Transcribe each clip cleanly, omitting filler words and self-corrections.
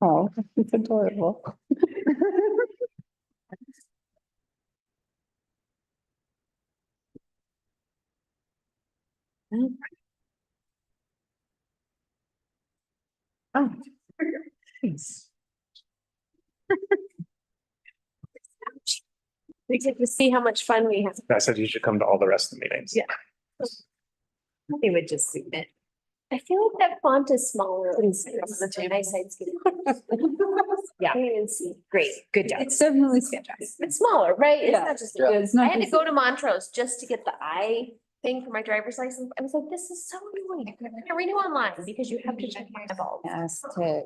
Oh, it's adorable. Oh, thanks. We get to see how much fun we have. I said you should come to all the rest of the meetings. Yeah. They would just zoom it. I feel like that font is smaller. My eyesight's getting. Yeah. I can't even see. Great, good job. It's definitely sketch. It's smaller, right? It's Yeah. not just. Yeah, it's I not had to just- go to Montrose just to get the eye thing for my driver's license. I was like, this is so annoying. I can't renew online because you have to check my eyeballs. Yes, to.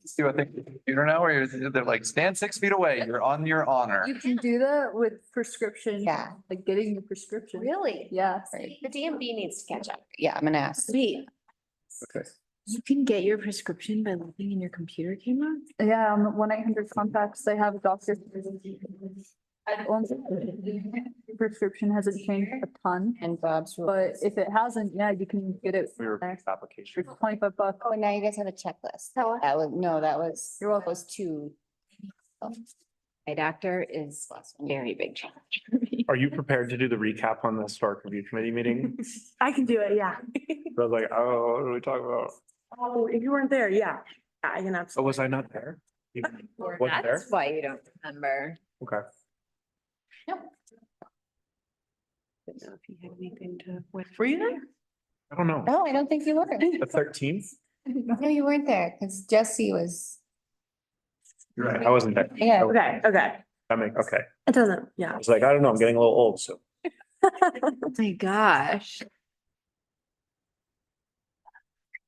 See what they computer now, where they're like, stand 6 feet away, you're on your honor. You can do that with prescription. Yeah. Like getting your prescription. Really? Yeah. Right. The DMV needs to catch up. Yeah, I'm gonna ask. Sweet. Okay. You can get your prescription by looking in your computer camera? Yeah, on the 1-800 contacts, they have a doctor. Prescription hasn't changed a ton, And Bob's. but if it hasn't, yeah, you can get it We were for application. 25 bucks. Oh, now you guys have a checklist. So- That was, no, that was, You're welcome. was two. My doctor is very big challenge for me. Are you prepared to do the recap on the historic review committee meeting? I can do it, yeah. I was like, oh, what are we talking about? Oh, if you weren't there, yeah. I can Oh, absolutely. was I not there? You wasn't there? That's why you don't remember. Okay. Didn't know if you had anything to, were you there? I don't know. No, I don't think you were. The 13th? No, you weren't there because Jesse was, You're right. I wasn't there. yeah. Okay, okay. Okay. It doesn't, I yeah. was like, I don't know, I'm getting a little old, so. Oh my gosh.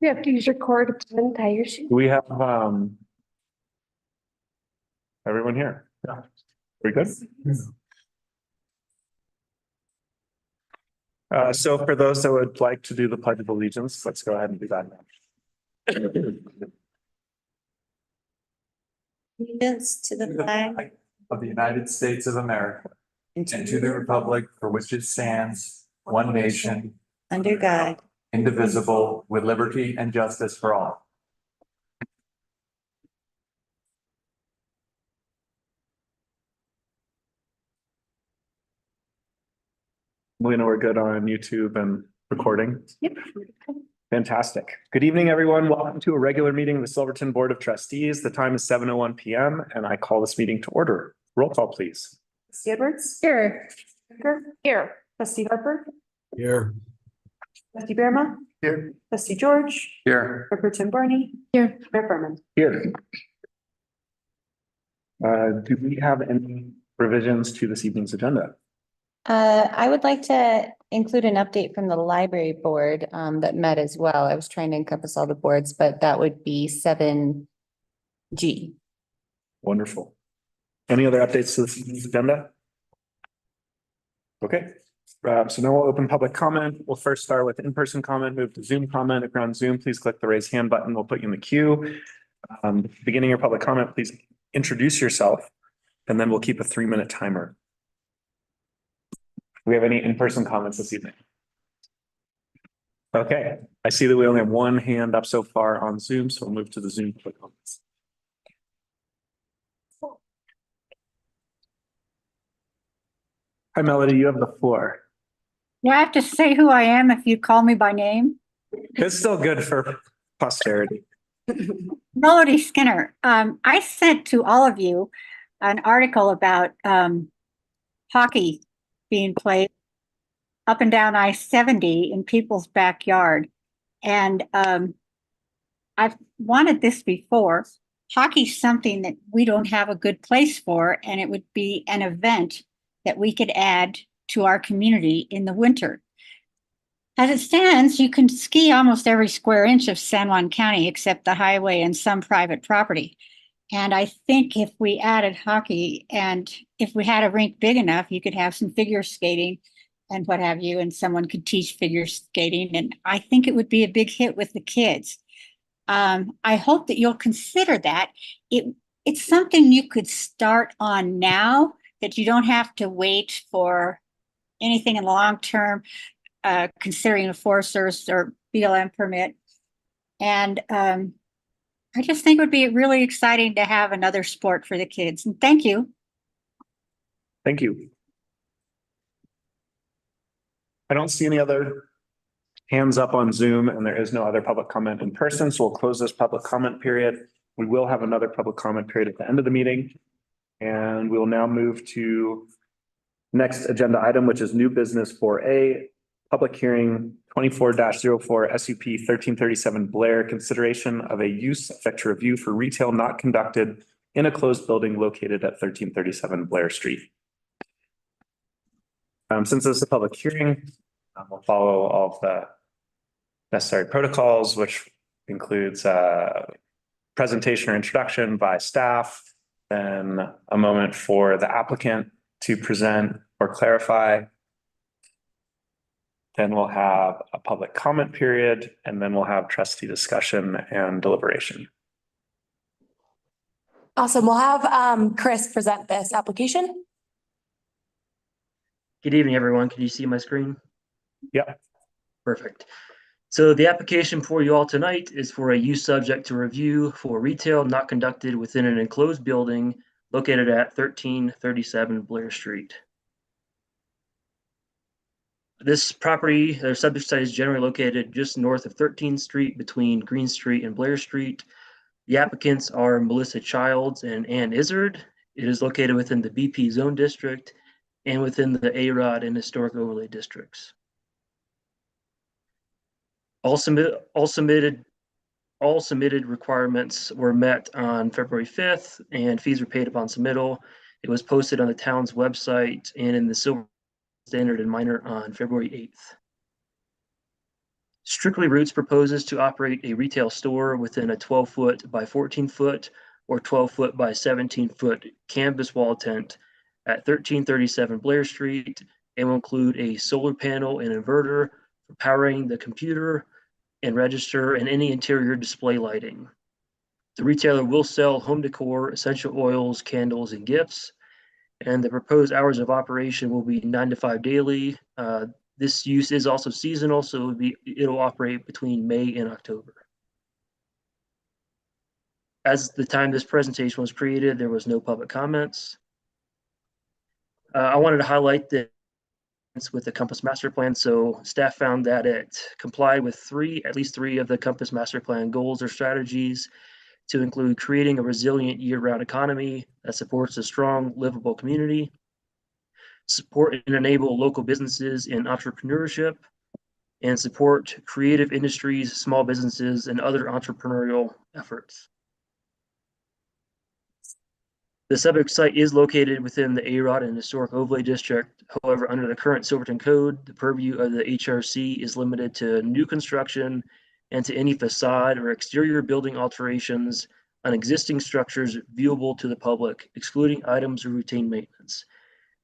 You have to use your cord to untie your shoe. Do we have, everyone here? Yeah. We good? So for those that would like to do the pledge of allegiance, let's go ahead and do that now. Allegiance to the flag Of the United States of America and to the republic for which it stands, one nation, under God, indivisible, with liberty and justice for all. We know we're good on YouTube and recording. Yep. Fantastic. Good evening, everyone. Welcome to a regular meeting of the Silverton Board of Trustees. The time is 7:01 PM and I call this meeting to order. Roll call, please. Trustee Edwards? Here. Here. Trustee Harper? Here. Trustee Bearma? Here. Trustee George? Here. Member Tim Barney? Here. Mayor Furman? Here. Do we have any revisions to this evening's agenda? I would like to include an update from the library board that met as well. I was trying to encompass all the boards, but that would be 7G. Wonderful. Any other updates to this evening's agenda? Okay, so now we'll open public comment. We'll first start with in-person comment, move to Zoom comment. If you're on Zoom, please click the raise hand button. We'll put you in the queue. Beginning your public comment, please introduce yourself, and then we'll keep a 3-minute timer. Do we have any in-person comments this evening? Okay, I see that we only have one hand up so far on Zoom, so we'll move to the Zoom public comments. Hi, Melody, you have the floor. You have to say who I am if you call me by name. It's still good for posterity. Melody Skinner. I sent to all of you an article about hockey being played up and down I-70 in people's backyard. And I've wanted this before. Hockey's something that we don't have a good place for, and it would be an event that we could add to our community in the winter. As it stands, you can ski almost every square inch of San Juan County except the highway and some private property. And I think if we added hockey and if we had a rink big enough, you could have some figure skating and what have you, and someone could teach figure skating. And I think it would be a big hit with the kids. I hope that you'll consider that. It's something you could start on now, that you don't have to wait for anything in the long term, considering a Forest Service or BLM permit. And I just think it would be really exciting to have another sport for the kids. And thank you. Thank you. I don't see any other hands up on Zoom, and there is no other public comment in person, so we'll close this public comment period. We will have another public comment period at the end of the meeting. And we will now move to next agenda item, which is new business 4A, public hearing 24-04 SUP 1337 Blair, consideration of a use subject to review for retail not conducted in a closed building located at 1337 Blair Street. Since this is a public hearing, we'll follow all of the necessary protocols, which includes presentation or introduction by staff, then a moment for the applicant to present or clarify. Then we'll have a public comment period, and then we'll have trustee discussion and deliberation. Awesome. We'll have Chris present this application. Good evening, everyone. Can you see my screen? Yep. Perfect. So the application for you all tonight is for a use subject to review for retail not conducted within an enclosed building located at 1337 Blair Street. This property, or subject site, is generally located just north of 13th Street between Green Street and Blair Street. The applicants are Melissa Childs and Ann Izzard. It is located within the BP zone district and within the AROD and historic overlay districts. All submitted requirements were met on February 5th, and fees were paid upon submittal. It was posted on the town's website and in the Silverton Standard and Minor on February 8th. Strictly Roots proposes to operate a retail store within a 12-foot by 14-foot or 12-foot by 17-foot canvas wall tent at 1337 Blair Street, and will include a solar panel and inverter for powering the computer and register and any interior display lighting. The retailer will sell home decor, essential oils, candles, and gifts. And the proposed hours of operation will be 9 to 5 daily. This use is also seasonal, so it'll operate between May and October. As the time this presentation was created, there was no public comments. I wanted to highlight that with the Compass Master Plan. So staff found that it complied with at least three of the Compass Master Plan goals or strategies, to include creating a resilient year-round economy that supports a strong, livable community, support and enable local businesses and entrepreneurship, and support creative industries, small businesses, and other entrepreneurial efforts. The subject site is located within the AROD and Historic Overlay District. However, under the current Silverton Code, the purview of the HRC is limited to new construction and to any facade or exterior building alterations on existing structures viewable to the public, excluding items of routine maintenance.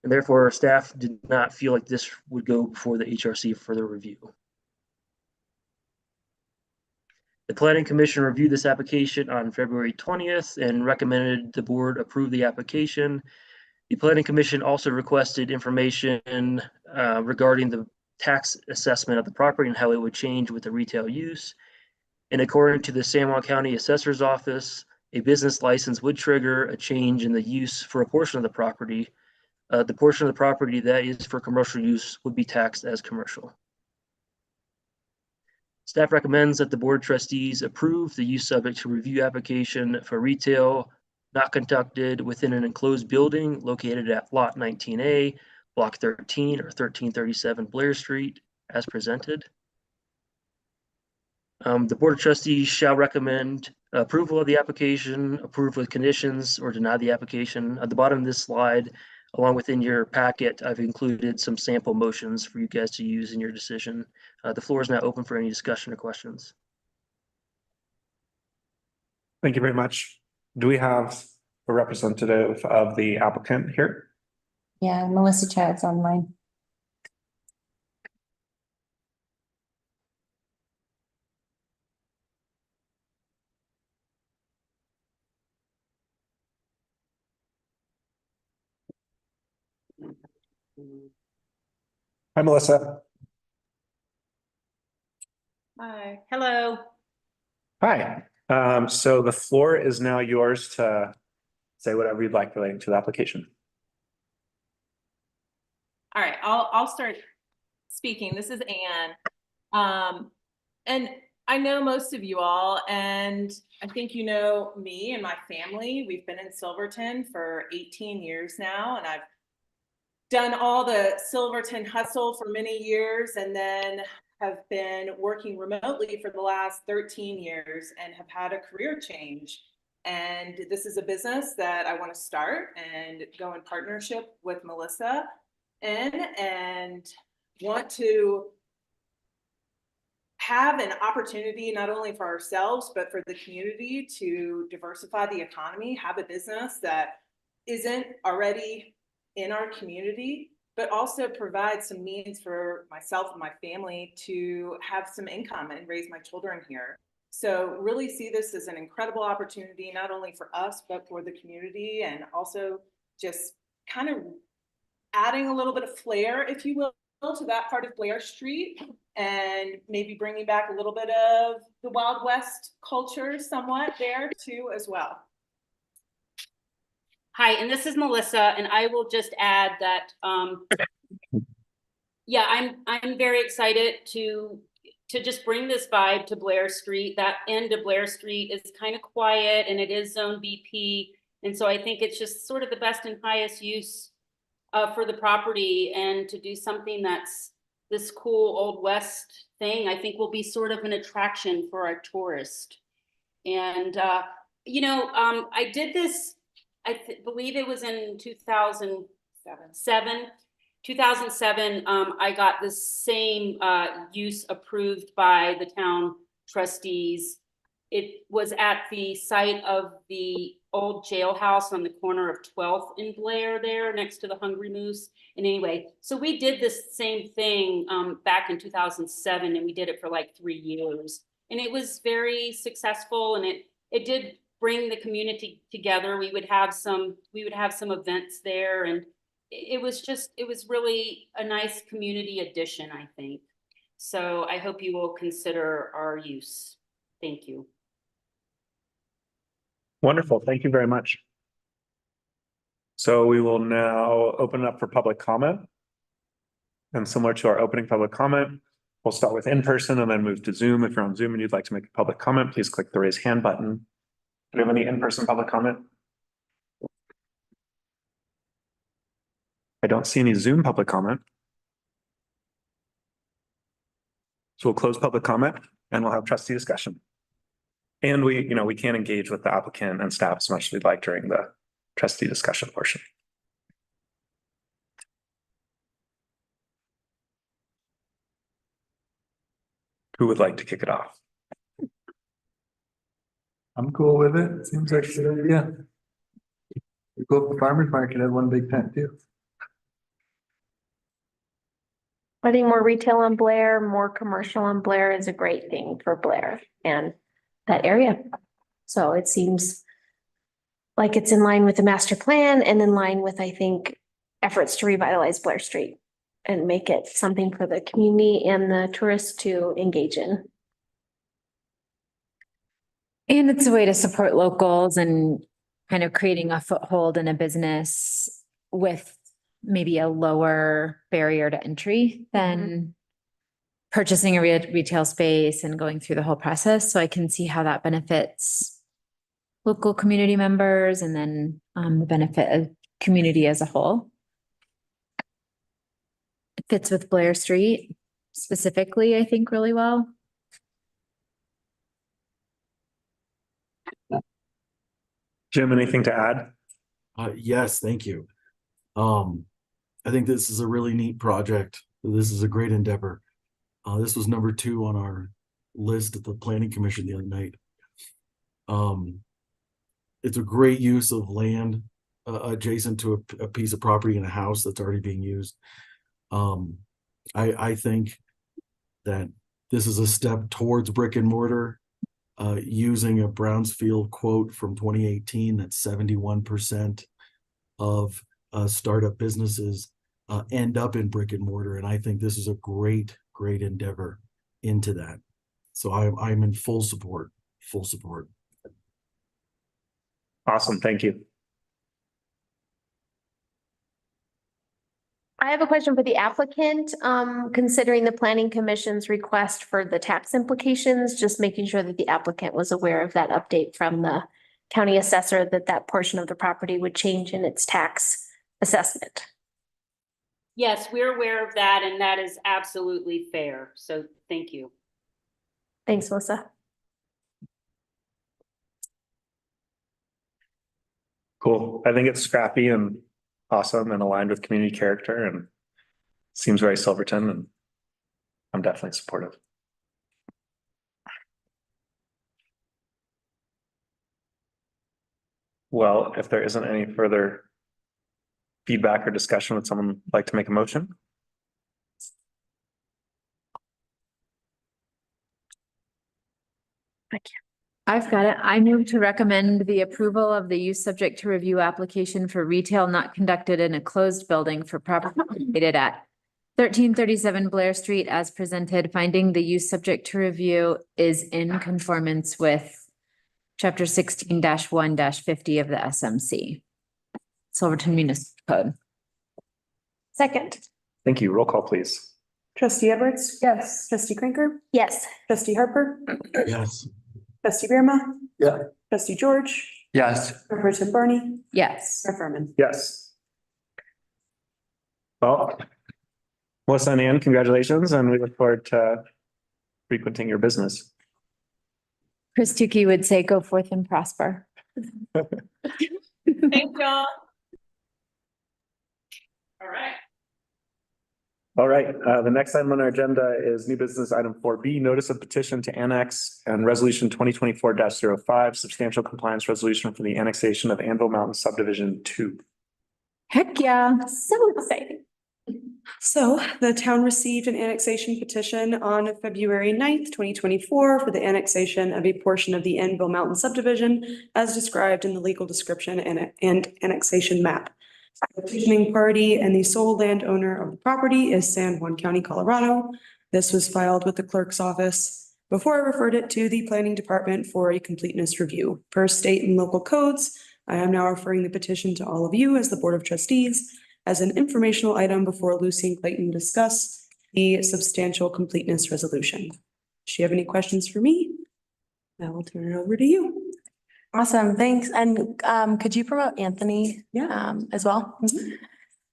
And therefore, our staff did not feel like this would go before the HRC for further review. The Planning Commission reviewed this application on February 20th and recommended the board approve the application. The Planning Commission also requested information regarding the tax assessment of the property and how it would change with the retail use. And according to the San Juan County Assessor's Office, a business license would trigger a change in the use for a portion of the property. The portion of the property that is for commercial use would be taxed as commercial. Staff recommends that the Board of Trustees approve the use subject to review application for retail not conducted within an enclosed building located at Lot 19A, Block 13 or 1337 Blair Street as presented. The Board of Trustees shall recommend approval of the application, approve with conditions, or deny the application. At the bottom of this slide, along within your packet, I've included some sample motions for you guys to use in your decision. The floor is now open for any discussion or questions. Thank you very much. Do we have a representative of the applicant here? Yeah, Melissa Child's online. Hi, Melissa. Hi, hello. Hi. So the floor is now yours to say whatever you'd like relating to the application. All right, I'll start speaking. This is Anne. And I know most of you all, and I think you know me and my family. We've been in Silverton for 18 years now, and I've done all the Silverton hustle for many years, and then have been working remotely for the last 13 years and have had a career change. And this is a business that I want to start and go in partnership with Melissa and want to have an opportunity not only for ourselves, but for the community to diversify the economy, have a business that isn't already in our community, but also provide some means for myself and my family to have some income and raise my children here. So really see this as an incredible opportunity, not only for us, but for the community, and also just kind of adding a little bit of flair, if you will, to that part of Blair Street, and maybe bringing back a little bit of the Wild West culture somewhat there too as well. Hi, and this is Melissa, and I will just add that, yeah, I'm very excited to just bring this vibe to Blair Street. That end of Blair Street is kind of quiet, and it is Zone BP, and so I think it's just sort of the best and highest use for the property, and to do something that's this cool Old West thing, I think will be sort of an attraction for our tourists. And, you know, I did this, I believe it was in 2007. 2007, I got the same use approved by the town trustees. It was at the site of the old jailhouse on the corner of 12th and Blair there next to the Hungry Moose. And anyway, so we did this same thing back in 2007, and we did it for like 3 years. And it was very successful, and it did bring the community together. We would have some events there, and it was really a nice community addition, I think. So I hope you will consider our use. Thank you. Wonderful. Thank you very much. So we will now open it up for public comment. And similar to our opening public comment, we'll start with in-person and then move to Zoom. If you're on Zoom and you'd like to make a public comment, please click the raise hand button. Do we have any in-person public comment? I don't see any Zoom public comment. So we'll close public comment and we'll have trustee discussion. And we can engage with the applicant and staff as much as we'd like during the trustee discussion portion. Who would like to kick it off? I'm cool with it. It seems like a good idea. We go up to farmer's market, have one big tent too. I think more retail on Blair, more commercial on Blair is a great thing for Blair and that area. So it seems like it's in line with the master plan and in line with, I think, efforts to revitalize Blair Street and make it something for the community and the tourists to engage in. And it's a way to support locals and kind of creating a foothold in a business with maybe a lower barrier to entry than purchasing a retail space and going through the whole process. So I can see how that benefits local community members and then the benefit of community as a whole. It fits with Blair Street specifically, I think, really well. Jim, anything to add? Yes, thank you. I think this is a really neat project. This is a great endeavor. This was number 2 on our list at the Planning Commission the other night. It's a great use of land adjacent to a piece of property and a house that's already being used. I think that this is a step towards brick and mortar, using a Brownsfield quote from 2018 that 71% of startup businesses end up in brick and mortar. And I think this is a great endeavor into that. So I'm in full support. Awesome, thank you. I have a question for the applicant, considering the planning commission's request for the tax implications, just making sure that the applicant was aware of that update from the county assessor, that that portion of the property would change in its tax assessment. Yes, we're aware of that, and that is absolutely fair. So thank you. Thanks, Melissa. Cool. I think it's scrappy and awesome and aligned with community character and seems very Silverton, and I'm definitely supportive. Well, if there isn't any further feedback or discussion, would someone like to make a motion? I've got it. I move to recommend the approval of the use subject to review application for retail not conducted in a closed building for property located at 1337 Blair Street as presented, finding the use subject to review is in conformance with chapter 16-1-50 of the SMC. Silverton Municipal Code. Second. Thank you. Roll call, please. Trustee Edwards? Yes. Trustee Kränker? Yes. Trustee Harper? Yes. Trustee Birma? Yeah. Trustee George? Yes. Chairperson Barney? Yes. Mayor Furman? Yes. Well, Melissa and Ann, congratulations, and we look forward to frequenting your business. Chris Tukey would say, go forth and prosper. Thank y'all. All right. All right, the next item on our agenda is new business item 4B, notice of petition to annex and resolution 2024-05, substantial compliance resolution for the annexation of Anvil Mountain Subdivision 2. Heck yeah. So exciting. So the town received an annexation petition on February 9th, 2024 for the annexation of a portion of the Anvil Mountain subdivision as described in the legal description and annexation map. The petitioning party and the sole landowner of the property is San Juan County, Colorado. This was filed with the clerk's office before I referred it to the planning department for a completeness review. Per state and local codes, I am now referring the petition to all of you as the Board of Trustees as an informational item before Lucy and Clayton discuss the substantial completeness resolution. Do you have any questions for me? I will turn it over to you. Awesome, thanks. And could you promote Anthony as well?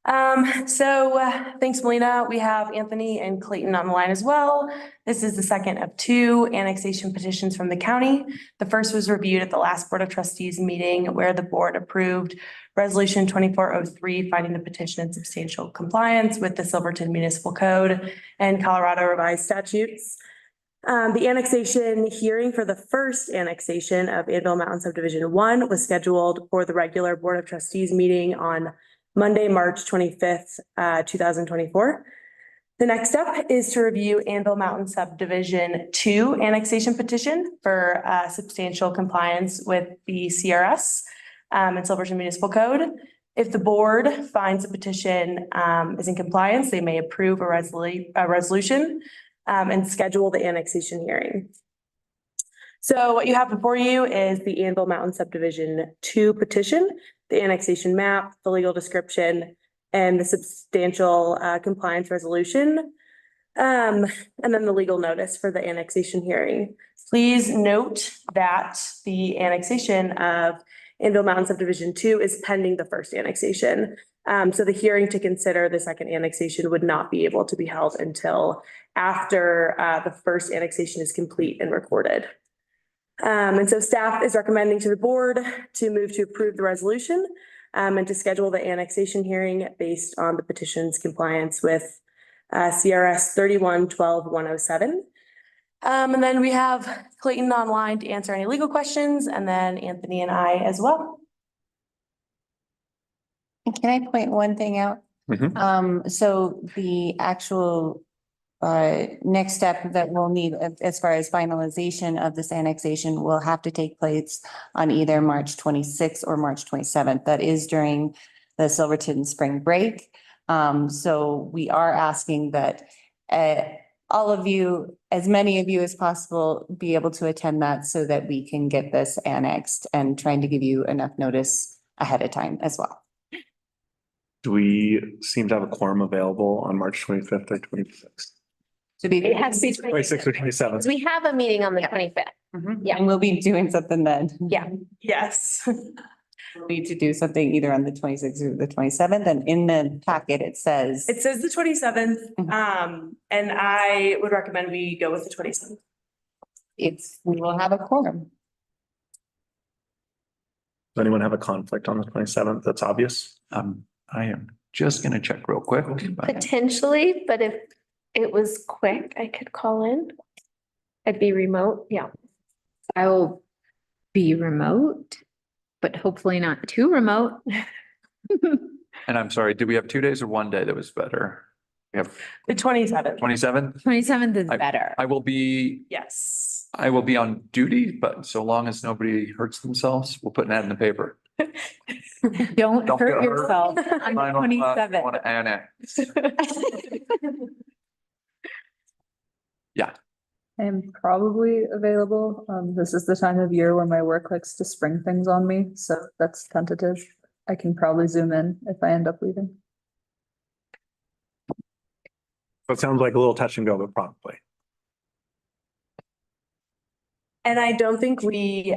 Thanks, Melina. We have Anthony and Clayton on the line as well. This is the second of two annexation petitions from the county. The first was reviewed at the last Board of Trustees meeting where the board approved Resolution 2403, finding the petition in substantial compliance with the Silverton Municipal Code and Colorado revised statutes. The annexation hearing for the first annexation of Anvil Mountain Subdivision 1 was scheduled for the regular Board of Trustees meeting on Monday, March 25th, 2024. The next step is to review Anvil Mountain Subdivision 2 annexation petition for substantial compliance with the CRS and Silverton Municipal Code. If the board finds the petition is in compliance, they may approve a resolution and schedule the annexation hearing. So what you have before you is the Anvil Mountain Subdivision 2 petition, the annexation map, the legal description, and the substantial compliance resolution, and then the legal notice for the annexation hearing. Please note that the annexation of Anvil Mountain Subdivision 2 is pending the first annexation. So the hearing to consider the second annexation would not be able to be held until after the first annexation is complete and recorded. And so staff is recommending to the board to move to approve the resolution and to schedule the annexation hearing based on the petition's compliance with CRS 31-12-107. And then we have Clayton online to answer any legal questions, and then Anthony and I as well. Can I point one thing out? So the actual next step that we'll need as far as finalization of this annexation will have to take place on either March 26th or March 27th. That is during the Silverton spring break. So we are asking that all of you, as many of you as possible, be able to attend that so that we can get this annexed, and trying to give you enough notice ahead of time as well. Do we seem to have a quorum available on March 25th or 26th? To be. It has to be 26th or 27th? We have a meeting on the 25th. Yeah, and we'll be doing something then. Yeah. Yes. We'll need to do something either on the 26th or the 27th, and in the packet, it says. It says the 27th, and I would recommend we go with the 27th. We will have a quorum. Does anyone have a conflict on the 27th? That's obvious. I am just gonna check real quick. Potentially, but if it was quick, I could call in. I'd be remote, yeah. I will be remote, but hopefully not too remote. And I'm sorry, did we have 2 days or 1 day that was better? We have The 27th. 27th? 27th is better. I will be on duty, but so long as nobody hurts themselves, we'll put an ad in the paper. Don't Don't hurt get hurt. yourself on the 27th. Want to annex. Yeah. I'm probably available. This is the time of year when my work likes to spring things on me, so that's tentative. I can probably zoom in if I end up leaving. So it sounds like a little touch and go, but probably. And I don't think we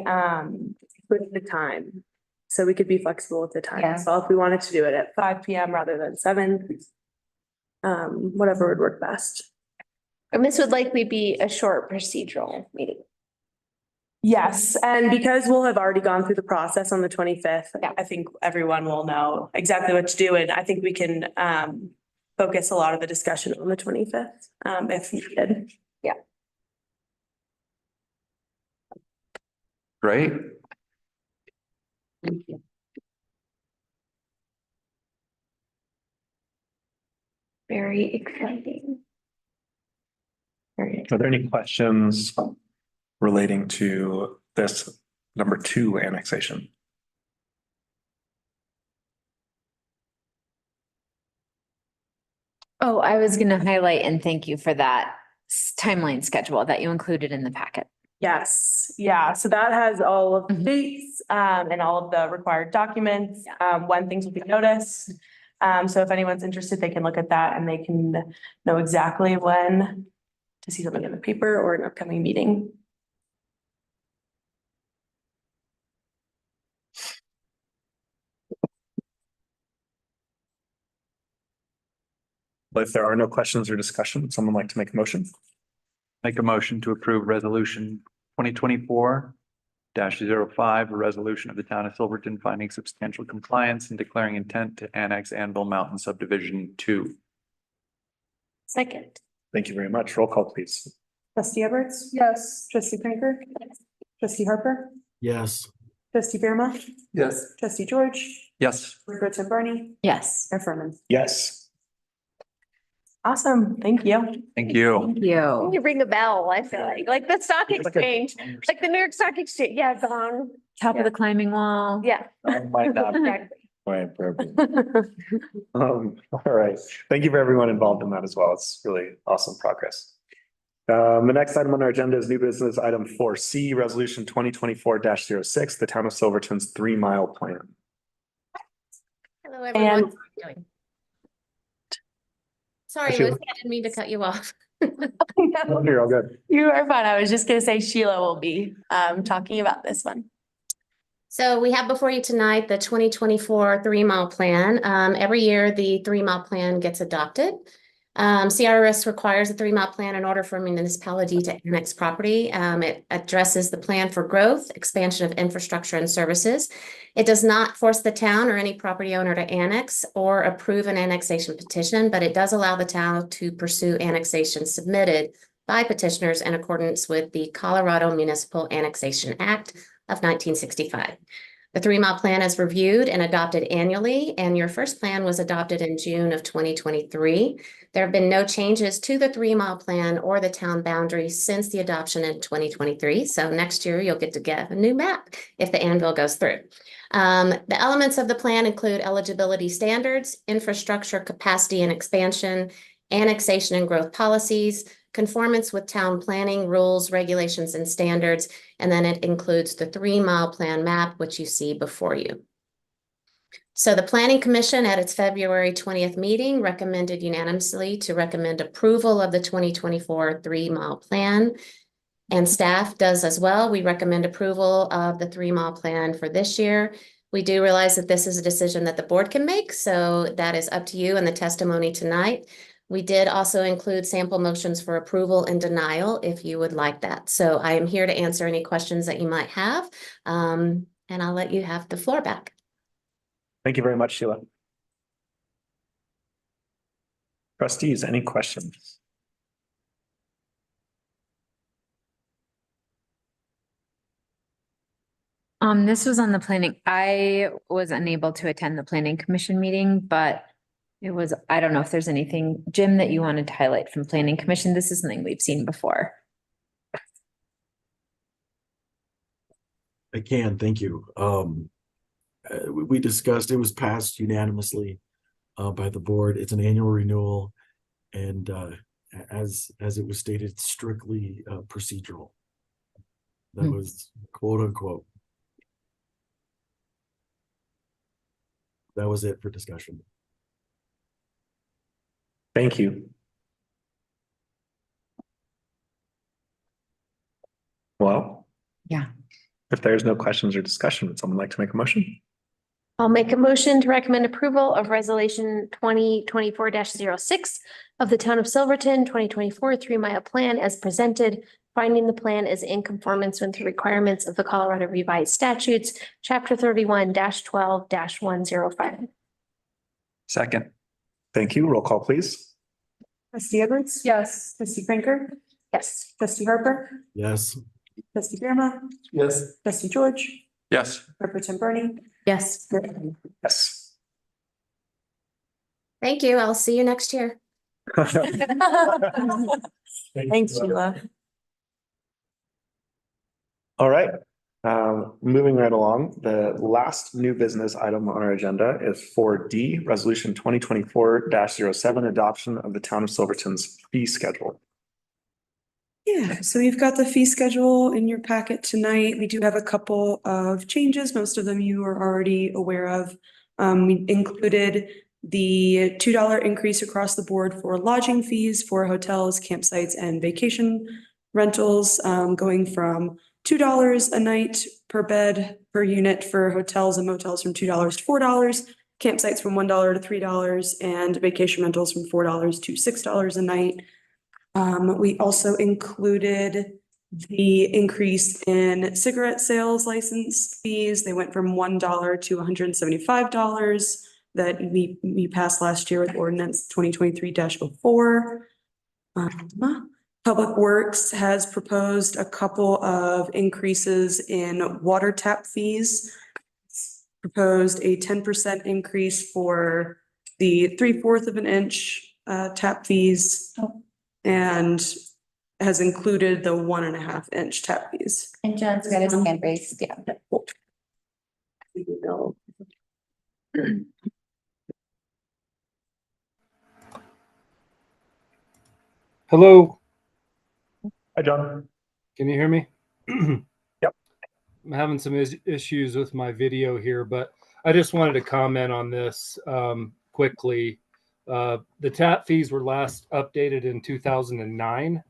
put the time, so we could be flexible with the time. Yeah. So if we wanted to do it at 5 PM rather than 7, whatever would work best. And this would likely be a short procedural meeting. Yes, and because we'll have already gone through the process on the 25th, Yeah. I think everyone will know exactly what to do, and I think we can focus a lot of the discussion on the 25th, if needed. Great. Very exciting. Are there any questions relating to this number 2 annexation? Oh, I was gonna highlight and thank you for that timeline schedule that you included in the packet. Yes, yeah, so that has all of the dates and all of the required documents, when things will be noticed. So if anyone's interested, they can look at that and they can know exactly when to see something in the paper or an upcoming meeting. But if there are no questions or discussion, would someone like to make a motion? Make a motion to approve resolution 2024-05, a resolution of the town of Silverton finding substantial compliance and declaring intent to annex Anvil Mountain Subdivision 2. Second. Thank you very much. Roll call, please. Trustee Edwards? Yes. Trustee Prinker? Trustee Harper? Yes. Trustee Firma? Yes. Trustee George? Yes. Pro Tem Barney? Yes. Mayor Furman? Yes. Awesome, thank you. Thank you. Thank you. You ring a bell, I feel like the stock exchange, like the New York Stock Exchange, yeah, gone, Top of the climbing wall. yeah. Might not. Exactly. Right, perfect. All right. Thank you for everyone involved in that as well. It's really awesome progress. The next item on our agenda is new business item 4C, resolution 2024-06, the town of Silverton's 3-mile plan. Hello, everyone. And- How are you doing? Sorry, Sheila. Lucy, I didn't mean to cut you off. Oh, you're all good. You are fine. I was just gonna say Sheila will be talking about this one. So we have before you tonight the 2024 3-mile plan. Every year, the 3-mile plan gets adopted. CRS requires a 3-mile plan in order for a municipality to annex property. It addresses the plan for growth, expansion of infrastructure and services. It does not force the town or any property owner to annex or approve an annexation petition, but it does allow the town to pursue annexation submitted by petitioners in accordance with the Colorado Municipal Annexation Act of 1965. The 3-mile plan is reviewed and adopted annually, and your first plan was adopted in June of 2023. There have been no changes to the 3-mile plan or the town boundaries since the adoption in 2023. So next year you'll get a new map if the anvil goes through. The elements of the plan include eligibility standards, infrastructure capacity and expansion, annexation and growth policies, conformance with town planning rules, regulations, and standards. And then it includes the 3-mile plan map, which you see before you. So the Planning Commission at its February 20th meeting recommended unanimously to recommend approval of the 2024 3-mile plan. And staff does as well. We recommend approval of the 3-mile plan for this year. We do realize that this is a decision that the board can make, so that is up to you in the testimony tonight. We did also include sample motions for approval and denial if you would like that. So I am here to answer any questions that you might have, and I'll let you have the floor back. Thank you very much, Sheila. Trustees, any questions? This was on the planning. I was unable to attend the planning commission meeting, but it was, I don't know if there's anything, Jim, that you wanted to highlight from planning commission. This is something we've seen before. I can, thank you. We discussed, it was passed unanimously by the board. It's an annual renewal, and as it was stated, strictly procedural. That was quote unquote. That was it for discussion. Thank you. Well, yeah. If there's no questions or discussion, would someone like to make a motion? I'll make a motion to recommend approval of resolution 2024-06 of the town of Silverton 2024 3-mile plan as presented, finding the plan is in conformance with the requirements of the Colorado Revised Statutes, chapter 31-12-105. Second. Thank you. Roll call, please. Trustee Edwards? Yes. Trustee Franker? Yes. Trustee Harper? Yes. Trustee Grandma? Yes. Trustee George? Yes. Representative Bernie? Yes. Yes. Thank you. I'll see you next year. Thanks, Sheila. All right. Moving right along, the last new business item on our agenda is 4D, Resolution 2024-07, adoption of the Town of Silverton's fee schedule. Yeah, so you've got the fee schedule in your packet tonight. We do have a couple of changes. Most of them you are already aware of. We included the $2 increase across the board for lodging fees for hotels, campsites, and vacation rentals, going from $2 a night per bed per unit for hotels and motels from $2 to $4, campsites from $1 to $3, and vacation rentals from $4 to $6 a night. We also included the increase in cigarette sales license fees. They went from $1 to $175 that we passed last year with ordinance 2023-04. Public Works has proposed a couple of increases in water tap fees. Proposed a 10% increase for the 3/4 of an inch tap fees. And has included the 1.5 inch tap fees. And John's got his hand raised, yeah. Hello, Hi, John. can you hear me? Yep. I'm having some issues with my video here, but I just wanted to comment on this quickly. The tap fees were last updated in 2009.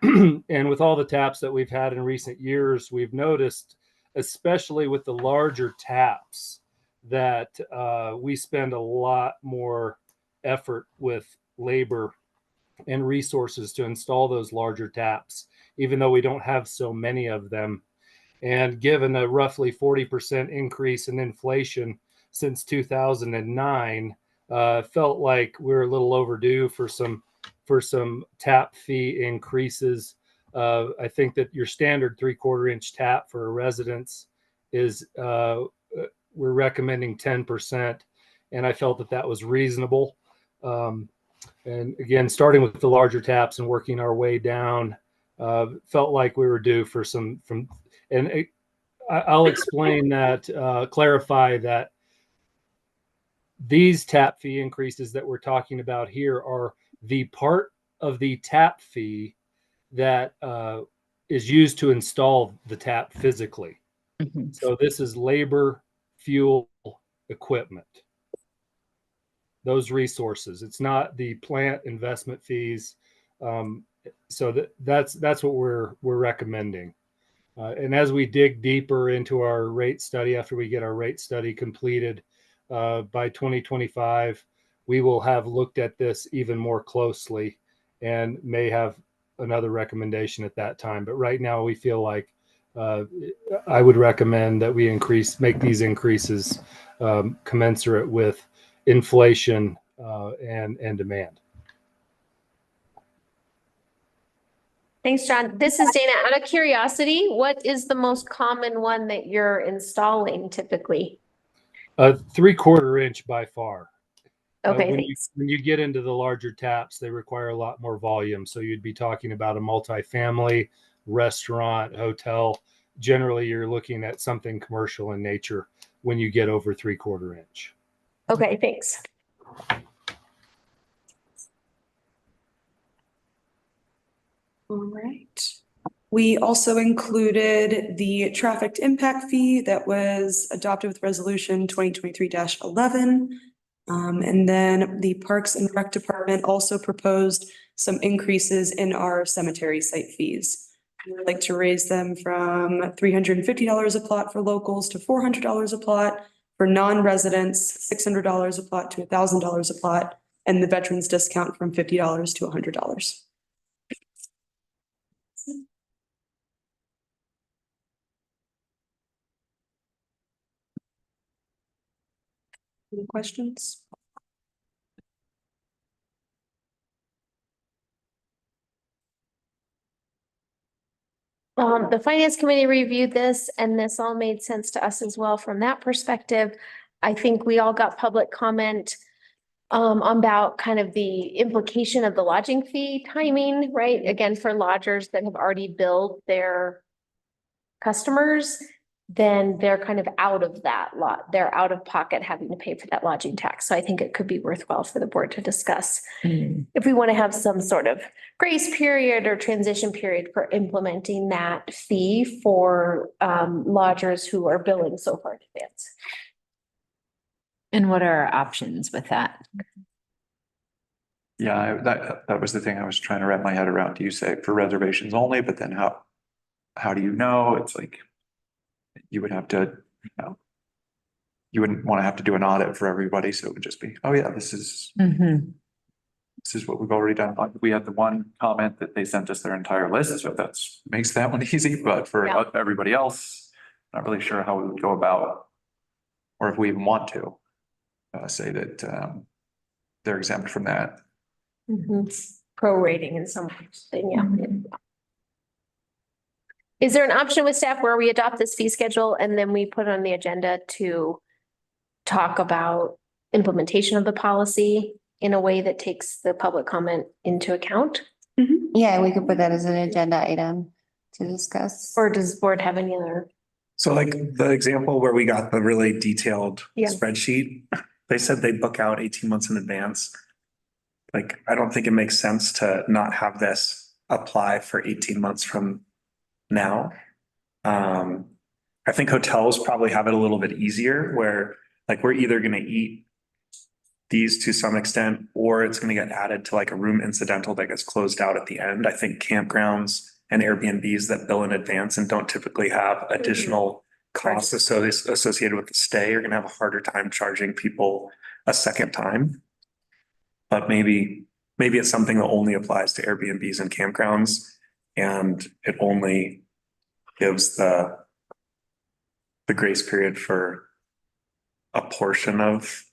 And with all the taps that we've had in recent years, we've noticed, especially with the larger taps, that we spend a lot more effort with labor and resources to install those larger taps, even though we don't have so many of them. And given a roughly 40% increase in inflation since 2009, felt like we're a little overdue for some tap fee increases. I think that your standard 3/4 inch tap for a residence is we're recommending 10%, and I felt that that was reasonable. And again, starting with the larger taps and working our way down, felt like we were due for I'll explain that, clarify that these tap fee increases that we're talking about here are the part of the tap fee that is used to install the tap physically. Mhm. So this is labor, fuel, equipment. Those resources. It's not the plant investment fees. So that's what we're recommending. And as we dig deeper into our rate study, after we get our rate study completed by 2025, we will have looked at this even more closely and may have another recommendation at that time. But right now, we feel like I would recommend that we make these increases commensurate with inflation and demand. Thanks, John. This is Dana. Out of curiosity, what is the most common one that you're installing typically? 3/4 inch by far. Okay, When you get into the larger taps, they require a lot more volume. So you'd be talking about a multifamily, restaurant, hotel. Generally, you're looking at something commercial in nature when you get over 3/4 inch. Okay, thanks. All right. We also included the traffic impact fee that was adopted with resolution 2023-11. And then the Parks and Rec Department also proposed some increases in our cemetery site fees. We'd like to raise them from $350 a plot for locals to $400 a plot, for non-residents, $600 a plot to $1,000 a plot, and the veterans discount from $50 to $100. Any questions? The finance committee reviewed this and this all made sense to us as well from that perspective. I think we all got public comment about kind of the implication of the lodging fee timing, right? Again, for lodgers that have already billed their customers, then they're kind of out of that lot. They're out of pocket having to pay for that lodging tax. So I think it could be worthwhile for the board to discuss if we want to have some sort of grace period or transition period for implementing that fee for lodgers who are billing so far in advance. And what are our options with that? Yeah, that was the thing I was trying to wrap my head around. Do you say for reservations only, but then how do you know? It's like, you would have to, you wouldn't want to have to do an audit for everybody. So it would just be, oh yeah, this is what we've already done. Like, we had the one comment that they sent us their entire list. So that's makes that one easy, but for everybody else, not really sure how we would go about, or if we even want to say that they're exempt from that. Prorating in some thing, yeah. Is there an option with staff where we adopt this fee schedule and then we put on the agenda to talk about implementation of the policy in a way that takes the public comment into account? Yeah, we could put that as an agenda item to discuss. Or does the board have any other? So like the example where we got the really detailed spreadsheet, they said they book out 18 months in advance. Like, I don't think it makes sense to not have this apply for 18 months from now. I think hotels probably have it a little bit easier where like we're either going to eat these to some extent, or it's going to get added to like a room incidental that gets closed out at the end. I think campgrounds and Airbnbs that bill in advance and don't typically have additional costs associated with the stay are going to have a harder time charging people a second time. But maybe it's something that only applies to Airbnbs and campgrounds, and it only gives the grace period for a portion of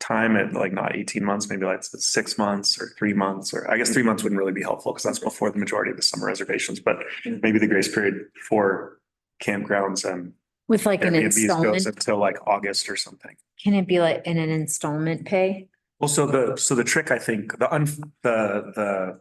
time at like not 18 months, maybe like 6 months or 3 months, or I guess 3 months wouldn't really be helpful because that's before the majority of the summer reservations, but maybe the grace period for campgrounds and with like an Airbnbs installment goes until like August or something. Can it be like in an installment pay? Well, so the trick, I think, the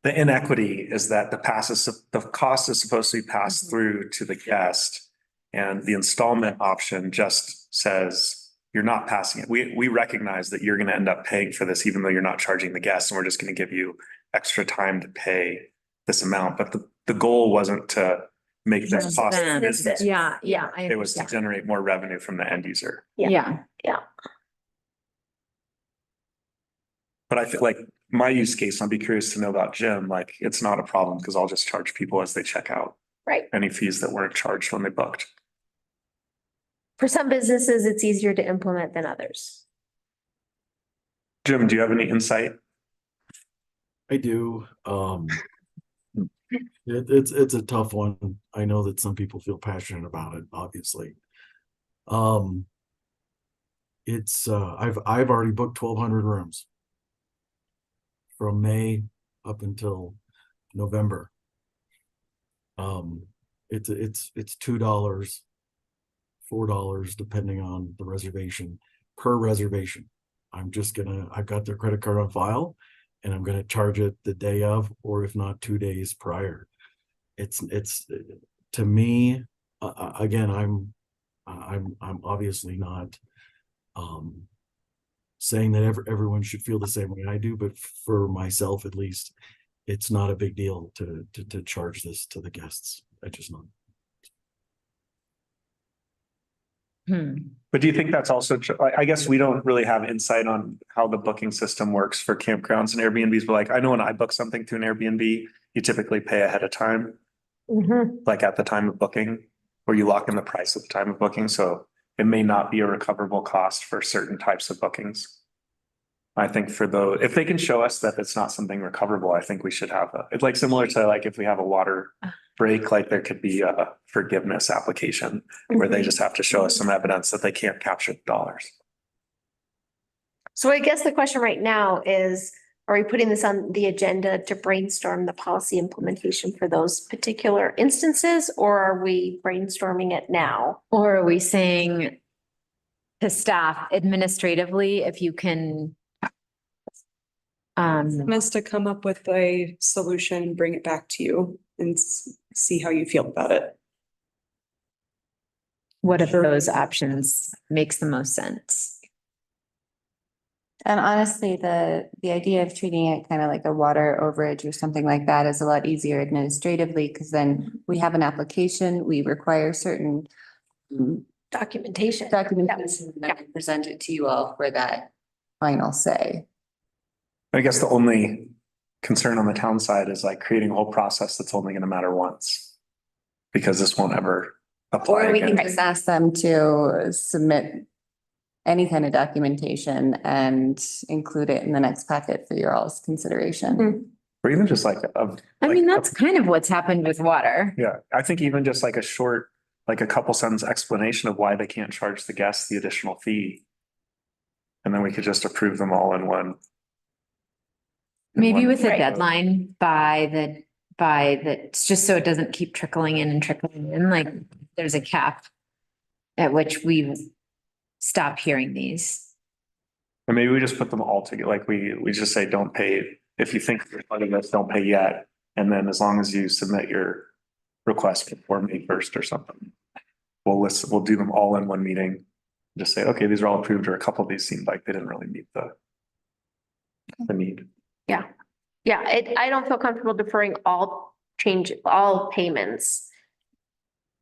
inequity is that the cost is supposed to be passed through to the guest, and the installment option just says you're not passing it. We recognize that you're gonna end up paying for this, even though you're not charging the guests, and we're just gonna give you extra time to pay this amount. But the goal wasn't to make this cost of business. Yeah. It was to generate more revenue from the end user. Yeah. But I feel like my use case, I'd be curious to know about Jim, like, it's not a problem because I'll just charge people as they check out. Right. Any fees that weren't charged when they booked. For some businesses, it's easier to implement than others. Jim, do you have any insight? I do. It's a tough one. I know that some people feel passionate about it, obviously. I've already booked 1,200 rooms from May up until November. It's $2, $4, depending on the reservation, per reservation. I've got their credit card on file, and I'm gonna charge it the day of, or if not 2 days prior. It's to me, again, I'm obviously not saying that everyone should feel the same way I do, but for myself at least, it's not a big deal to charge this to the guests. I just not. But do you think that's also, I guess we don't really have insight on how the booking system works for campgrounds and Airbnbs, but like, I know when I book something through an Airbnb, you typically pay ahead of time, like at the time of booking, or you lock in the price at the time of booking. So it may not be a recoverable cost for certain types of bookings. I think for those, if they can show us that it's not something recoverable, I think we should have it's like similar to like if we have a water break, like there could be a forgiveness application where they just have to show us some evidence that they can't capture the dollars. So I guess the question right now is, are we putting this on the agenda to brainstorm the policy implementation for those particular instances, or are we brainstorming it now? Or are we saying to staff administratively, if you can Us to come up with a solution and bring it back to you and see how you feel about it. what of those options makes the most sense? And honestly, the idea of treating it kind of like a water overage or something like that is a lot easier administratively, because then we have an application, we require certain Documentation. and then we present it to you all for that final say. I guess the only concern on the town side is like creating a whole process that's only going to matter once. Because this won't ever apply Or we can again. just ask them to submit any kind of documentation and include it in the next packet for your all's consideration. Or even just like I mean, that's kind of what's happened with water. yeah, I think even just like a short, like a couple sentence explanation of why they can't charge the guests the additional fee. And then we could just approve them all in one. Maybe with a Right. deadline by just so it doesn't keep trickling in and trickling in, like there's a cap at which we stop hearing these. And maybe we just put them all together, like we just say, don't pay, if you think you're funding this, don't pay yet. And then as long as you submit your request before May 1st or something, we'll do them all in one meeting. Just say, okay, these are all approved, or a couple of these seemed like they didn't really meet the need. Yeah, I don't feel comfortable deferring all payments.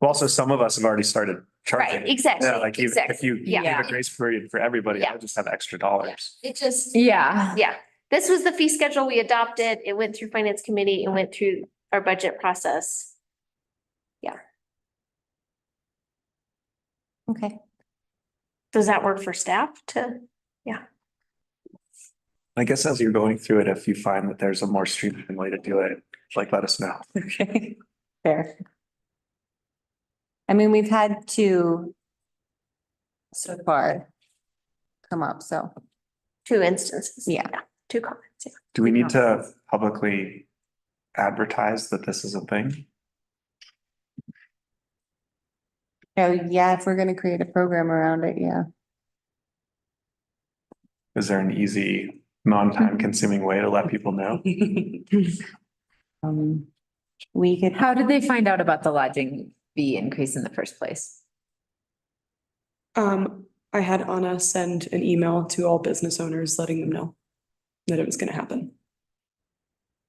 Well, also, some of us have already started charging. Right, exactly, Yeah, like if you give Yeah. a grace period for everybody, I'll just have extra dollars. It just. Yeah. Yeah, this was the fee schedule we adopted. It went through finance committee, it went through our budget process. Okay. Does that work for staff I guess as you're going through it, if you find that there's a more streamlined way to do it, like, let us know. Okay, fair. I mean, we've had two so far come up, so, 2 instances? yeah. 2 comments, yeah. Do we need to publicly advertise that this is a thing? Oh, yeah, if we're gonna create a program around it, yeah. Is there an easy, non-time consuming way to let people know? We could. How did they find out about the lodging fee increase in the first place? I had Anna send an email to all business owners letting them know that it was gonna happen.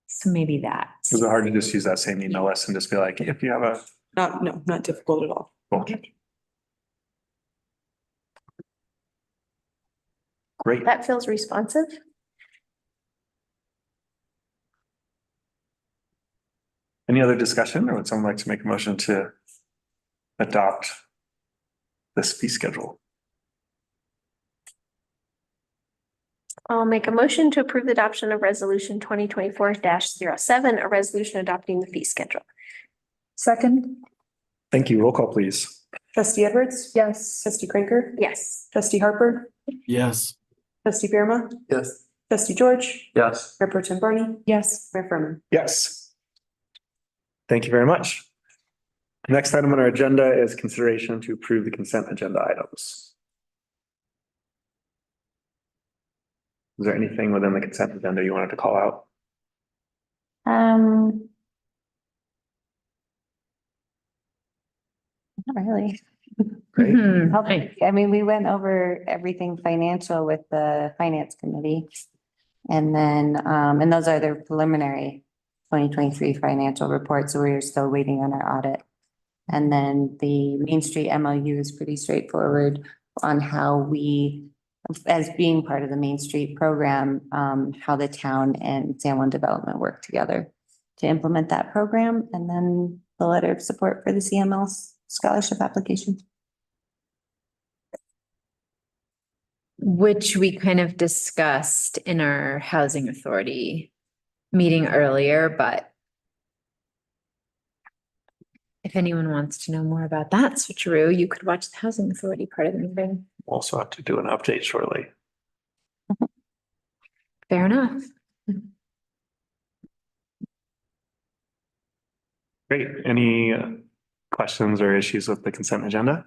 So maybe that. Is it hard to just use that same email list and just be like, if you have a. Not difficult at all. Great. That feels responsive. Any other discussion, or would someone like to make a motion to adopt this fee schedule? I'll make a motion to approve the adoption of resolution 2024-07, a resolution adopting the fee schedule. Second, Thank you. Roll call, please. Trustee Edwards? yes. Trustee Kränker? Yes. Trustee Harper? Yes. Trustee Birma? Yes. Trustee George? Yes. Mayor Pro Tem Barney? Yes. Mayor Furman? Yes. Thank you very much. Next item on our agenda is consideration to approve the consent agenda items. Is there anything within the consent agenda you wanted to call out? Not really. Great. I mean, we went over everything financial with the finance committee. And then, and those are their preliminary 2023 financial reports, so we're still waiting on our audit. And then the Main Street MOU is pretty straightforward on how we, as being part of the Main Street program, how the town and San Juan Development work together to implement that program, and then the letter of support for the CML scholarship application. Which we kind of discussed in our housing authority meeting earlier, but if anyone wants to know more about that switcheroo, you could watch the housing authority part of the meeting. We'll also have to do an update shortly. Fair enough. Great. Any questions or issues with the consent agenda?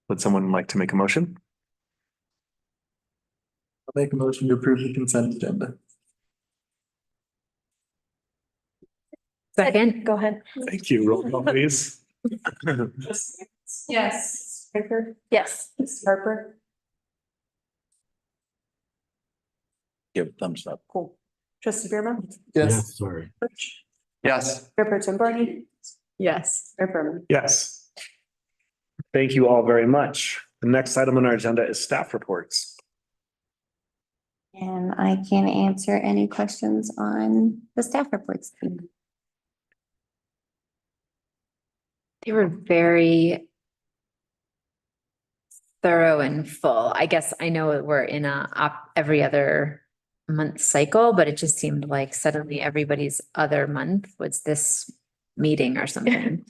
Would someone like to make a motion? I'll make a motion to approve the consent agenda. Second. Go ahead. Thank you. Roll call, please. Yes. Kränker? Yes. Trustee Harper? Give a thumbs up. Cool. Trustee Birma? Yes, sorry. Yes. Mayor Pro Tem Barney? Yes. Mayor Furman? Yes. Thank you all very much. The next item on our agenda is staff reports. And I can answer any questions on the staff reports. They were very thorough and full. I guess I know we're in every other month cycle, but it just seemed like suddenly everybody's other month was this meeting or something.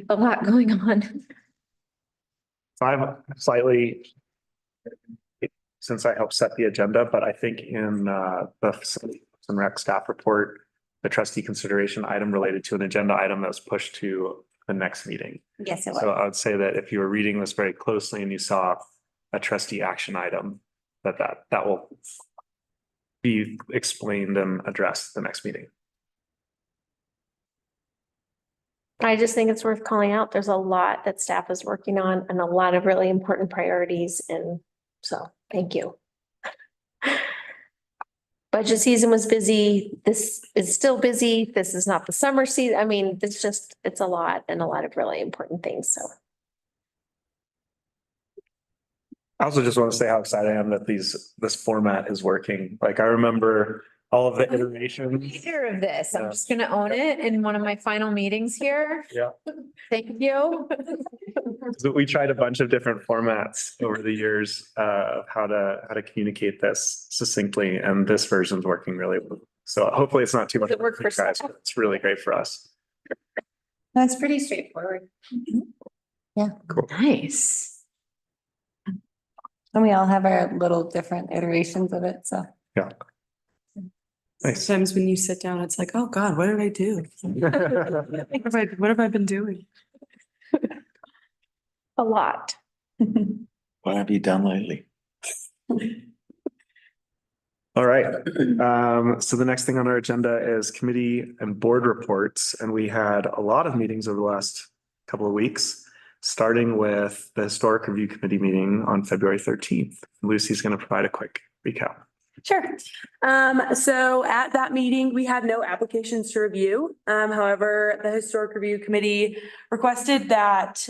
A lot going on. So I'm slightly, since I helped set the agenda, but I think in the facility and rec staff report, the trustee consideration item related to an agenda item that was pushed to the next meeting. Yes, it So was. I would say that if you were reading this very closely and you saw a trustee action item, that will be explained and addressed at the next meeting. I just think it's worth calling out. There's a lot that staff is working on and a lot of really important priorities. And so, thank you. Budget season was busy. This is still busy. This is not the summer season. I mean, it's a lot and a lot of really important things. So. I also just want to say how excited I am that this format is working. Like I remember all of the iterations. Leader of this, I'm Yeah. just gonna own it in one of my final meetings here. Yeah. Thank you. So we tried a bunch of different formats over the years of how to communicate this succinctly, and this version's working really well. So hopefully it's not too much Does it work for you for guys, but it's really great for us. That's pretty straightforward. Cool. Nice. And we all have our little different iterations of it, so. Yeah. Nice. Sometimes when you sit down, it's like, oh God, what did I do? What have I been doing? A lot. What have you done lately? All right. So the next thing on our agenda is committee and board reports, and we had a lot of meetings over the last couple of weeks. starting with the Historic Review Committee meeting on February 13th. Lucy's going to provide a quick recap. Sure. So at that meeting, we had no applications to review. However, the Historic Review Committee requested that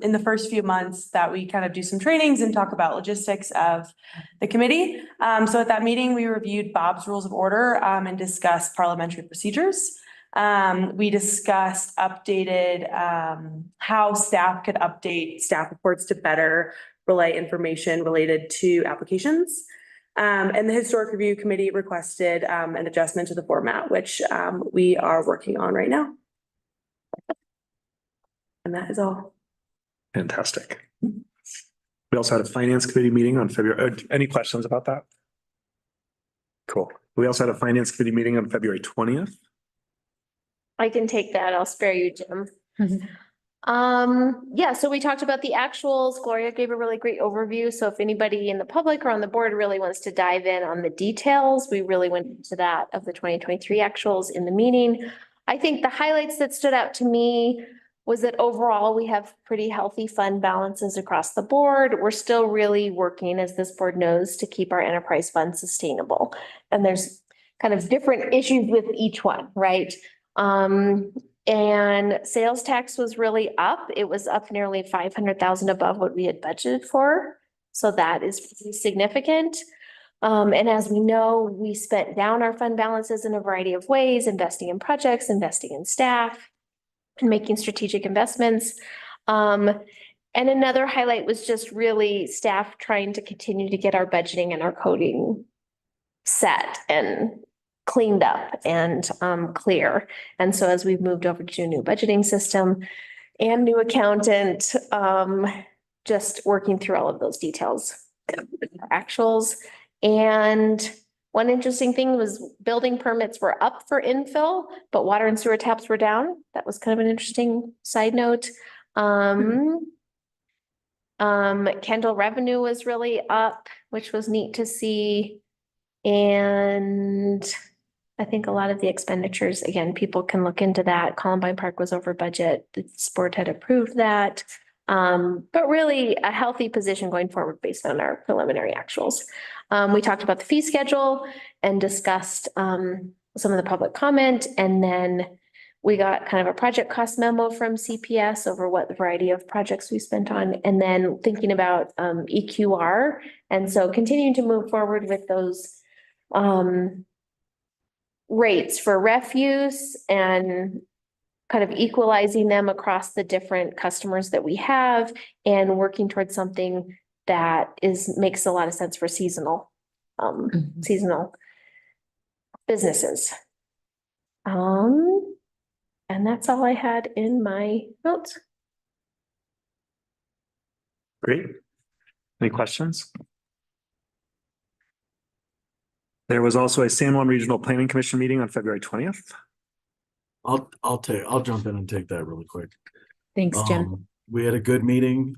in the first few months that we kind of do some trainings and talk about logistics of the committee. So at that meeting, we reviewed Bob's Rules of Order and discussed parliamentary procedures. We discussed updated how staff could update staff reports to better relay information related to applications. And the Historic Review Committee requested an adjustment to the format, which we are working on right now. And that is all. Fantastic. We also had a Finance Committee meeting on February. Any questions about that? Cool. We also had a Finance Committee meeting on February 20th. I can take that. I'll spare you, Jim. Yeah, so we talked about the actuals. Gloria gave a really great overview. So if anybody in the public or on the board really wants to dive in on the details, we really went into that of the 2023 actuals in the meeting. I think the highlights that stood out to me was that overall we have pretty healthy fund balances across the board. We're still really working, as this board knows, to keep our enterprise fund sustainable. And there's kind of different issues with each one, right? And sales tax was really up. It was up nearly 500,000 above what we had budgeted for. So that is significant. And as we know, we spent down our fund balances in a variety of ways, investing in projects, investing in staff, and making strategic investments. And another highlight was just really staff trying to continue to get our budgeting and our coding set and cleaned up and clear. And so as we've moved over to a new budgeting system and new accountant, just working through all of those details, actuals. And one interesting thing was building permits were up for infill, but water and sewer taps were down. That was kind of an interesting side note. Kendall revenue was really up, which was neat to see. And I think a lot of the expenditures, again, people can look into that. Columbine Park was over budget. The board had approved that. But really a healthy position going forward based on our preliminary actuals. We talked about the fee schedule and discussed some of the public comment. And then we got kind of a project cost memo from CPS over what the variety of projects we spent on, and then thinking about EQR. And so continuing to move forward with those rates for refuse and kind of equalizing them across the different customers that we have and working towards something that makes a lot of sense for seasonal businesses. And that's all I had in my notes. Great. Any questions? There was also a San Juan Regional Planning Commission meeting on February 20th. I'll jump in and take that really quick. Thanks, Jim. We had a good meeting.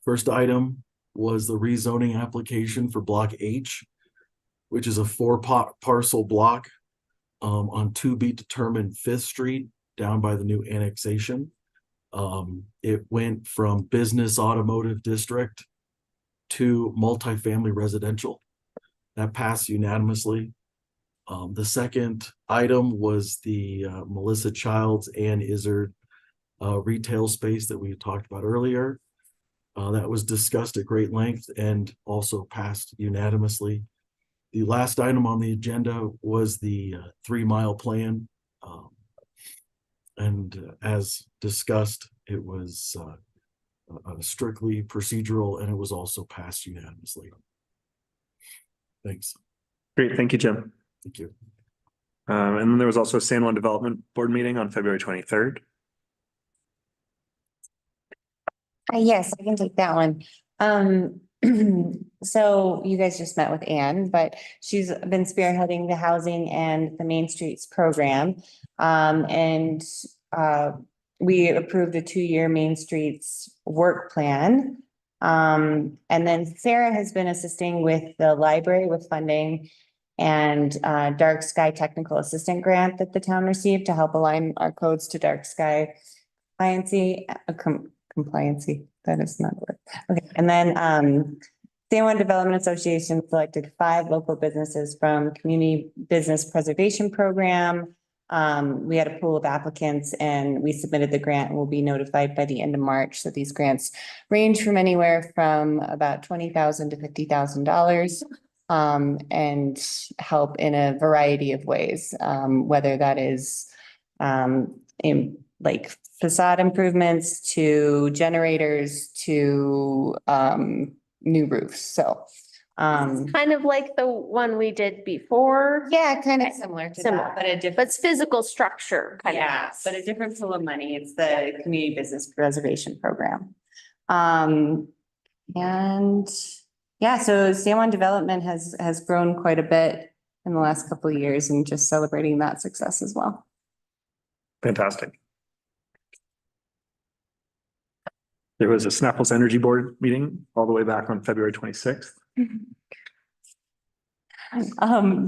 First item was the rezoning application for Block H, which is a 4-parcel block on to be determined 5th Street down by the new annexation. It went from business automotive district to multifamily residential. That passed unanimously. The second item was the Melissa Childs and Izzard retail space that we talked about earlier. That was discussed at great length and also passed unanimously. The last item on the agenda was the 3-mile plan. And as discussed, it was strictly procedural and it was also passed unanimously. Thanks. Great. Thank you, Jim. Thank you. And then there was also a San Juan Development Board meeting on February 23rd. Yes, I can take that one. So you guys just met with Anne, but she's been spearheading the housing and the Main Streets program. We approved a 2-year Main Streets work plan. And then Sarah has been assisting with the library with funding and Dark Sky Technical Assistant Grant that the town received to help align our codes to Dark Sky compliancy, that is not a word. Okay, and then, San Juan Development Association selected 5 local businesses from Community Business Preservation Program. We had a pool of applicants and we submitted the grant and will be notified by the end of March. So these grants range from anywhere from about $20,000 to $50,000. And help in a variety of ways, whether that is in like facade improvements to generators to new roofs. So Kind of like the one we did before. yeah, kind of similar to that, but a different. But it's physical structure kind of. Yeah, but a different pool of money. It's the Community Business Preservation Program. And yeah, so San Juan Development has grown quite a bit in the last couple of years and just celebrating that success as well. Fantastic. There was a Snapples Energy Board meeting all the way back on February 26th.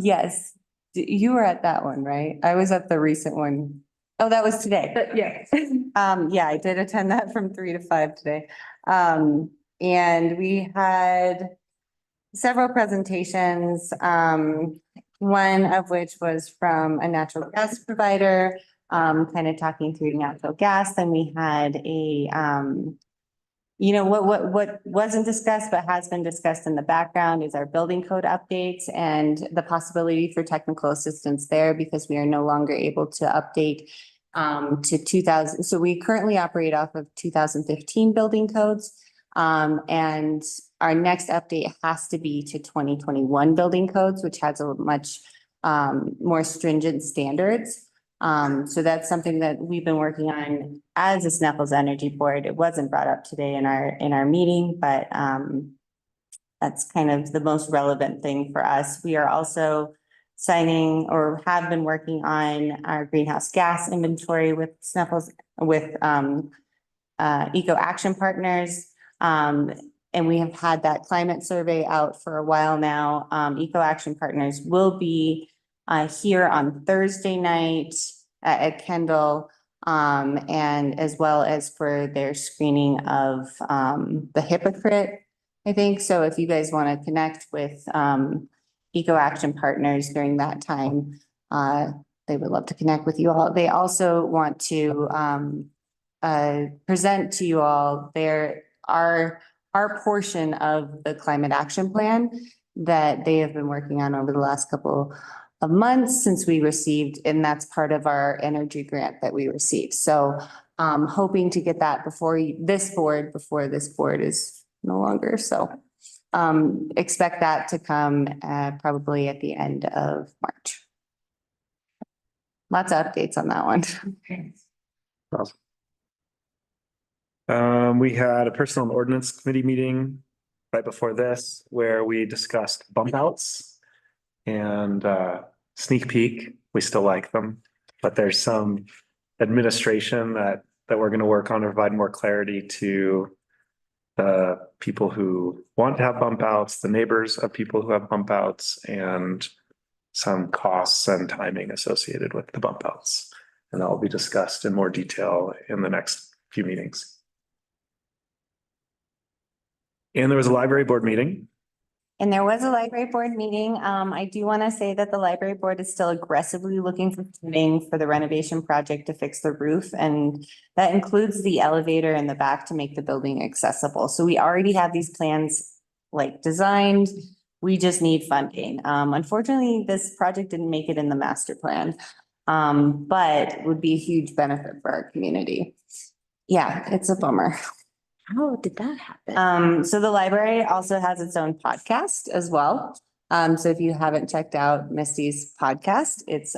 Yes, you were at that one, right? I was at the recent one. Oh, that was today. Yeah. Yeah, I did attend that from 3 to 5 today. And we had several presentations, one of which was from a natural gas provider, kind of talking through natural gas. Then we had a, you know, what wasn't discussed but has been discussed in the background is our building code updates and the possibility for technical assistance there because we are no longer able to update to 2000. So we currently operate off of 2015 building codes. And our next update has to be to 2021 building codes, which has a much more stringent standards. So that's something that we've been working on as a Snapples Energy Board. It wasn't brought up today in our meeting, but that's kind of the most relevant thing for us. We are also signing or have been working on our greenhouse gas inventory with Snapples with Eco Action Partners. And we have had that climate survey out for a while now. Eco Action Partners will be here on Thursday night at Kendall, and as well as for their screening of the Hypocrite, I think. So if you guys want to connect with Eco Action Partners during that time, they would love to connect with you all. They also want to present to you all our portion of the climate action plan that they have been working on over the last couple of months since we received, and that's part of our energy grant that we received. So hoping to get that before this board is no longer. So expect that to come probably at the end of March. Lots of updates on that one. Awesome. We had a personal and ordinance committee meeting right before this where we discussed bump outs and sneak peek. We still like them, but there's some administration that we're going to work on to provide more clarity to the people who want to have bump outs, the neighbors of people who have bump outs, and some costs and timing associated with the bump outs. And that will be discussed in more detail in the next few meetings. And there was a library board meeting. And there was a library board meeting. I do want to say that the library board is still aggressively looking for funding for the renovation project to fix the roof. And that includes the elevator in the back to make the building accessible. So we already have these plans like designed. We just need funding. Unfortunately, this project didn't make it in the master plan, but would be a huge benefit for our community. Yeah, it's a bummer. How did that happen? So the library also has its own podcast as well. So if you haven't checked out Misty's podcast, it's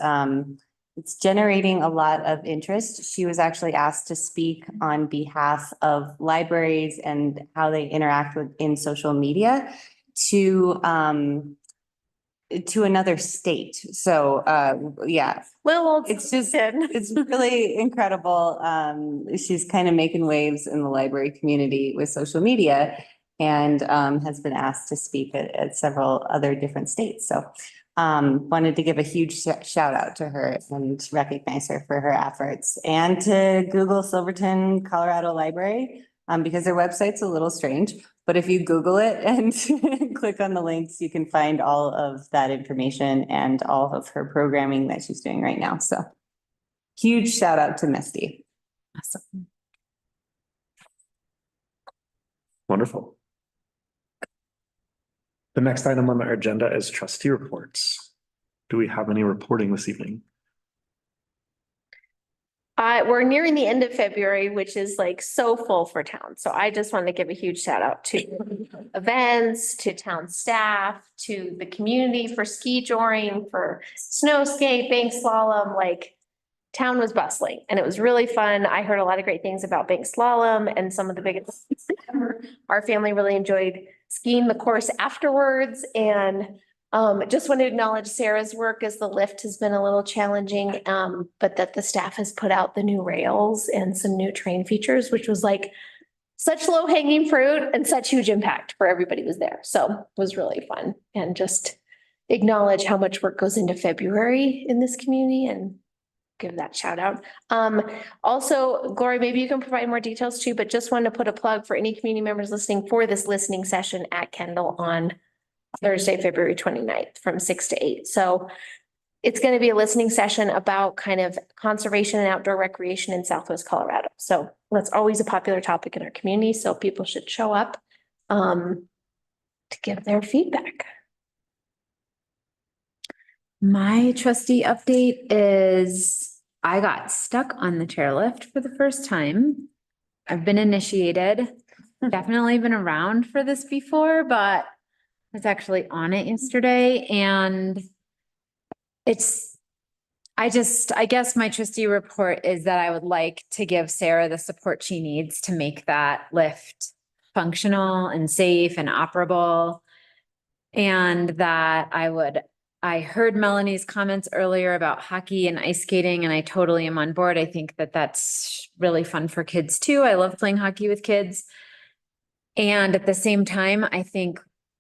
generating a lot of interest. She was actually asked to speak on behalf of libraries and how they interact in social media to another state. So yeah. Well, it's really incredible. She's kind of making waves in the library community with social media and has been asked to speak at several other different states. So Wanted to give a huge shout out to her and recognize her for her efforts, and to Google Silverton, Colorado Library, because their website's a little strange, but if you Google it and click on the links, you can find all of that information and all of her programming that she's doing right now. So huge shout out to Misty. Awesome. Wonderful. The next item on our agenda is trustee reports. Do we have any reporting this evening? We're nearing the end of February, which is like so full for town. So I just want to give a huge shout out to events, to town staff, to the community for ski joring, for snow skate, bank slalom, like town was bustling and it was really fun. I heard a lot of great things about bank slalom and some of the biggest. Our family really enjoyed skiing the course afterwards, and just want to acknowledge Sarah's work as the lift has been a little challenging, but that the staff has put out the new rails and some new train features, which was like such low hanging fruit and such huge impact for everybody who was there. So it was really fun, and just acknowledge how much work goes into February in this community and give that shout out. Also, Gloria, maybe you can provide more details too, but just wanted to put a plug for any community members listening for this listening session at Kendall on Thursday, February 29th from 6 to 8. So it's going to be a listening session about kind of conservation and outdoor recreation in Southwest Colorado. So that's always a popular topic in our community. So people should show up to give their feedback. My trustee update is I got stuck on the chairlift for the first time. I've been initiated, definitely been around for this before, but I was actually on it yesterday, and I guess my trustee report is that I would like to give Sarah the support she needs to make that lift functional and safe and operable. And that I heard Melanie's comments earlier about hockey and ice skating, and I totally am on board. I think that that's really fun for kids too. I love playing hockey with kids. And at the same time, I think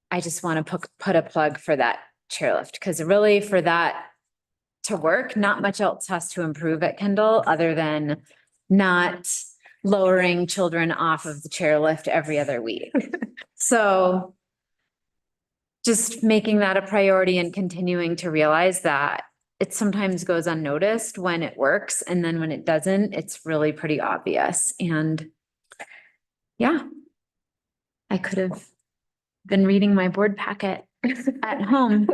I just want to put a plug for that chairlift, because really for that to work, not much else has to improve at Kendall other than not lowering children off of the chairlift every other week. So just making that a priority and continuing to realize that it sometimes goes unnoticed when it works. And then when it doesn't, it's really pretty obvious. And yeah, I could have been reading my board packet at home.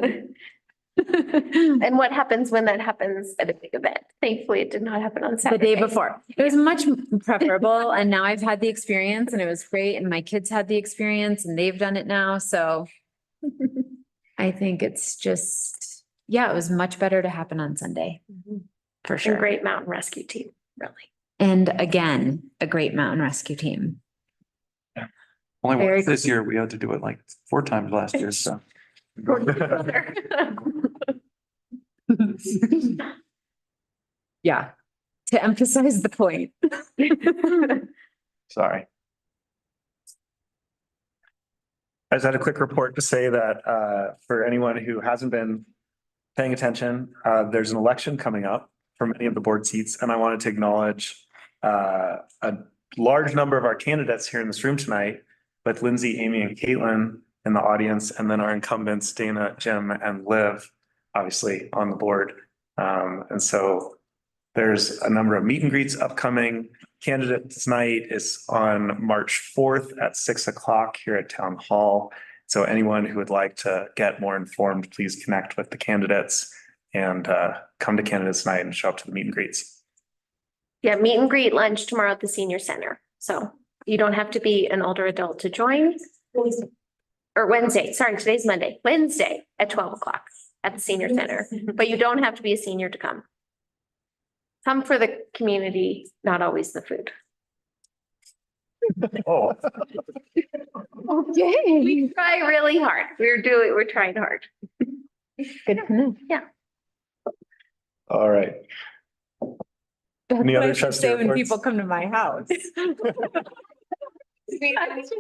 And what happens when that happens at a big event? Thankfully, it did not happen on The Saturday. day before. It was much preferable, and now I've had the experience and it was great, and my kids had the experience and they've done it now, so I think it's just, yeah, it was much better to happen on Sunday. For And sure. great mountain rescue team, really. And again, a great mountain rescue team. Only Very once this year, we had to do it like 4 times last year, so. Yeah, to emphasize the point. Sorry. I just had a quick report to say that for anyone who hasn't been paying attention, there's an election coming up for many of the board seats, and I wanted to acknowledge a large number of our candidates here in this room tonight, with Lindsay, Amy, and Caitlin in the audience, and then our incumbents, Dana, Jim, and Liv, obviously on the board. And so there's a number of meet and greets upcoming. Candidates night is on March 4th at 6 o'clock here at Town Hall. So anyone who would like to get more informed, please connect with the candidates and come to candidates night and show up to the meet and greets. Yeah, meet and greet lunch tomorrow at the senior center. So you don't have to be an older adult to join. Or Wednesday, sorry, today's Monday, Wednesday at 12 o'clock at the senior center, but you don't have to be a senior to come. Come for the community, not always the food. Oh. Okay. We try really hard. We're trying hard. Good to know. Yeah. All right. That's Any what other I should trustee say when reports? people come to my house. That's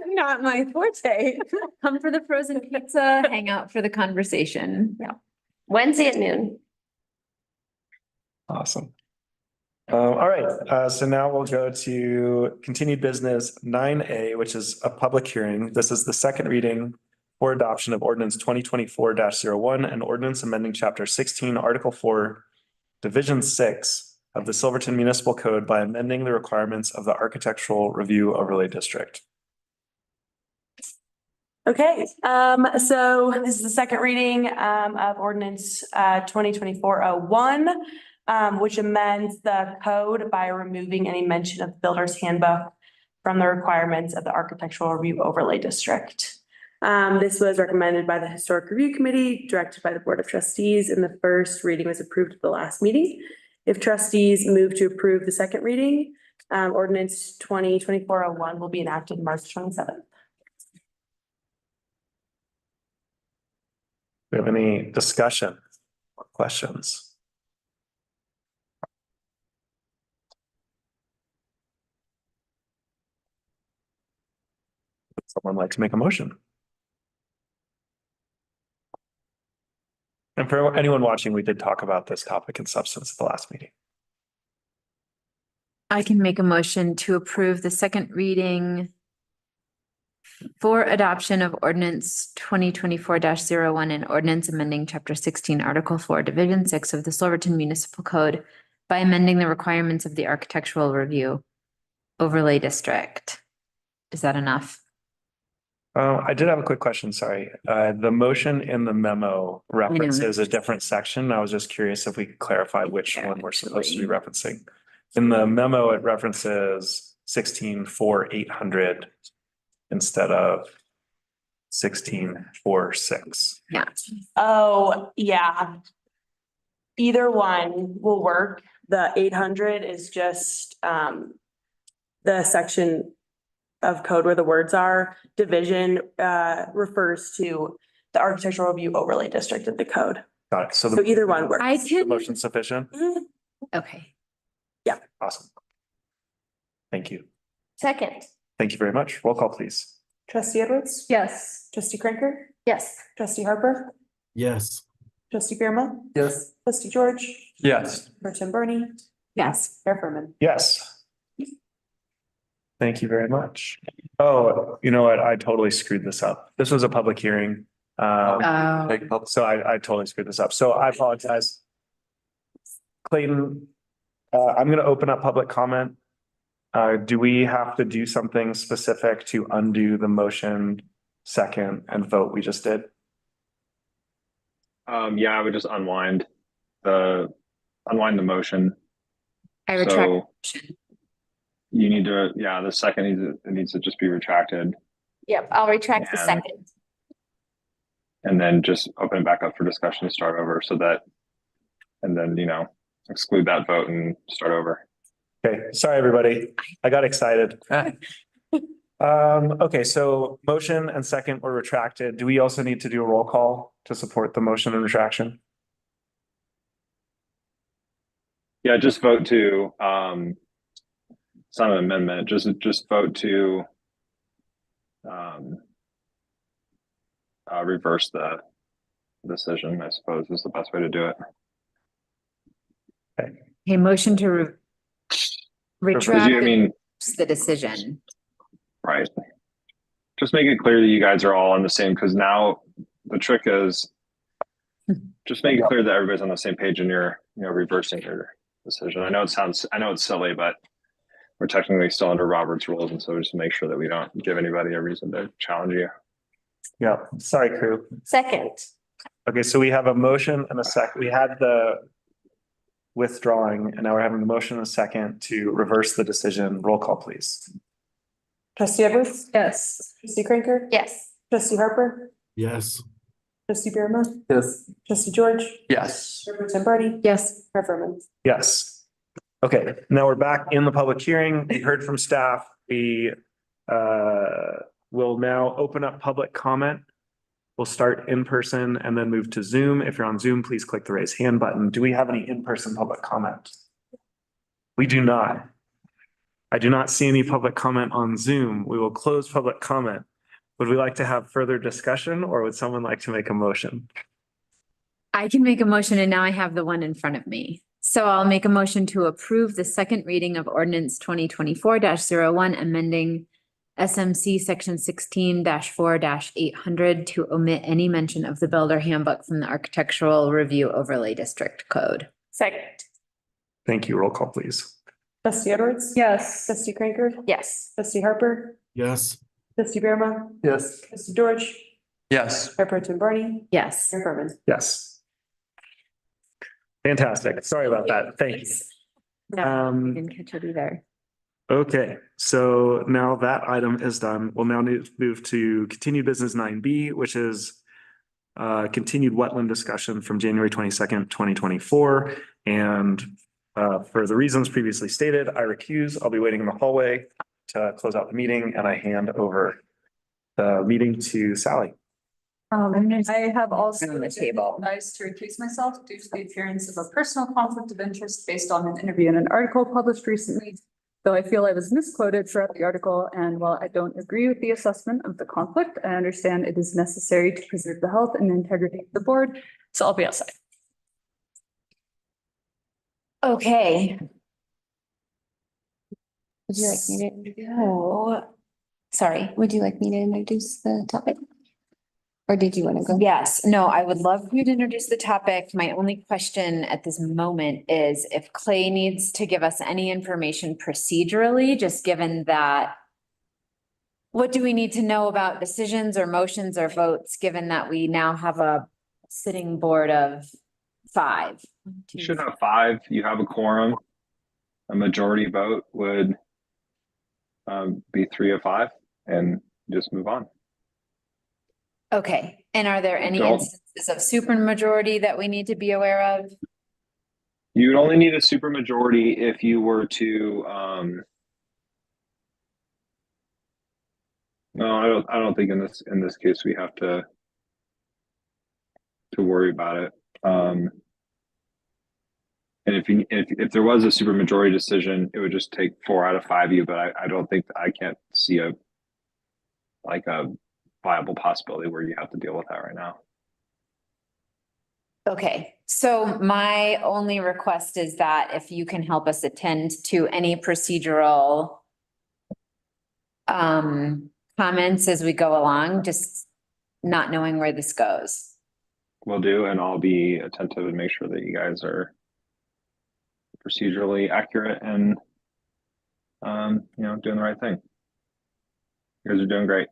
not my forte. Come for the frozen pizza, hang out for the conversation. Yeah. Wednesday at noon. Awesome. All right, so now we'll go to continued business 9A, which is a public hearing. This is the second reading for adoption of ordinance 2024-01 and ordinance amending chapter 16, article 4, division 6 of the Silverton Municipal Code by amending the requirements of the Architectural Review Overlay District. Okay, so this is the second reading of ordinance 2024-01, which amends the code by removing any mention of the builder's handbook from the requirements of the Architectural Review Overlay District. This was recommended by the Historic Review Committee, directed by the Board of Trustees, and the first reading was approved at the last meeting. If trustees move to approve the second reading, ordinance 2024-01 will be enacted March 27th. Do we have any discussion or questions? Would someone like to make a motion? And for anyone watching, we did talk about this topic in substance at the last meeting. I can make a motion to approve the second reading for adoption of ordinance 2024-01 and ordinance amending chapter 16, article 4, division 6 of the Silverton Municipal Code by amending the requirements of the Architectural Review Overlay District. Is that enough? I did have a quick question, sorry. The motion in the memo references a different section. I was just curious if we could clarify which one we're supposed to be referencing. In the memo, it references 16-4-800 instead of 16-4-6. Yeah. Oh, yeah. Either one will work. The 800 is just the section of code where the words are. Division refers to the Architectural Review Overlay District of the code. Got it. So either one works. I The can, motion sufficient? okay. Awesome. Thank you. Second. Thank you very much. Roll call, please. Trustee Edwards? Yes. Trustee Cranker? Yes. Trustee Harper? Yes. Trustee Grandma? Yes. Trustee George? Yes. Pro Tem Bernie? Yes. Mayor Furman? Yes. Thank you very much. Oh, you know what? I totally screwed this up. This was a public hearing. So I totally screwed this up. So I apologize. Clayton, I'm going to open up public comment. Do we have to do something specific to undo the motion second and vote we just did? Yeah, I would just unwind the motion. I retract. So you need to, yeah, the second needs to just be retracted. Yep, I'll retract the And- second. And then just open it back up for discussion to start over so that, and then, exclude that vote and start over. Okay, sorry, everybody. I got excited. Okay, so motion and second were retracted. Do we also need to do a roll call to support the motion and retraction? Yeah, just vote to, it's not an amendment, just vote to reverse the decision, I suppose, is the best way to do it. Okay, motion to retract I mean, the decision. right. Just make it clear that you guys are all on the same, because now the trick is just make it clear that everybody's on the same page and you're, reversing your decision. I know it's silly, but we're technically still under Robert's rules. And so just make sure that we don't give anybody a reason to challenge you. Yeah, sorry, crew. Second. Okay, so we have a motion and a second. We had the withdrawing and now we're having the motion and a second to reverse the decision. Roll call, please. Trustee Edwards? Yes. Trustee Cranker? Yes. Trustee Harper? Yes. Trustee Grandma? Yes. Trustee George? Yes. Pro Tem Bernie? Yes. Mayor Furman? Yes. Okay, now we're back in the public hearing. We heard from staff. We will now open up public comment. We'll start in person and then move to Zoom. If you're on Zoom, please click the raise hand button. Do we have any in-person public comment? We do not. I do not see any public comment on Zoom. We will close public comment. Would we like to have further discussion or would someone like to make a motion? I can make a motion and now I have the one in front of me. So I'll make a motion to approve the second reading of ordinance 2024-01, amending SMC section 16-4-800 to omit any mention of the builder handbook from the architectural review overlay district code. Second. Thank you. Roll call, please. Trustee Edwards? Yes. Trustee Cranker? Yes. Trustee Harper? Yes. Trustee Bearma? Yes. Trustee George? Yes. Mayor Pro Tem Barney? Yes. Mayor Furman? Yes. Fantastic. Sorry about that. Thank you. No, I Um, didn't catch it either. Okay, so now that item is done, we'll now move to continued business 9B, which is continued wetland discussion from January 22nd, 2024. And for the reasons previously stated, I recuse. I'll be waiting in the hallway to close out the meeting, and I hand over the meeting to Sally. I have also On the table. advised to recuse myself due to the appearance of a personal conflict of interest based on an interview in an article published recently. Though I feel I was misquoted throughout the article, and while I don't agree with the assessment of the conflict, I understand it is necessary to preserve the health and integrity of the board, so I'll be outside. Okay, Would you like me to, so, sorry. would you like me to introduce the topic? Or did you want to go? Yes, no, I would love for you to introduce the topic. My only question at this moment is if Clay needs to give us any information procedurally, just given that what do we need to know about decisions or motions or votes, given that we now have a sitting board of 5? You should have 5. You have a quorum. A majority vote would be 3 of 5 and just move on. Okay, and are there any Don't- instances of supermajority that we need to be aware of? You would only need a supermajority if you were to no, I don't think in this case we have to worry about it. And if there was a supermajority decision, it would just take 4 out of 5 of you, but I don't think, I can't see a viable possibility where you have to deal with that right now. Okay, so my only request is that if you can help us attend to any procedural comments as we go along, just not knowing where this goes. Will do, and I'll be attentive and make sure that you guys are procedurally accurate and doing the right thing. You guys are doing great.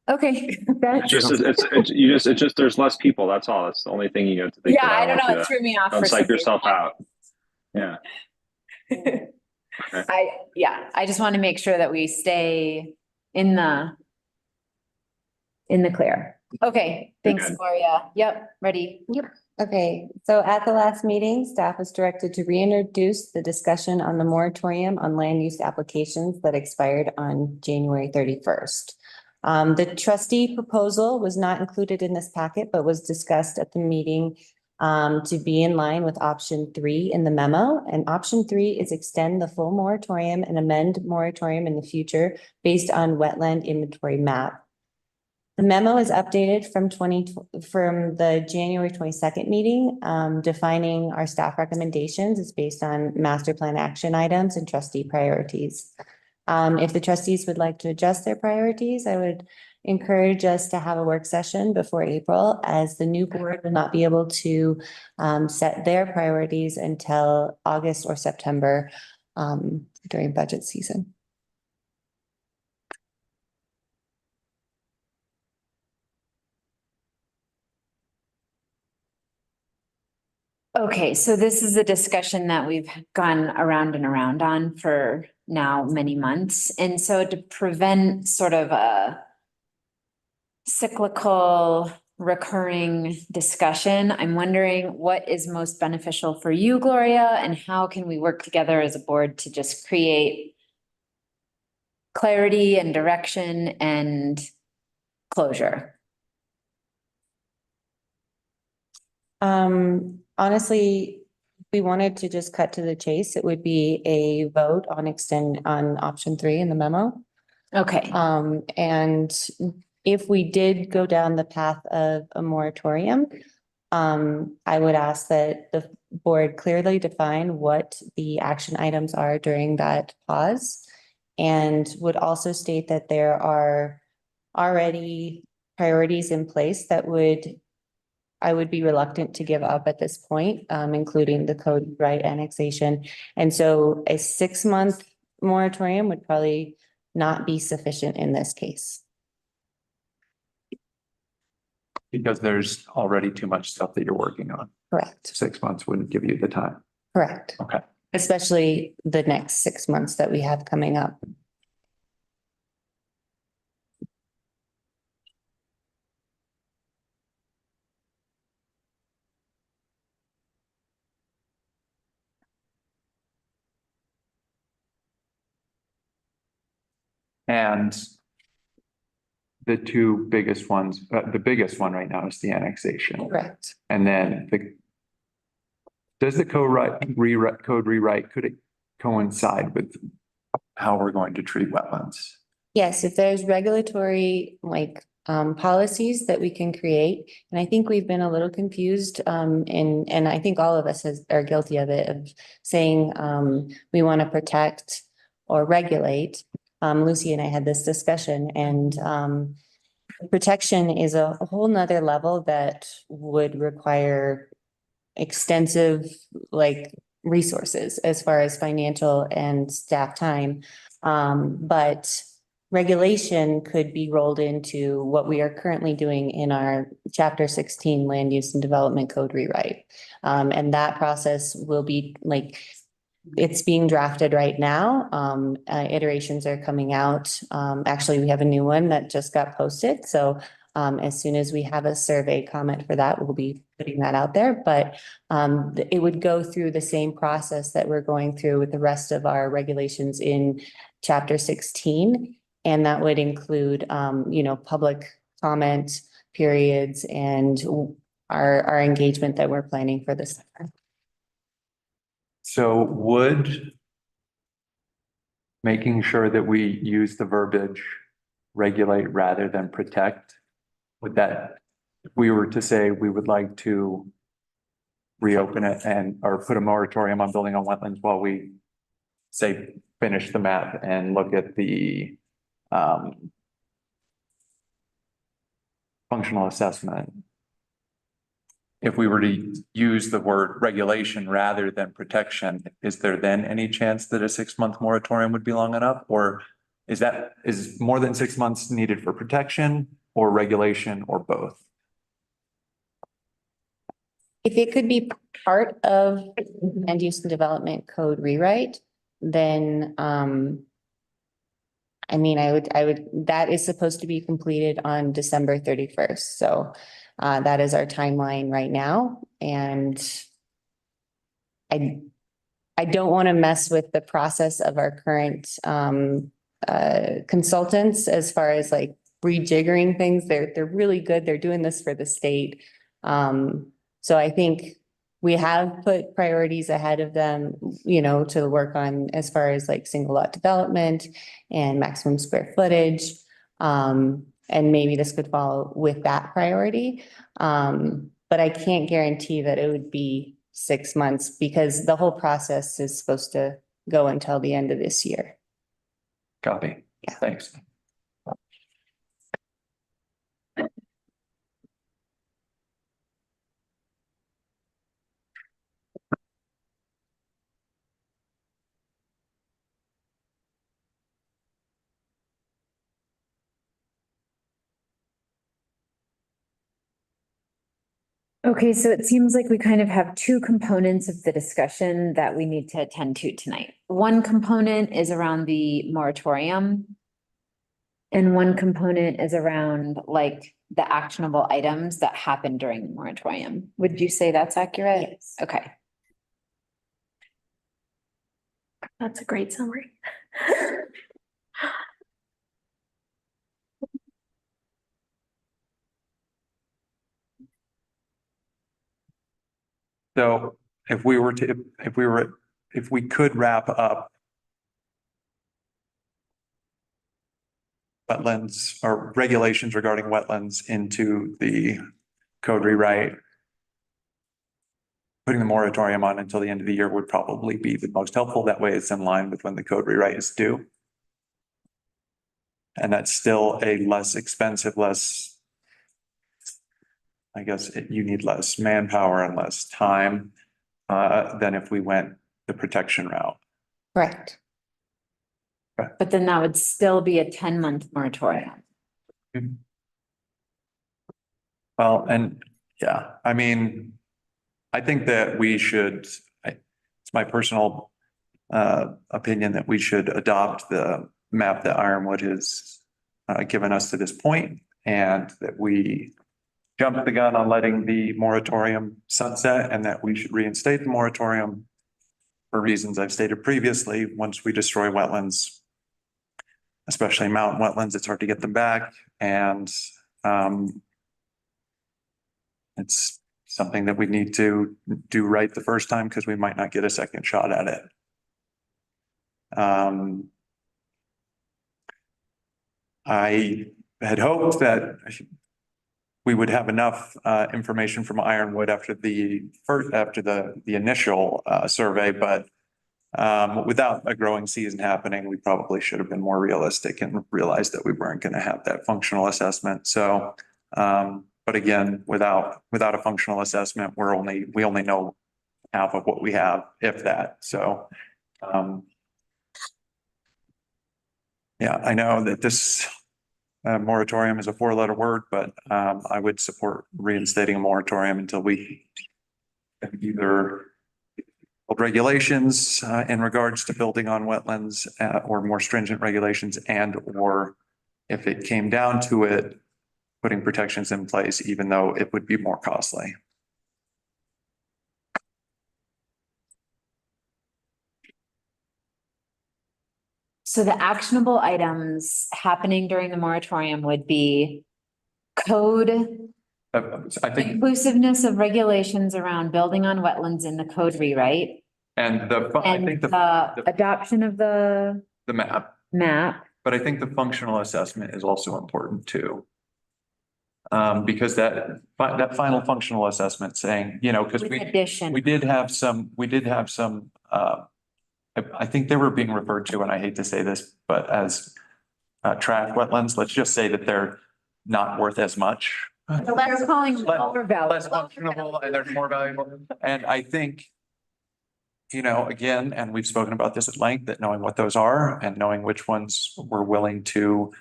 Okay. It's just there's less people. That's all. That's the only thing you have to think Yeah, about. I don't know, it threw me off. Don't for psych some yourself reason. out. Yeah. I just want to make sure that we stay in the clear. Okay, thanks, Okay. Gloria. Yep, ready. Yep. Okay, so at the last meeting, staff was directed to reintroduce the discussion on the moratorium on land use applications that expired on January 31st. The trustee proposal was not included in this packet, but was discussed at the meeting to be in line with option 3 in the memo. And option 3 is extend the full moratorium and amend moratorium in the future based on wetland inventory map. The memo is updated from the January 22nd meeting, defining our staff recommendations. It's based on master plan action items and trustee priorities. If the trustees would like to adjust their priorities, I would encourage us to have a work session before April, as the new board will not be able to set their priorities until August or September during budget season. Okay, so this is a discussion that we've gone around and around on for now many months. And so to prevent sort of a cyclical recurring discussion, I'm wondering what is most beneficial for you, Gloria, and how can we work together as a board to just create clarity and direction and closure? Honestly, we wanted to just cut to the chase. It would be a vote on option 3 in the memo. Okay. And if we did go down the path of a moratorium, I would ask that the board clearly define what the action items are during that pause. And would also state that there are already priorities in place that I would be reluctant to give up at this point, including the code right annexation. And so a 6-month moratorium would probably not be sufficient in this case. Because there's already too much stuff that you're working on. Correct. 6 months wouldn't give you the time. Correct. Okay. Especially the next 6 months that we have coming up. And the two biggest ones, the biggest one right now is the annexation. Correct. And then does the code rewrite, could it coincide with how we're going to treat wetlands? Yes, if there's regulatory policies that we can create, and I think we've been a little confused, and I think all of us are guilty of it, of saying we want to protect or regulate. Lucy and I had this discussion, and protection is a whole nother level that would require extensive resources as far as financial and staff time. But regulation could be rolled into what we are currently doing in our Chapter 16 Land Use and Development Code rewrite. And that process will be it's being drafted right now. Iterations are coming out. Actually, we have a new one that just got posted. So as soon as we have a survey comment for that, we'll be putting that out there. But it would go through the same process that we're going through with the rest of our regulations in Chapter 16. And that would include, public comment periods and our engagement that we're planning for this summer. So would making sure that we use the verbiage regulate rather than protect, would that, if we were to say we would like to reopen it or put a moratorium on building on wetlands while we say finish the map and look at the functional assessment, if we were to use the word regulation rather than protection, is there then any chance that a 6-month moratorium would be long enough? Or is more than 6 months needed for protection or regulation or both? If it could be part of land use and development code rewrite, then that is supposed to be completed on December 31st. So that is our timeline right now. And I don't want to mess with the process of our current consultants as far as rejiggering things. They're really good. They're doing this for the state. So I think we have put priorities ahead of them, to work on as far as single lot development and maximum square footage. And maybe this could fall with that priority. But I can't guarantee that it would be 6 months because the whole process is supposed to go until the end of this year. Copy. Yeah. Thanks. Okay, so it seems like we kind of have two components of the discussion that we need to attend to tonight. One component is around the moratorium. And one component is around the actionable items that happen during the moratorium. Would you say that's accurate? Yes. Okay. That's a great summary. So if we could wrap up wetlands or regulations regarding wetlands into the code rewrite, putting the moratorium on until the end of the year would probably be the most helpful. That way it's in line with when the code rewrite is due. And that's still a less expensive, I guess you need less manpower and less time than if we went the protection route. Correct. Okay. But then that would still be a 10-month moratorium. Well, and yeah, I mean, I think that we should, it's my personal opinion that we should adopt the map that Ironwood has given us to this point, and that we jump the gun on letting the moratorium sunset, and that we should reinstate the moratorium for reasons I've stated previously. Once we destroy wetlands, especially mountain wetlands, it's hard to get them back, and it's something that we need to do right the first time because we might not get a second shot at it. I had hoped that we would have enough information from Ironwood after the initial survey, but without a growing season happening, we probably should have been more realistic and realized that we weren't going to have that functional assessment. So, but again, without a functional assessment, we only know half of what we have, if that. So, yeah, I know that this moratorium is a 4-letter word, but I would support reinstating a moratorium until we either build regulations in regards to building on wetlands or more stringent regulations, and or if it came down to it, putting protections in place, even though it would be more costly. So the actionable items happening during the moratorium would be code, I think, inclusiveness of regulations around building on wetlands in the code rewrite, and I and think the adoption of the map, map. but I think the functional assessment is also important too. Because that final functional assessment saying, you know, because we did have some, I think they were being referred to, and I hate to say this, but as trash wetlands, let's just say that they're not worth as much. Let's calling lower value. Less functional, and they're more valuable. And I think, you know, again, and we've spoken about this at length, that knowing what those are and knowing which ones we're willing to,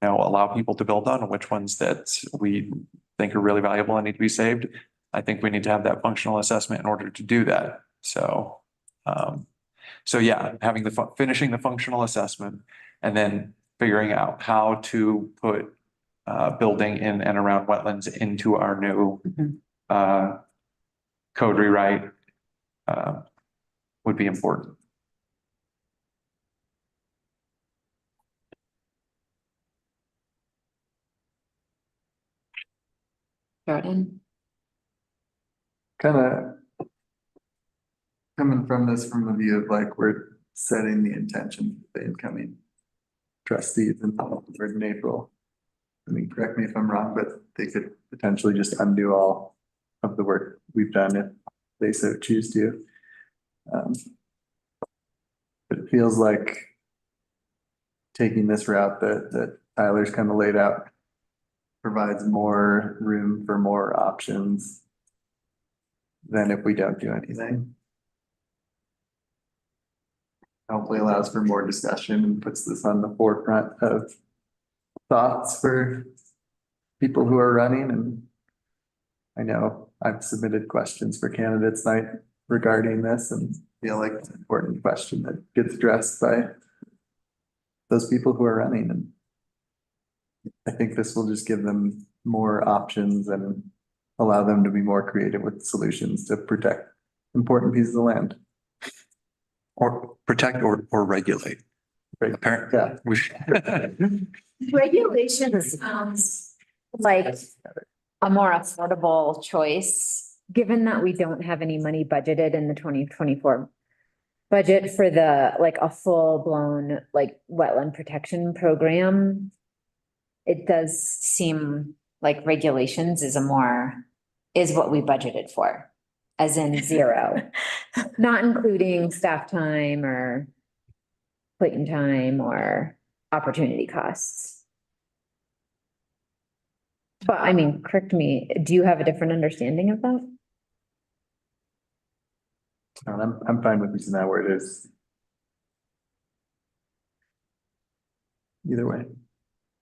you know, allow people to build on, and which ones that we think are really valuable and need to be saved. I think we need to have that functional assessment in order to do that. So, so yeah, having finishing the functional assessment and then figuring out how to put building in and around wetlands into our new code rewrite would be important. Jordan. Kind of coming from this from the view of like we're setting the intention for the incoming trustees in April. I mean, correct me if I'm wrong, but they could potentially just undo all of the work we've done if they so choose to. But it feels like taking this route that Tyler's kind of laid out provides more room for more options than if we don't do anything. Hopefully allows for more discussion and puts this on the forefront of thoughts for people who are running. And I know I've submitted questions for candidates night regarding this and feel like it's an important question that gets addressed by those people who are running. And I think this will just give them more options and allow them to be more creative with solutions to protect important pieces of land. Or protect or regulate. Right. Apparently, yeah. Regulations sounds like a more affordable choice, given that we don't have any money budgeted in the 2024 budget for the, like, a full-blown, like, wetland protection program. It does seem like regulations is what we budgeted for. as in zero, not including staff time or Clayton time or opportunity costs. But I mean, correct me, do you have a different understanding of that? I'm fine with using that where it is. Either way.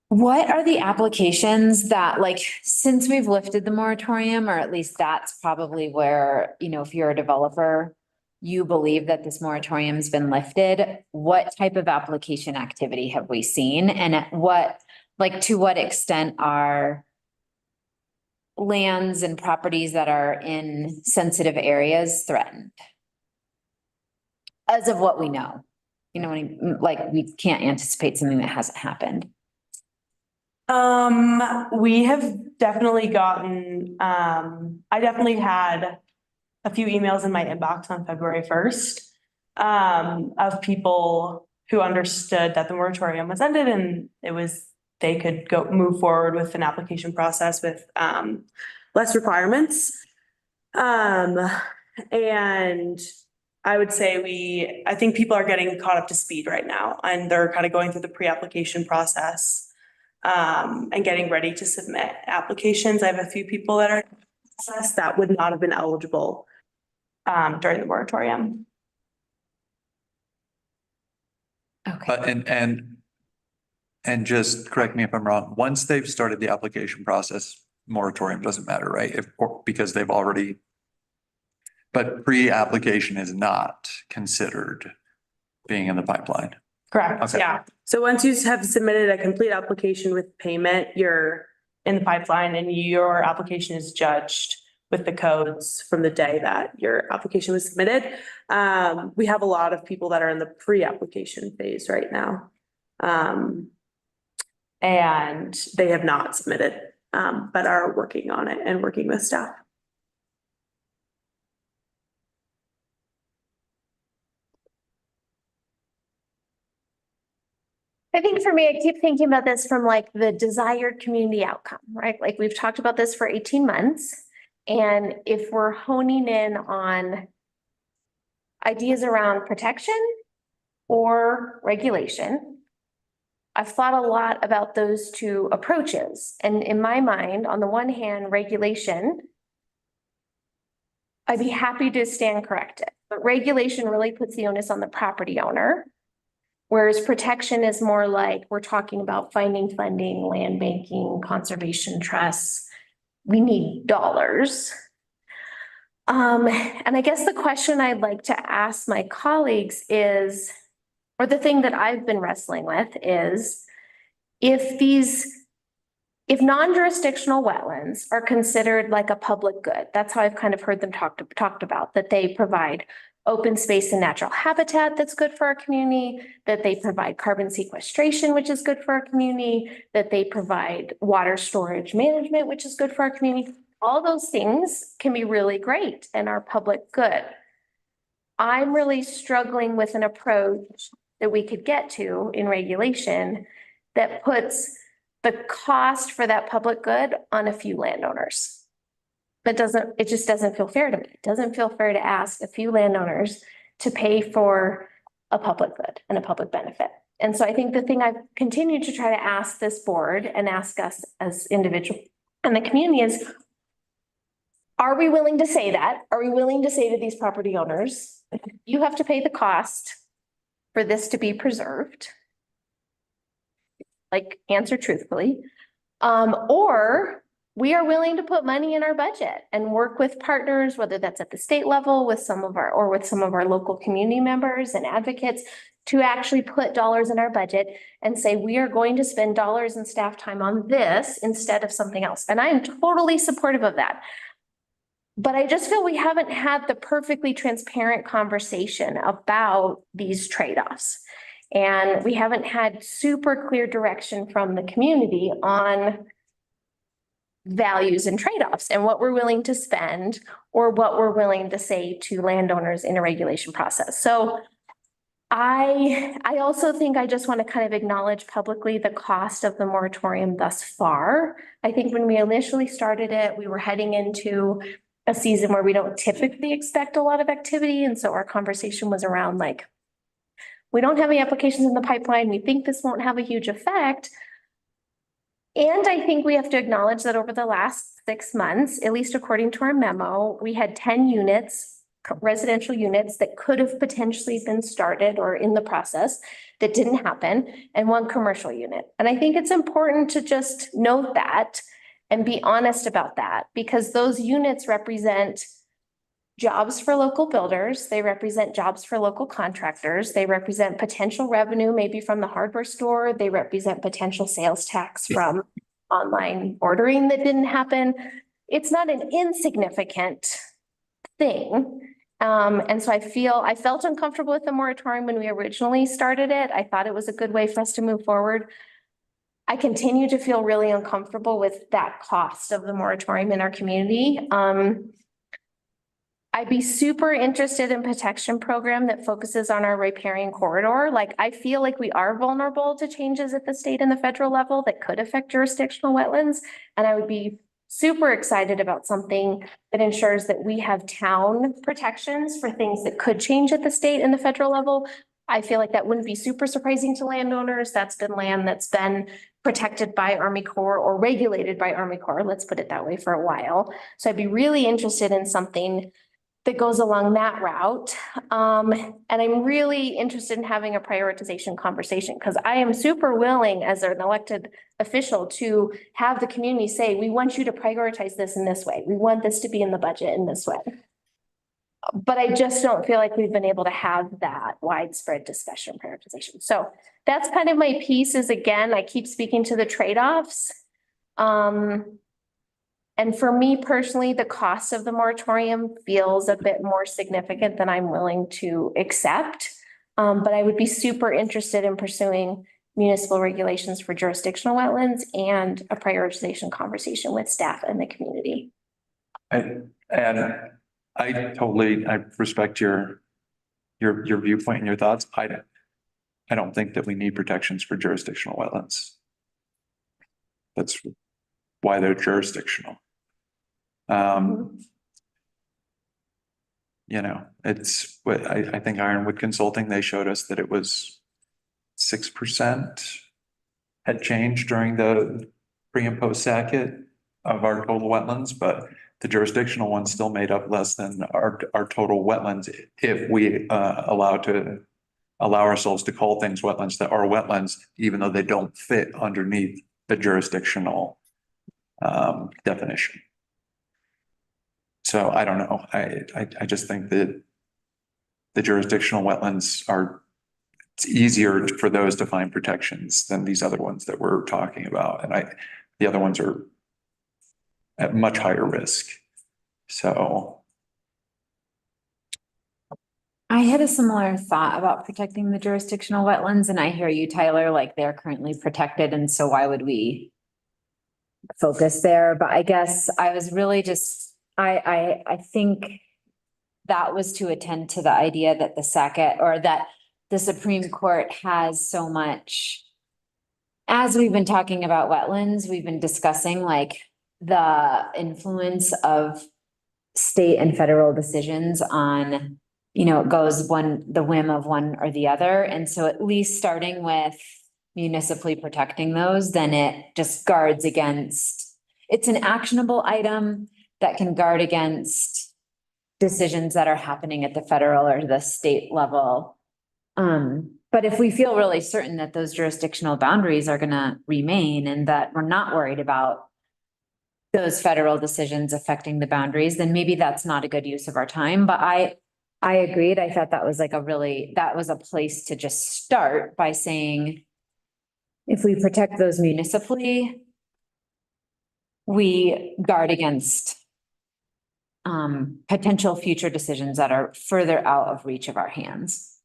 What are the applications that, like, since we've lifted the moratorium, or at least that's probably where, you know, if you're a developer, you believe that this moratorium's been lifted, what type of application activity have we seen? And at what, like, to what extent are lands and properties that are in sensitive areas threatened? As of what we know, you know, like, we can't anticipate something that hasn't happened. We have definitely gotten, I definitely had a few emails in my inbox on February 1st, of people who understood that the moratorium was ended and they could move forward with an application process with, less requirements. And I would say I think people are getting caught up to speed right now, and they're kind of going through the pre-application process. And getting ready to submit applications. I have a few people that are in the process that would not have been eligible during the moratorium. Okay. And just correct me if I'm wrong, once they've started the application process, moratorium doesn't matter, right? Because they've already, but pre-application is not considered being in the pipeline. Correct, Okay. yeah. So once you have submitted a complete application with payment, you're in the pipeline and your application is judged with the codes from the day that your application was submitted. We have a lot of people that are in the pre-application phase right now. And they have not submitted, but are working on it and working with staff. I think for me, I keep thinking about this from like the desired community outcome, right? Like we've talked about this for 18 months. And if we're honing in on ideas around protection or regulation, I've thought a lot about those two approaches. And in my mind, on the one hand, regulation, I'd be happy to stand corrected, but regulation really puts the onus on the property owner. Whereas protection is more like we're talking about finding funding, land banking, conservation trusts. We need dollars. And I guess the question I'd like to ask my colleagues is, or the thing that I've been wrestling with is, if non-jurisdictional wetlands are considered like a public good, that's how I've kind of heard them talked about, that they provide open space and natural habitat that's good for our community, that they provide carbon sequestration, which is good for our community, that they provide water storage management, which is good for our community. All those things can be really great and are public good. I'm really struggling with an approach that we could get to in regulation that puts the cost for that public good on a few landowners. It just doesn't feel fair to me. It doesn't feel fair to ask a few landowners to pay for a public good and a public benefit. And so I think the thing I've continued to try to ask this board and ask us as individuals and the community is, are we willing to say that? Are we willing to say to these property owners, you have to pay the cost for this to be preserved? Like, answer truthfully. Or we are willing to put money in our budget and work with partners, whether that's at the state level with some of our local community members and advocates, to actually put dollars in our budget and say, we are going to spend dollars and staff time on this instead of something else. And I am totally supportive of that. But I just feel we haven't had the perfectly transparent conversation about these trade-offs. And we haven't had super clear direction from the community on values and trade-offs and what we're willing to spend or what we're willing to say to landowners in a regulation process. So I also think I just want to kind of acknowledge publicly the cost of the moratorium thus far. I think when we initially started it, we were heading into a season where we don't typically expect a lot of activity. And so our conversation was around like, we don't have any applications in the pipeline. We think this won't have a huge effect. And I think we have to acknowledge that over the last 6 months, at least according to our memo, we had 10 units, residential units that could have potentially been started or in the process that didn't happen, and 1 commercial unit. And I think it's important to just note that and be honest about that, because those units represent jobs for local builders. They represent jobs for local contractors. They represent potential revenue, maybe from the hardware store. They represent potential sales tax from online ordering that didn't happen. It's not an insignificant thing. And so I felt uncomfortable with the moratorium when we originally started it. I thought it was a good way for us to move forward. I continue to feel really uncomfortable with that cost of the moratorium in our community. I'd be super interested in protection program that focuses on our riparian corridor. Like, I feel like we are vulnerable to changes at the state and the federal level that could affect jurisdictional wetlands. And I would be super excited about something that ensures that we have town protections for things that could change at the state and the federal level. I feel like that wouldn't be super surprising to landowners. That's been land that's been protected by Army Corps or regulated by Army Corps, let's put it that way, for a while. So I'd be really interested in something that goes along that route. And I'm really interested in having a prioritization conversation, because I am super willing as an elected official to have the community say, we want you to prioritize this in this way. We want this to be in the budget in this way. But I just don't feel like we've been able to have that widespread discussion prioritization. So that's kind of my piece. Is, again, I keep speaking to the trade-offs. And for me personally, the cost of the moratorium feels a bit more significant than I'm willing to accept. But I would be super interested in pursuing municipal regulations for jurisdictional wetlands and a prioritization conversation with staff and the community. I respect your viewpoint and your thoughts. I don't think that we need protections for jurisdictional wetlands. That's why they're jurisdictional. You know, it's what I think Ironwood Consulting, they showed us that it was 6% had changed during the pre and post SACIT of our total wetlands, but the jurisdictional ones still made up less than our total wetlands if we allow ourselves to call things wetlands that are wetlands, even though they don't fit underneath the jurisdictional definition. So I don't know. I just think that the jurisdictional wetlands it's easier for those to find protections than these other ones that we're talking about. And the other ones are at much higher risk. So. I had a similar thought about protecting the jurisdictional wetlands, and I hear you, Tyler, like they're currently protected. And so why would we focus there? But I guess I was really just, I think that was to attend to the idea that the SACIT or that the Supreme Court has so much, as we've been talking about wetlands, we've been discussing like the influence of state and federal decisions on, you know, it goes the whim of one or the other. And so at least starting with municipally protecting those, then it just guards against, it's an actionable item that can guard against decisions that are happening at the federal or the state level. But if we feel really certain that those jurisdictional boundaries are going to remain and that we're not worried about those federal decisions affecting the boundaries, then maybe that's not a good use of our time. But I agreed. I thought that was like that was a place to just start by saying, if we protect those municipally, we guard against potential future decisions that are further out of reach of our hands.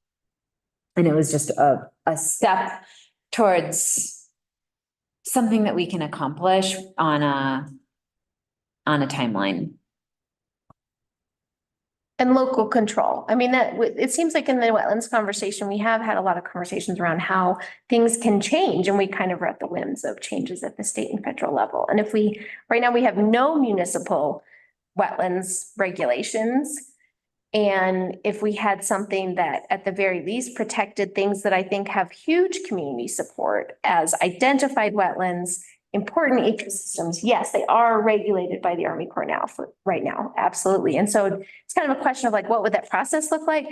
And it was just a step towards something that we can accomplish on a timeline. And local control. I mean, that it seems like in the wetlands conversation, we have had a lot of conversations around how things can change, and we kind of are at the whims of changes at the state and federal level. And if right now we have no municipal wetlands regulations. And if we had something that at the very least protected things that I think have huge community support as identified wetlands, important ecosystems, yes, they are regulated by the Army Corps now for right now, absolutely. And so it's kind of a question of like, what would that process look like?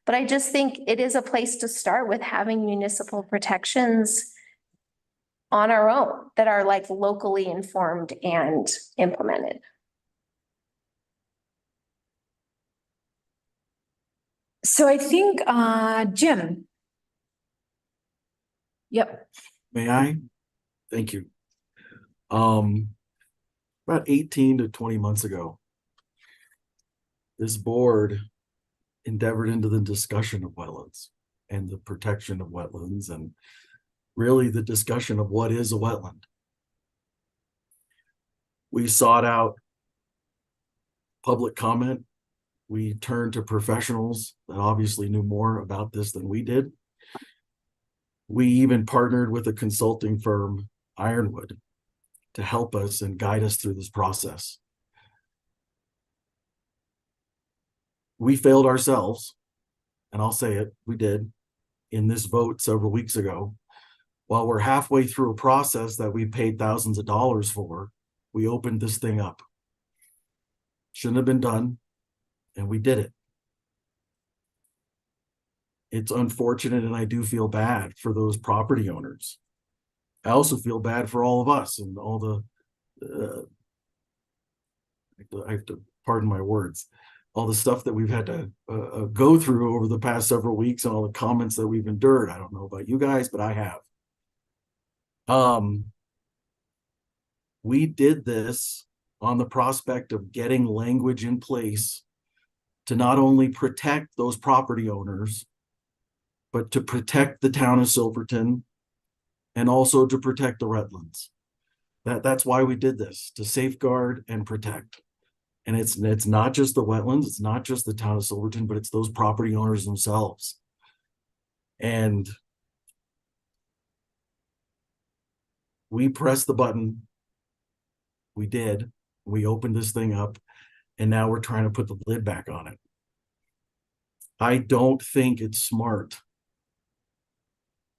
But I just think it is a place to start with having municipal protections on our own that are like locally informed and implemented. So I think, Jim. Yep. May I? Thank you. About 18 to 20 months ago, this board endeavored into the discussion of wetlands and the protection of wetlands and really the discussion of what is a wetland. We sought out public comment. We turned to professionals that obviously knew more about this than we did. We even partnered with a consulting firm, Ironwood, to help us and guide us through this process. We failed ourselves, and I'll say it, we did, in this vote several weeks ago. While we're halfway through a process that we paid thousands of dollars for, we opened this thing up. Shouldn't have been done, and we did it. It's unfortunate, and I do feel bad for those property owners. I also feel bad for all of us and all the, I have to pardon my words, all the stuff that we've had to go through over the past several weeks and all the comments that we've endured. I don't know about you guys, but I have. We did this on the prospect of getting language in place to not only protect those property owners, but to protect the town of Silverton and also to protect the wetlands. That's why we did this, to safeguard and protect. And it's not just the wetlands, it's not just the town of Silverton, but it's those property owners themselves. And we pressed the button. We did. We opened this thing up, and now we're trying to put the lid back on it. I don't think it's smart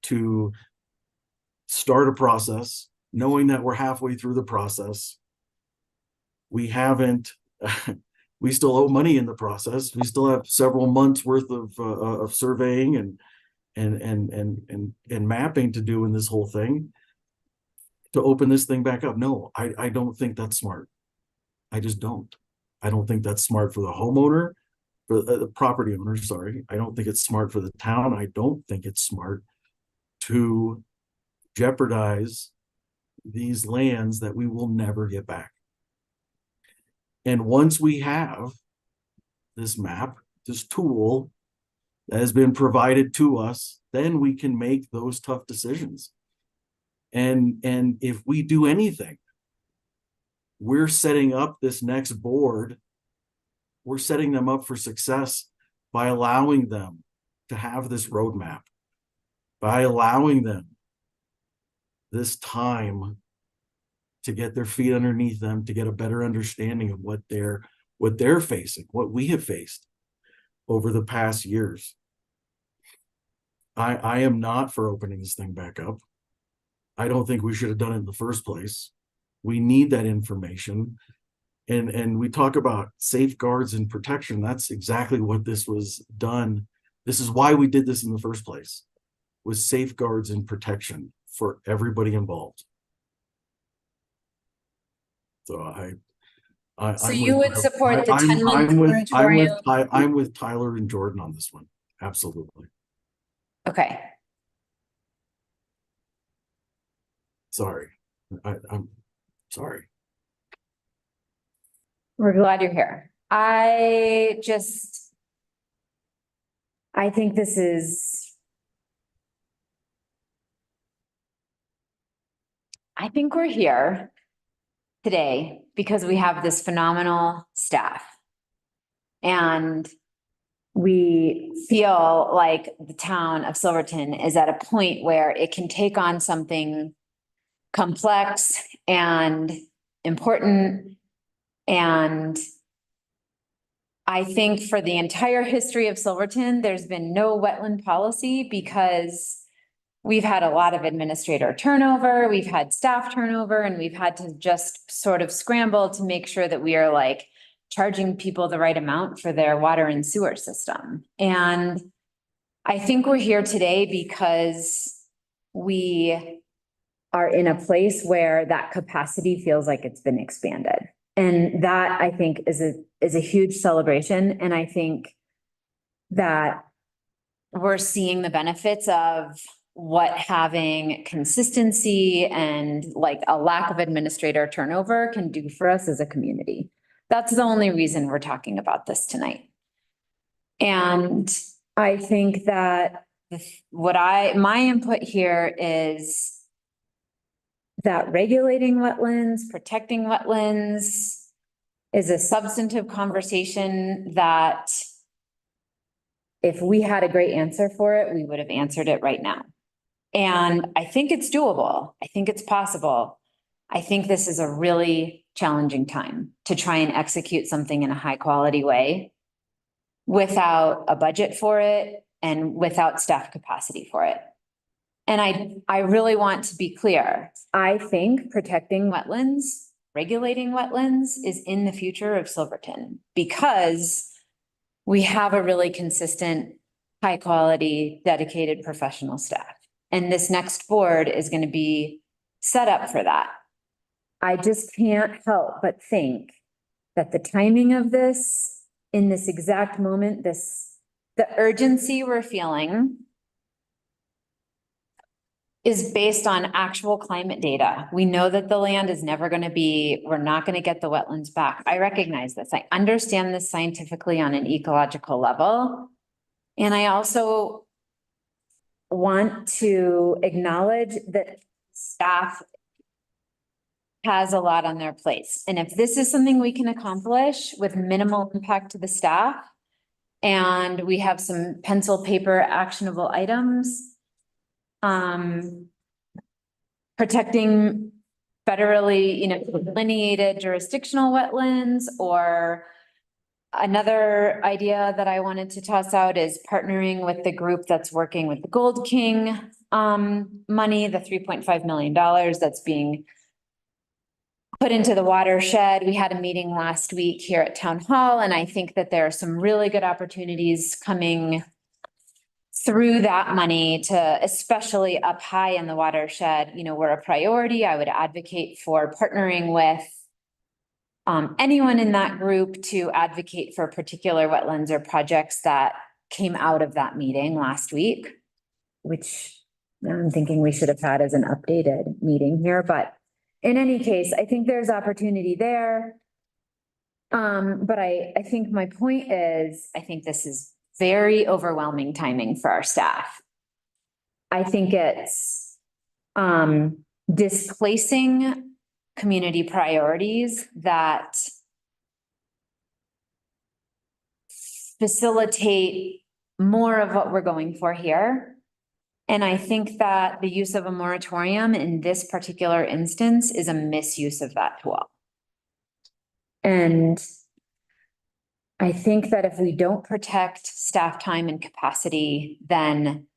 to start a process knowing that we're halfway through the process. We haven't, we still owe money in the process. We still have several months worth of surveying and mapping to do in this whole thing to open this thing back up. No, I don't think that's smart. I just don't. I don't think that's smart for the homeowner, for the property owner, sorry. I don't think it's smart for the town. I don't think it's smart to jeopardize these lands that we will never get back. And once we have this map, this tool that has been provided to us, then we can make those tough decisions. And if we do anything, we're setting up this next board, we're setting them up for success by allowing them to have this roadmap, by allowing them this time to get their feet underneath them, to get a better understanding of what they're facing, what we have faced over the past years. I am not for opening this thing back up. I don't think we should have done it in the first place. We need that information. And we talk about safeguards and protection. That's exactly what this was done. This is why we did this in the first place, was safeguards and protection for everybody involved. So So you would support the 10-month moratorium? I'm with Tyler and Jordan on this one. Absolutely. Okay. Sorry. I'm sorry. We're glad you're here. I think this is, I think we're here today because we have this phenomenal staff. And we feel like the town of Silverton is at a point where it can take on something complex and important and I think for the entire history of Silverton, there's been no wetland policy because we've had a lot of administrator turnover, we've had staff turnover, and we've had to just sort of scramble to make sure that we are like charging people the right amount for their water and sewer system. And I think we're here today because we are in a place where that capacity feels like it's been expanded. And that, I think, is a huge celebration. And I think that we're seeing the benefits of what having consistency and like a lack of administrator turnover can do for us as a community. That's the only reason we're talking about this tonight. And I think that my input here is that regulating wetlands, protecting wetlands is a substantive conversation that if we had a great answer for it, we would have answered it right now. And I think it's doable. I think it's possible. I think this is a really challenging time to try and execute something in a high quality way without a budget for it and without staff capacity for it. And I really want to be clear. I think protecting wetlands, regulating wetlands is in the future of Silverton because we have a really consistent, high quality, dedicated professional staff. And this next board is going to be set up for that. I just can't help but think that the timing of this in this exact moment, the urgency we're feeling is based on actual climate data. We know that the land is never going to be, we're not going to get the wetlands back. I recognize this. I understand this scientifically on an ecological level. And I also want to acknowledge that staff has a lot on their plates. And if this is something we can accomplish with minimal impact to the staff, and we have some pencil, paper, actionable items, protecting federally, delineated jurisdictional wetlands, or another idea that I wanted to toss out is partnering with the group that's working with the Gold King money, the $3.5 million that's being put into the watershed. We had a meeting last week here at Town Hall, and I think that there are some really good opportunities coming through that money to, especially up high in the watershed, were a priority. I would advocate for partnering with anyone in that group to advocate for particular wetlands or projects that came out of that meeting last week, which I'm thinking we should have had as an updated meeting here. But in any case, I think there's opportunity there. But I think my point is, I think this is very overwhelming timing for our staff. I think it's displacing community priorities that facilitate more of what we're going for here. And I think that the use of a moratorium in this particular instance is a misuse of that tool. And I think that if we don't protect staff time and capacity, then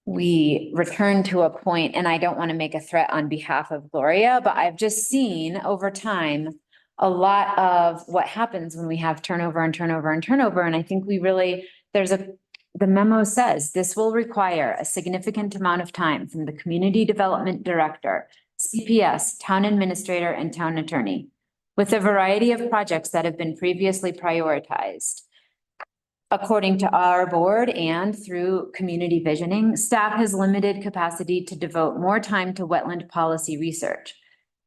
we return to a point, and I don't want to make a threat on behalf of Gloria, but I've just seen over time a lot of what happens when we have turnover and turnover and turnover. And I think we really, the memo says this will require a significant amount of time from the community development director, CPS, town administrator, and town attorney, with a variety of projects that have been previously prioritized. According to our board and through community visioning, staff has limited capacity to devote more time to wetland policy research.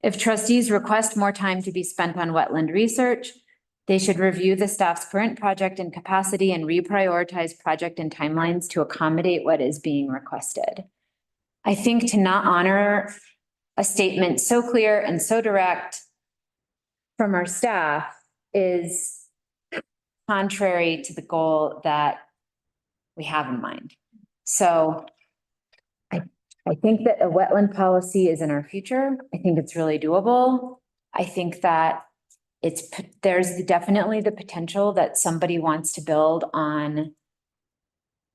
If trustees request more time to be spent on wetland research, they should review the staff's current project and capacity and reprioritize project and timelines to accommodate what is being requested. I think to not honor a statement so clear and so direct from our staff is contrary to the goal that we have in mind. So I think that a wetland policy is in our future. I think it's really doable. I think that there's definitely the potential that somebody wants to build on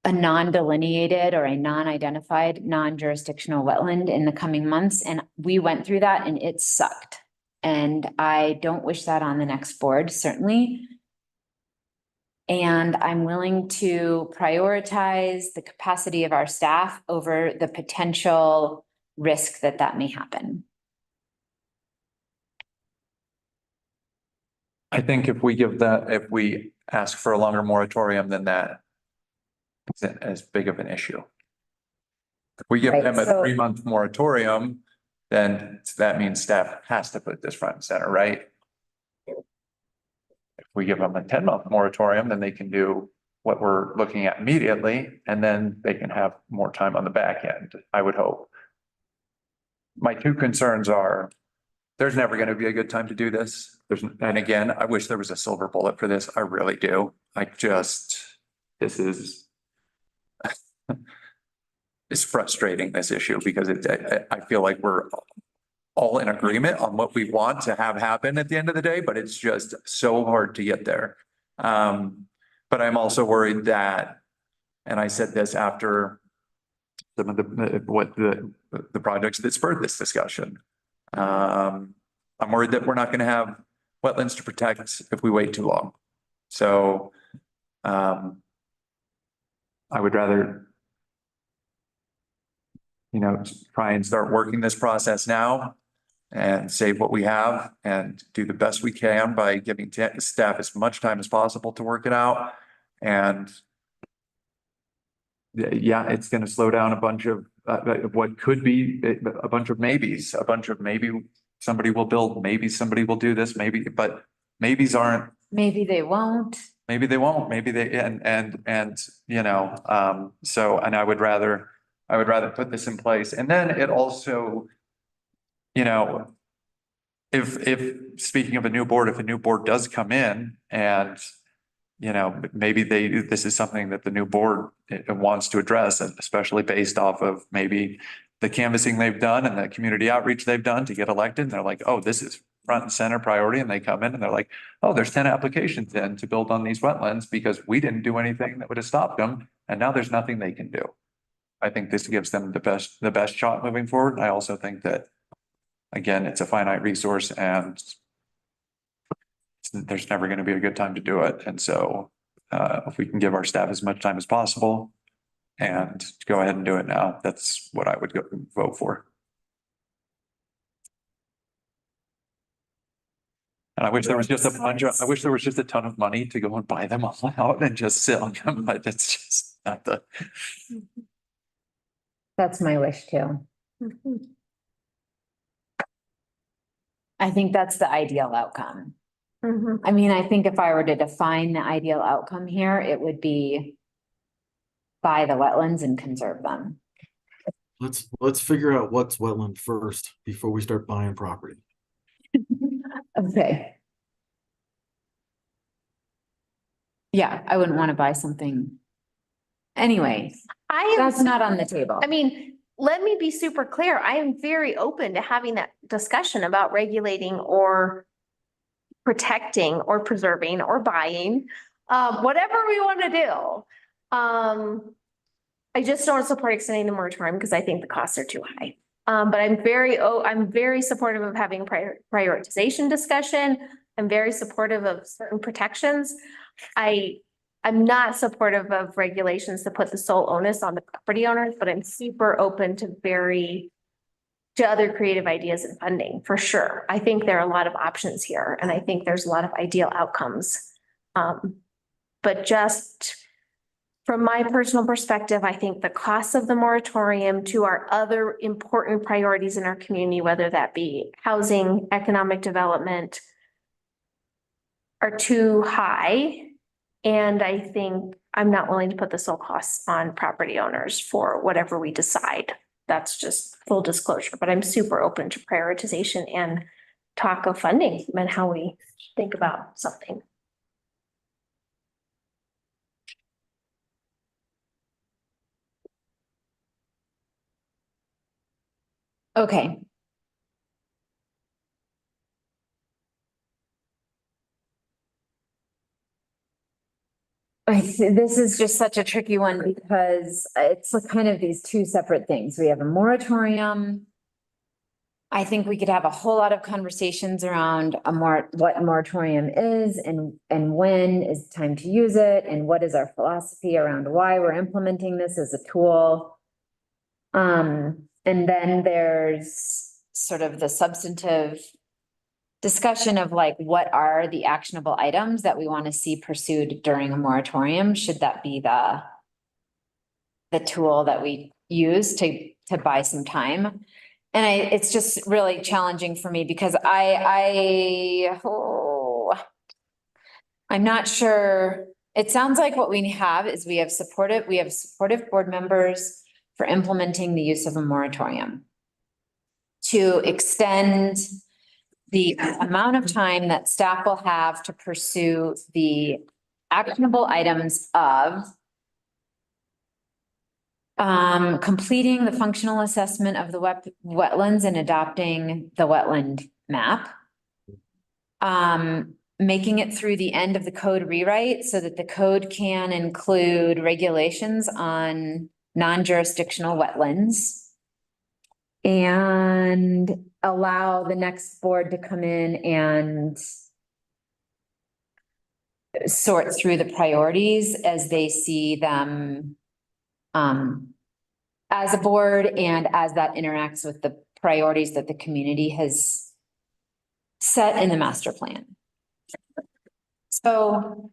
a non-delineated or a non-identified, non-jurisdictional wetland in the coming months. And we went through that and it sucked. And I don't wish that on the next board, certainly. And I'm willing to prioritize the capacity of our staff over the potential risk that that may happen. I think if we ask for a longer moratorium than that, isn't as big of an issue. If we give Right, them a so- 3-month moratorium, then that means staff has to put this front and center, right? If we give them a 10-month moratorium, then they can do what we're looking at immediately, and then they can have more time on the back end, I would hope. My two concerns are, there's never going to be a good time to do this. And again, I wish there was a silver bullet for this. I really do. This is it's frustrating, this issue, because I feel like we're all in agreement on what we want to have happen at the end of the day, but it's just so hard to get there. But I'm also worried that, and I said this after some of the projects that spurred this discussion. I'm worried that we're not going to have wetlands to protect if we wait too long. So I would rather, try and start working this process now and save what we have and do the best we can by giving staff as much time as possible to work it out. And yeah, it's going to slow down a bunch of what could be a bunch of maybes, maybe somebody will build, maybe somebody will do this, but maybes aren't. Maybe they won't. Maybe they won't, maybe they, so, and I would rather put this in place. And then it also, if speaking of a new board, if a new board does come in and, maybe this is something that the new board wants to address, especially based off of maybe the canvassing they've done and the community outreach they've done to get elected. And they're like, oh, this is front and center priority. And they come in and they're like, oh, there's 10 applications in to build on these wetlands because we didn't do anything that would have stopped them. And now there's nothing they can do. I think this gives them the best shot moving forward. I also think that, again, it's a finite resource and there's never going to be a good time to do it. And so if we can give our staff as much time as possible and go ahead and do it now, that's what I would vote for. And I wish there was just a ton of money to go and buy them all out and just sell them, but it's just not the. That's my wish too. I think that's the ideal outcome. I mean, I think if I were to define the ideal outcome here, it would be buy the wetlands and conserve them. Let's figure out what's wetland first before we start buying property. Okay. Yeah, I wouldn't want to buy something. Anyway, that's not on the table. I mean, let me be super clear. I am very open to having that discussion about regulating or protecting or preserving or buying, whatever we want to do. I just don't support extending the moratorium because I think the costs are too high. But I'm very supportive of having prioritization discussion. I'm very supportive of certain protections. I'm not supportive of regulations to put the sole onus on the property owners, but I'm super open to other creative ideas and funding for sure. I think there are a lot of options here and I think there's a lot of ideal outcomes. But just from my personal perspective, I think the cost of the moratorium to our other important priorities in our community, whether that be housing, economic development, are too high. And I think I'm not willing to put the sole costs on property owners for whatever we decide. That's just full disclosure, but I'm super open to prioritization and talk of funding and how we think about something. Okay. This is just such a tricky one because it's like kind of these two separate things. We have a moratorium. I think we could have a whole lot of conversations around what moratorium is and when is it time to use it and what is our philosophy around why we're implementing this as a tool. And then there's sort of the substantive discussion of like, what are the actionable items that we want to see pursued during a moratorium? Should that be the tool that we use to buy some time? And it's just really challenging for me because I'm not sure. It sounds like what we have is we have supportive board members for implementing the use of a moratorium to extend the amount of time that staff will have to pursue the actionable items of completing the functional assessment of the wetlands and adopting the wetland map. Making it through the end of the code rewrite so that the code can include regulations on non-jurisdictional wetlands. And allow the next board to come in and sort through the priorities as they see them as a board and as that interacts with the priorities that the community has set in the master plan. So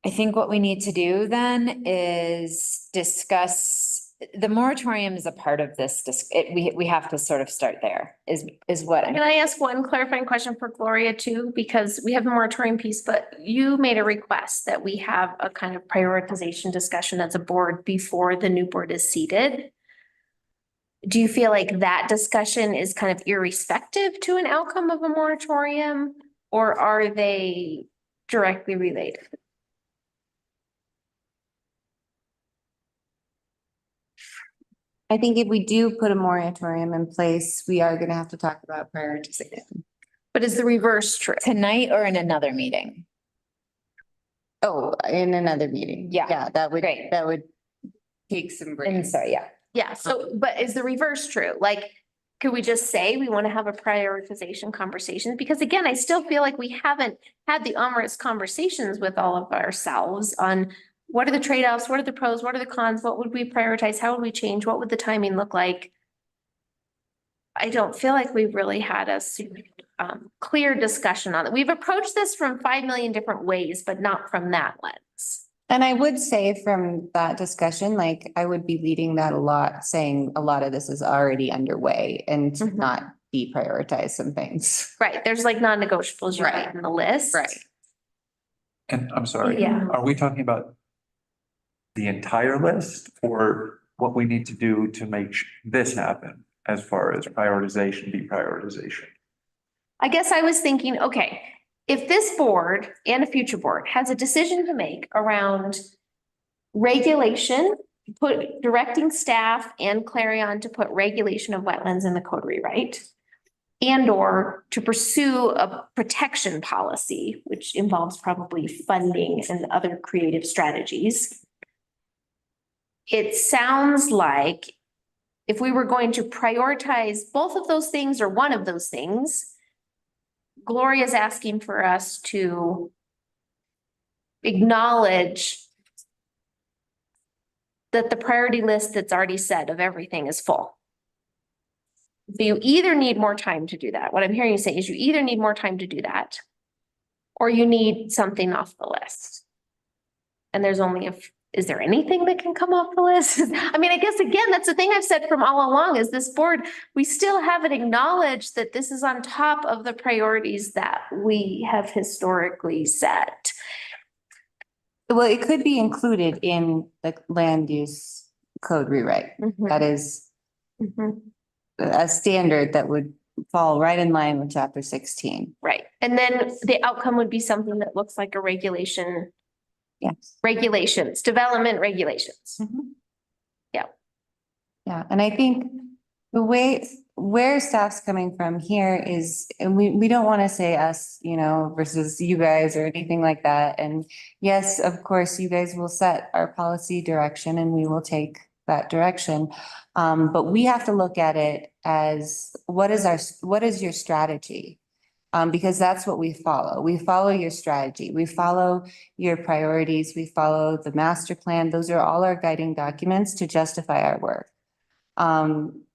I think what we need to do then is discuss, the moratorium is a part of this. We have to sort of start there is what. Can I ask one clarifying question for Gloria too? Because we have the moratorium piece, but you made a request that we have a kind of prioritization discussion as a board before the new board is seated. Do you feel like that discussion is kind of irrespective to an outcome of a moratorium, or are they directly related? I think if we do put a moratorium in place, we are gonna have to talk about prioritization. But is the reverse true? Tonight or in another meeting? Oh, in another meeting. Yeah. Yeah, that would, Great. that would take some brains. Sorry, yeah. Yeah, so, but is the reverse true? Like, could we just say we want to have a prioritization conversation? Because again, I still feel like we haven't had the onerous conversations with all of ourselves on what are the trade-offs, what are the pros, what are the cons, what would we prioritize, how would we change, what would the timing look like? I don't feel like we've really had a clear discussion on it. We've approached this from 5 million different ways, but not from that lens. And I would say from that discussion, like I would be leading that a lot, saying a lot of this is already underway and to not deprioritize some things. Right, there's like non-negotiables you write in the list. Right. And I'm sorry, Yeah. are we talking about the entire list or what we need to do to make this happen as far as prioritization, deprioritization? I guess I was thinking, okay, if this board and a future board has a decision to make around regulation, directing staff and Clarion to put regulation of wetlands in the code rewrite, and or to pursue a protection policy, which involves probably funding and other creative strategies. It sounds like if we were going to prioritize both of those things or one of those things, Gloria's asking for us to acknowledge that the priority list that's already set of everything is full. So you either need more time to do that. What I'm hearing you say is you either need more time to do that, or you need something off the list. And there's only is there anything that can come off the list? I mean, I guess again, that's the thing I've said from all along is this board, we still haven't acknowledged that this is on top of the priorities that we have historically set. Well, it could be included in the land use code rewrite. That is a standard that would fall right in line with chapter 16. Right. And then the outcome would be something that looks like a regulation. Yes. Regulations, development regulations. Yeah. Yeah, and I think the way where staff's coming from here is, and we don't want to say us, you know, versus you guys or anything like that. And yes, of course, you guys will set our policy direction and we will take that direction. But we have to look at it as what is your strategy? Because that's what we follow. We follow your strategy. We follow your priorities. We follow the master plan. Those are all our guiding documents to justify our work.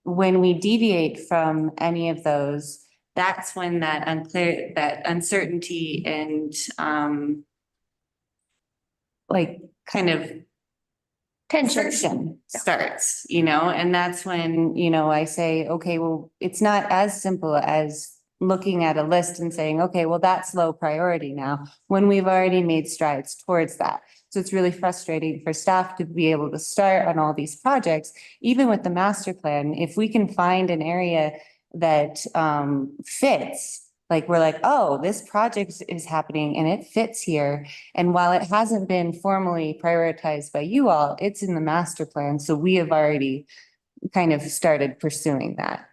When we deviate from any of those, that's when that uncertainty and, like kind of tension starts, you know, and that's when, you know, I say, okay, well, it's not as simple as looking at a list and saying, okay, well, that's low priority now, when we've already made strides towards that. So it's really frustrating for staff to be able to start on all these projects, even with the master plan. If we can find an area that fits, like we're like, oh, this project is happening and it fits here. And while it hasn't been formally prioritized by you all, it's in the master plan. So we have already kind of started pursuing that.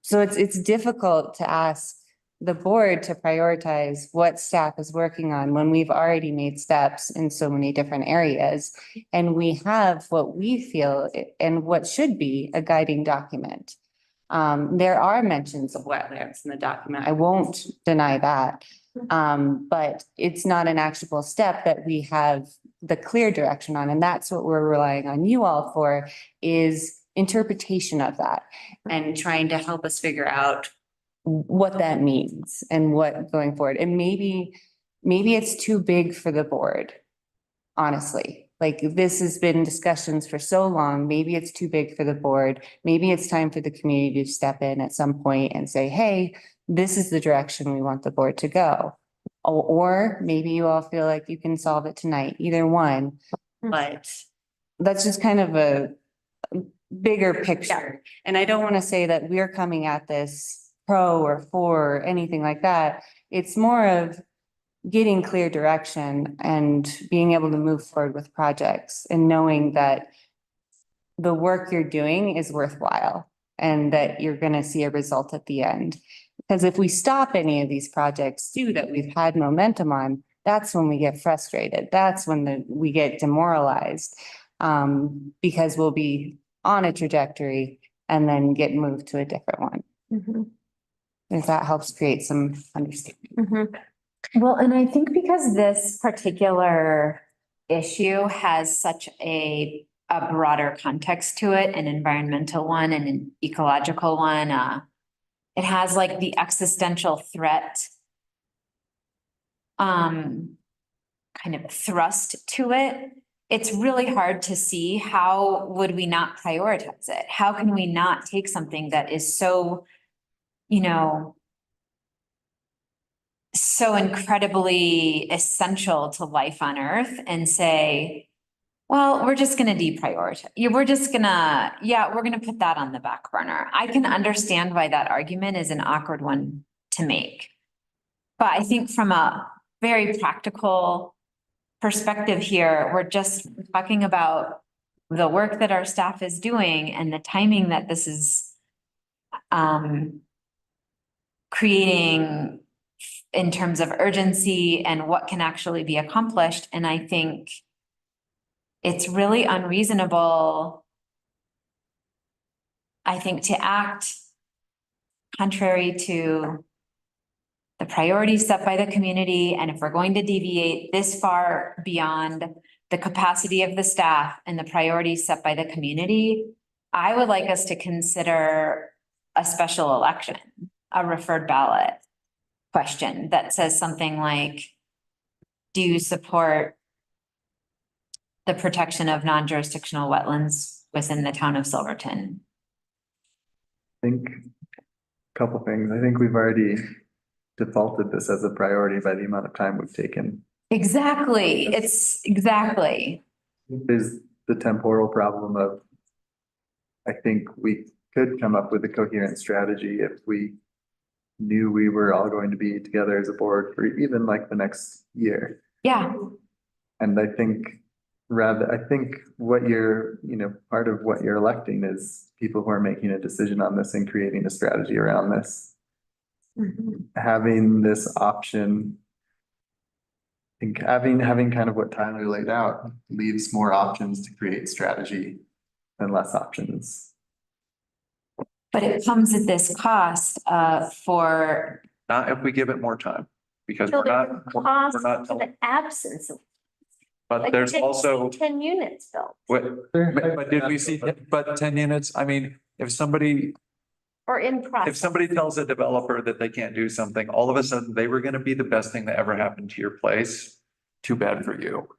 So it's difficult to ask the board to prioritize what staff is working on when we've already made steps in so many different areas. And we have what we feel and what should be a guiding document. There are mentions of wetlands in the document. I won't deny that. But it's not an actionable step that we have the clear direction on. And that's what we're relying on you all for, is interpretation of that and trying to help us figure out what that means and what going forward. And maybe it's too big for the board, honestly. Like, this has been discussions for so long, maybe it's too big for the board. Maybe it's time for the community to step in at some point and say, hey, this is the direction we want the board to go. Or maybe you all feel like you can solve it tonight, either one. But that's just kind of a bigger picture. And I don't want to say that we're coming at this pro or for or anything like that. It's more of getting clear direction and being able to move forward with projects and knowing that the work you're doing is worthwhile and that you're going to see a result at the end. Because if we stop any of these projects too that we've had momentum on, that's when we get frustrated. That's when we get demoralized, because we'll be on a trajectory and then get moved to a different one. If that helps create some understanding. Well, and I think because this particular issue has such a broader context to it, an environmental one and an ecological one, it has like the existential threat kind of thrust to it. It's really hard to see how would we not prioritize it? How can we not take something that is so, you know, so incredibly essential to life on Earth and say, well, we're just going to deprioritize. We're just going to, we're going to put that on the back burner. I can understand why that argument is an awkward one to make. But I think from a very practical perspective here, we're just talking about the work that our staff is doing and the timing that this is creating in terms of urgency and what can actually be accomplished. And I think it's really unreasonable, I think, to act contrary to the priorities set by the community. And if we're going to deviate this far beyond the capacity of the staff and the priorities set by the community, I would like us to consider a special election, a referred ballot question that says something like, do you support the protection of non-jurisdictional wetlands within the town of Silverton? I think a couple things. I think we've already defaulted this as a priority by the amount of time we've taken. Exactly. It's exactly. There's the temporal problem of, I think we could come up with a coherent strategy if we knew we were all going to be together as a board for even like the next year. Yeah. And I think rather, I think what you're, part of what you're electing is people who are making a decision on this and creating a strategy around this. Having this option, I think having kind of what Tyler laid out leaves more options to create strategy than less options. But it comes at this cost for, Not if we give it more time, because So we're there's not, a cost we're not, for the absence of. but like, there's take also. 10 units built But did we see, but 10 units, I mean, if somebody or in process. If somebody tells a developer that they can't do something, all of a sudden they were gonna be the best thing that ever happened to your place. Too bad for you.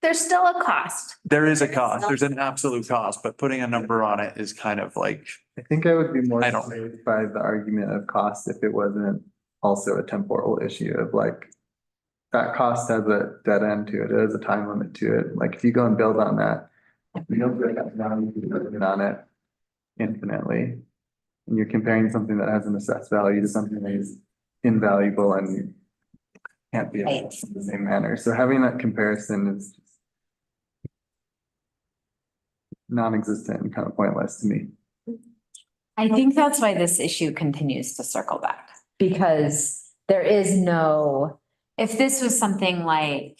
There's still a cost. There is a cost, there's an absolute cost, but putting a number on it is kind of like, I think I would be more I don't- swayed by the argument of cost if it wasn't also a temporal issue of like. That cost has a dead end to it, it has a time limit to it, like if you go and build on that. You don't really have value to build on it infinitely. And you're comparing something that has an assessed value to something that is invaluable and can't be assessed in the same manner. So having that comparison is just non-existent and kind of pointless to me. I think that's why this issue continues to circle back, because there is no, if this was something like,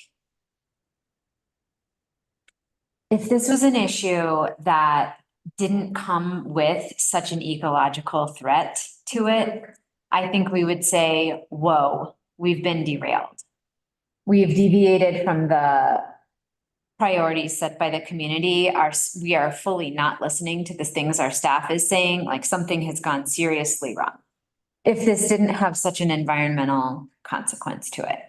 if this was an issue that didn't come with such an ecological threat to it, I think we would say, whoa, we've been derailed. We've deviated from the priorities set by the community. We are fully not listening to the things our staff is saying, like something has gone seriously wrong. If this didn't have such an environmental consequence to it.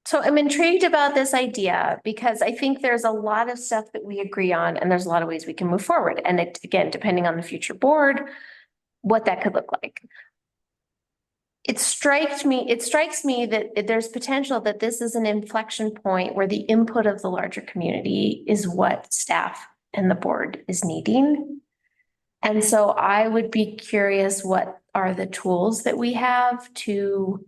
So I'm intrigued about this idea because I think there's a lot of stuff that we agree on and there's a lot of ways we can move forward. And it, again, depending on the future board, what that could look like. It strikes me that there's potential that this is an inflection point where the input of the larger community is what staff and the board is needing. And so I would be curious, what are the tools that we have to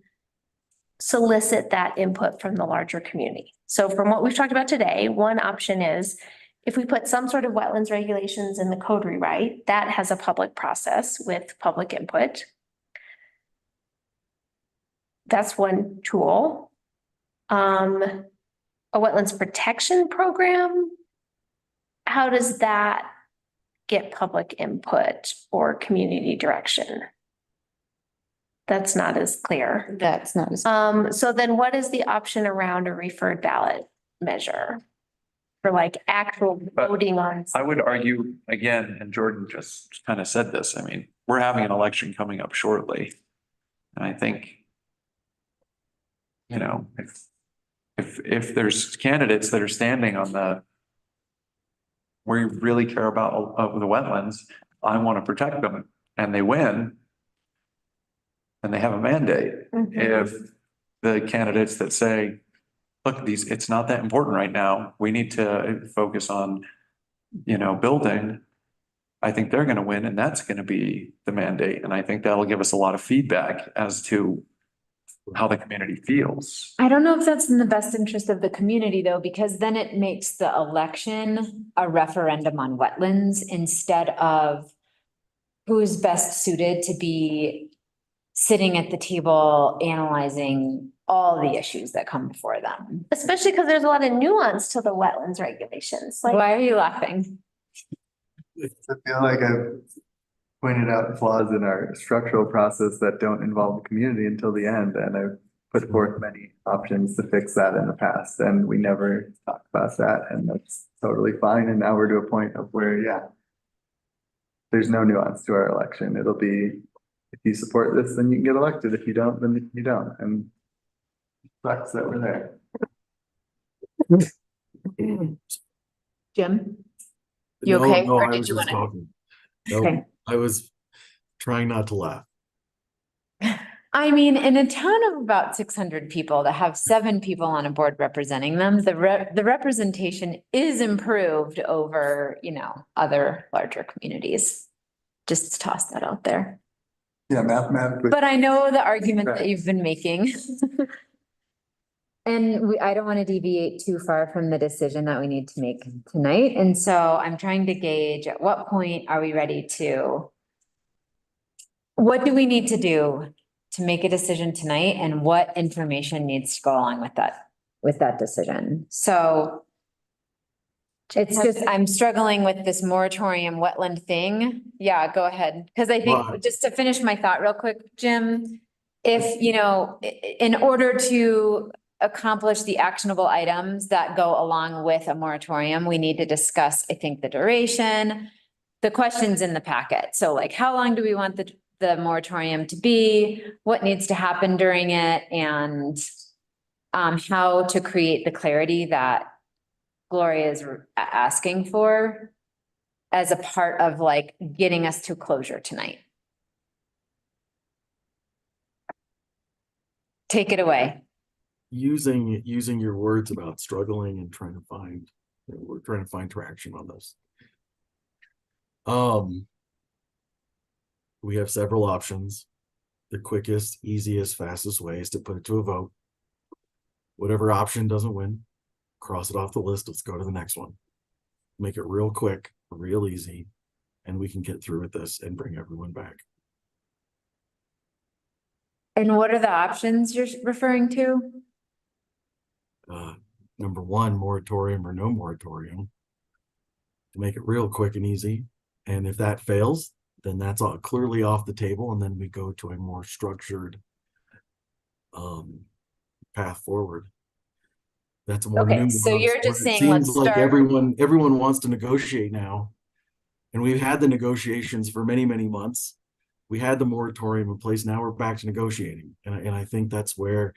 solicit that input from the larger community? So from what we've talked about today, one option is if we put some sort of wetlands regulations in the code rewrite, that has a public process with public input. That's one tool. A wetlands protection program. How does that get public input or community direction? That's not as clear. That's not as. So then what is the option around a referred ballot measure? For like actual voting on. I would argue again, and Jordan just kind of said this, I mean, we're having an election coming up shortly. And I think, if there's candidates that are standing on the, we really care about the wetlands, I want to protect them, and they win. And they have a mandate. If the candidates that say, look, it's not that important right now, we need to focus on, building, I think they're going to win, and that's going to be the mandate. And I think that'll give us a lot of feedback as to how the community feels. I don't know if that's in the best interest of the community though, because then it makes the election a referendum on wetlands instead of who's best suited to be sitting at the table analyzing all the issues that come before them. Especially because there's a lot of nuance to the wetlands regulations. Like, why are you laughing? I feel like I've pointed out flaws in our structural process that don't involve the community until the end, and I've put forth many options to fix that in the past, and we never talked about that, and that's totally fine. And now we're to a point of where, there's no nuance to our election. It'll be, if you support this, then you can get elected. If you don't, then you don't. And it sucks that we're there. Jim? You okay? No, Or I did was you just wanna- talking. No, Okay. I was trying not to laugh. I mean, in a town of about 600 people to have 7 people on a board representing them, the representation is improved over, other larger communities. Just to toss that out there. Yeah, mathematically. But I know the argument that you've been making. And I don't want to deviate too far from the decision that we need to make tonight. And so I'm trying to gauge at what point are we ready to, what do we need to do to make a decision tonight, and what information needs to go along with that decision? So it's just, I'm struggling with this moratorium wetland thing. Yeah, go ahead. Because I think, Well, just to finish my thought real quick, Jim, if, you know, in order to accomplish the actionable items that go along with a moratorium, we need to discuss, I think, the duration, the questions in the packet. So like, how long do we want the moratorium to be? What needs to happen during it? And how to create the clarity that Gloria is asking for as a part of like getting us to closure tonight. Take it away. Using your words about struggling and trying to find, we're trying to find traction on this. We have several options. The quickest, easiest, fastest way is to put it to a vote. Whatever option doesn't win, cross it off the list. Let's go to the next one. Make it real quick, real easy, and we can get through with this and bring everyone back. And what are the options you're referring to? Number one, moratorium or no moratorium. To make it real quick and easy. And if that fails, then that's all clearly off the table. And then we go to a more structured path forward. That's more Okay, nuanced. so you're just It saying, seems let's like start. everyone wants to negotiate now. And we've had the negotiations for many, many months. We had the moratorium in place. Now we're back to negotiating. And I think that's where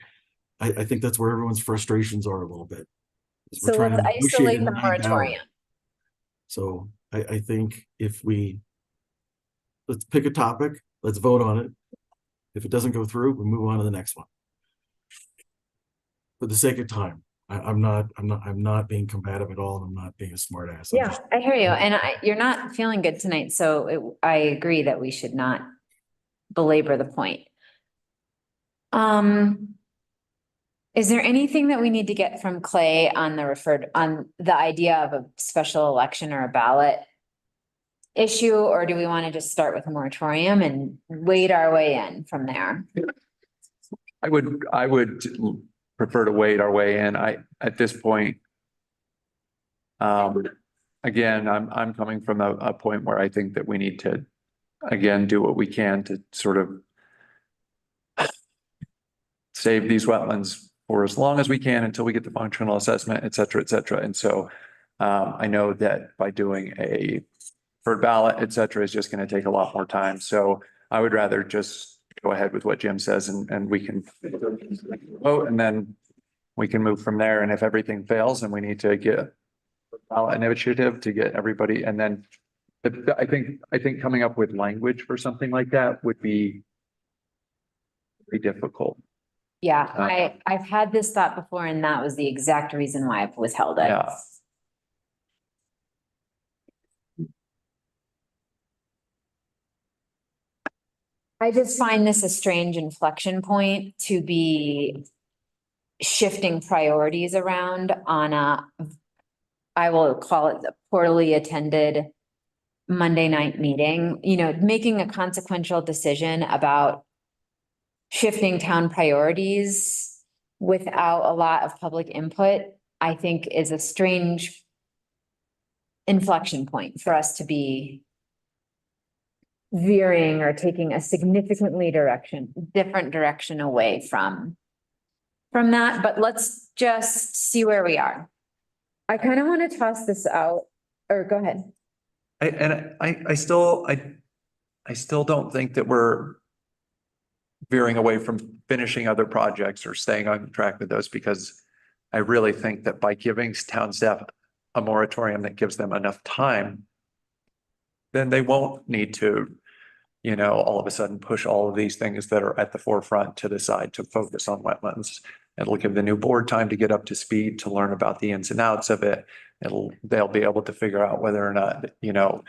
I think that's where everyone's frustrations are a little bit. We're So trying to let's negotiate isolate in the the ninth hour. moratorium. So I think if let's pick a topic, let's vote on it. If it doesn't go through, we move on to the next one. For the sake of time, I'm not being combative at all. And I'm not being a smart ass. Yeah, I hear you. And you're not feeling good tonight. So I agree that we should not belabor the point. Is there anything that we need to get from Clay on the idea of a special election or a ballot issue? Or do we want to just start with a moratorium and wade our way in from there? I would prefer to wade our way in. At this point, again, I'm coming from a point where I think that we need to, again, do what we can to sort of save these wetlands for as long as we can until we get the functional assessment, et cetera, et cetera. And so I know that by doing a preferred ballot, et cetera, is just going to take a lot more time. So I would rather just go ahead with what Jim says and we can vote, and then we can move from there. And if everything fails and we need to get a ballot initiative to get everybody, and then I think coming up with language for something like that would be very difficult. Yeah, I've had this thought before, and that was the exact reason why I've withheld it. Yeah. I just find this a strange inflection point to be shifting priorities around on I will call it the poorly attended Monday night meeting, you know, making a consequential decision about shifting town priorities without a lot of public input, I think is a strange inflection point for us to be veering or taking a significantly different direction away from that. But let's just see where we are. I kind of want to toss this out, or go ahead. I still don't think that we're veering away from finishing other projects or staying on track with those, because I really think that by giving town staff a moratorium that gives them enough time, then they won't need to, you know, all of a sudden push all of these things that are at the forefront to the side to focus on wetlands. It'll give the new board time to get up to speed, to learn about the ins and outs of it. They'll be able to figure out whether or not, you know,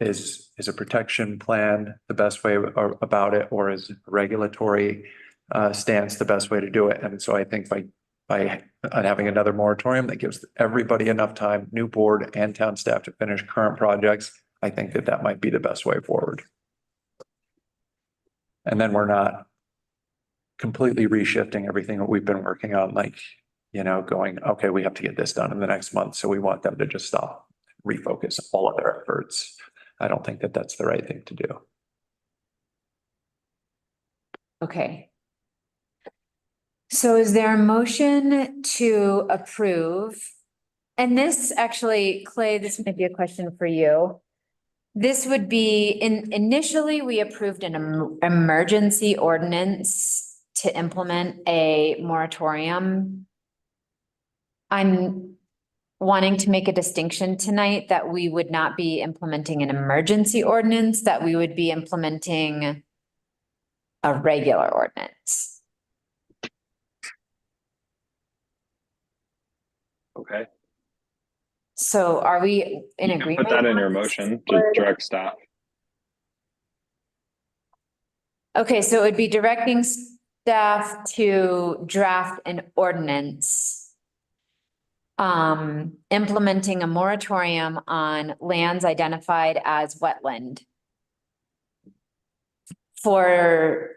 is a protection plan the best way about it, or is regulatory stance the best way to do it? And so I think by having another moratorium that gives everybody enough time, new board and town staff, to finish current projects, I think that might be the best way forward. And then we're not completely reshifting everything that we've been working on, like, going, okay, we have to get this done in the next month, so we want them to just stop, refocus all of their efforts. I don't think that that's the right thing to do. Okay. So is there a motion to approve? And this actually, Clay, this might be a question for you. This would be initially, we approved an emergency ordinance to implement a moratorium. I'm wanting to make a distinction tonight that we would not be implementing an emergency ordinance, that we would be implementing a regular ordinance. Okay. So are we in You can agreement? put that in on your this? motion to direct staff. Okay, so it would be directing staff to draft an ordinance implementing a moratorium on lands identified as wetland to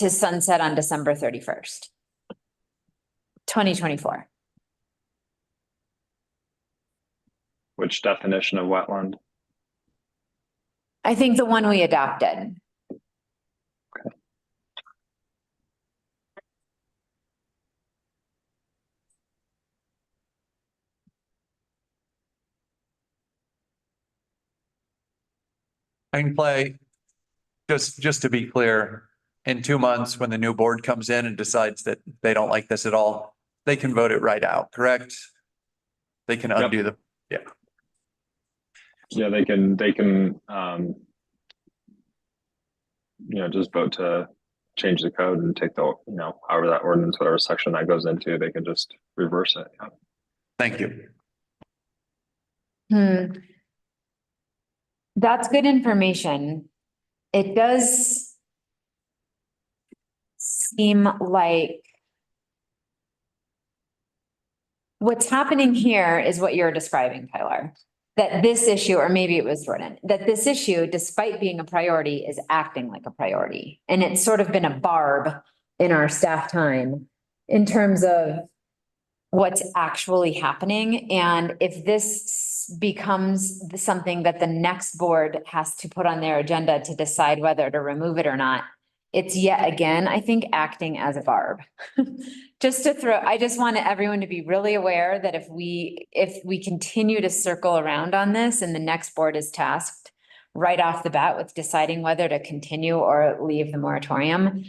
sunset on December 31st, 2024. Which definition of wetland? I think the one we adopted. I can play, just to be clear, in 2 months, when the new board comes in and decides that they don't like this at all, they can vote it right out, correct? They can undo the, yeah. Yeah, they can, just vote to change the code and take the, however that ordinance, whatever section that goes into, they can just reverse it. Yeah. Thank you. That's good information. It does seem like what's happening here is what you're describing, Tyler. That this issue, or maybe it was Jordan, that this issue, despite being a priority, is acting like a priority. And it's sort of been a barb in our staff time in terms of what's actually happening. And if this becomes something that the next board has to put on their agenda to decide whether to remove it or not, it's yet again, I think, acting as a barb. I just want everyone to be really aware that if we continue to circle around on this and the next board is tasked right off the bat with deciding whether to continue or leave the moratorium,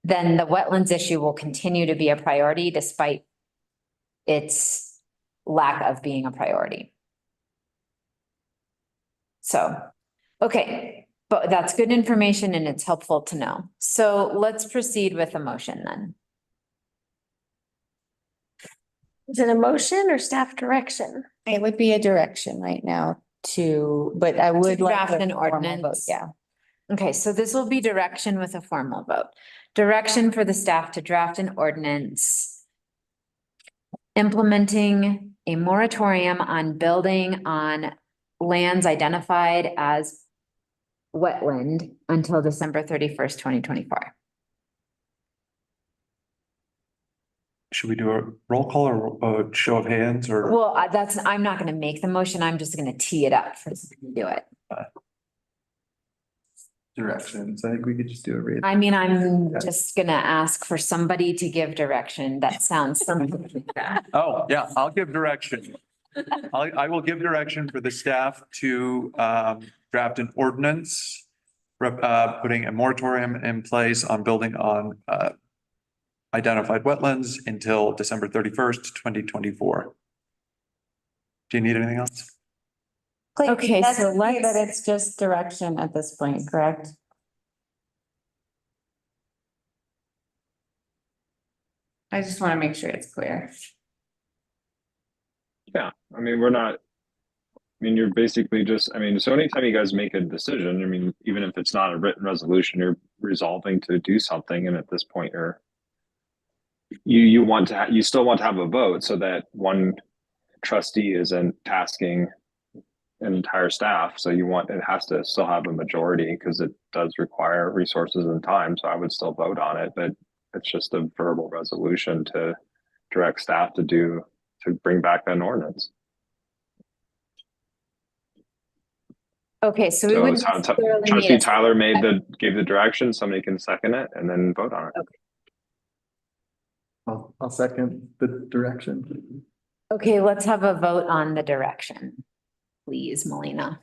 then the wetlands issue will continue to be a priority despite its lack of being a priority. So, okay, but that's good information and it's helpful to know. So let's proceed with a motion then. Is it a motion or staff direction? It would be a direction right now but I would like draft an a formal vote, ordinance. yeah. Okay, so this will be direction with a formal vote. Direction for the staff to draft an ordinance implementing a moratorium on building on lands identified as wetland until December 31st, 2024. Should we do a roll call or a show of hands or? Well, I'm not gonna make the motion. I'm just gonna tee it up for somebody to do it. Directions. I think we could just do a read. I mean, I'm just gonna ask for somebody to give direction. That sounds something like that. Oh, yeah, I'll give direction. I will give direction for the staff to draft an ordinance, putting a moratorium in place on building on identified wetlands until December 31st, 2024. Do you need anything else? Okay, That's so clear that it's just direction at this point, correct? I just want to make sure it's clear. Yeah, I mean, we're not mean, you're basically just, I mean, so anytime you guys make a decision, I mean, even if it's not a written resolution, you're resolving to do something. And at this point, you want to, you still want to have a vote so that one trustee isn't tasking an entire staff. So it has to still have a majority because it does require resources and time. So I would still vote on it, but it's just a verbal resolution to direct staff to bring back an ordinance. Okay, so we So wouldn't it's how necessarily need Trustee a- Tyler gave the direction, somebody can second it and then vote on it. I'll second the direction. Okay, let's have a vote on the direction, please, Melina.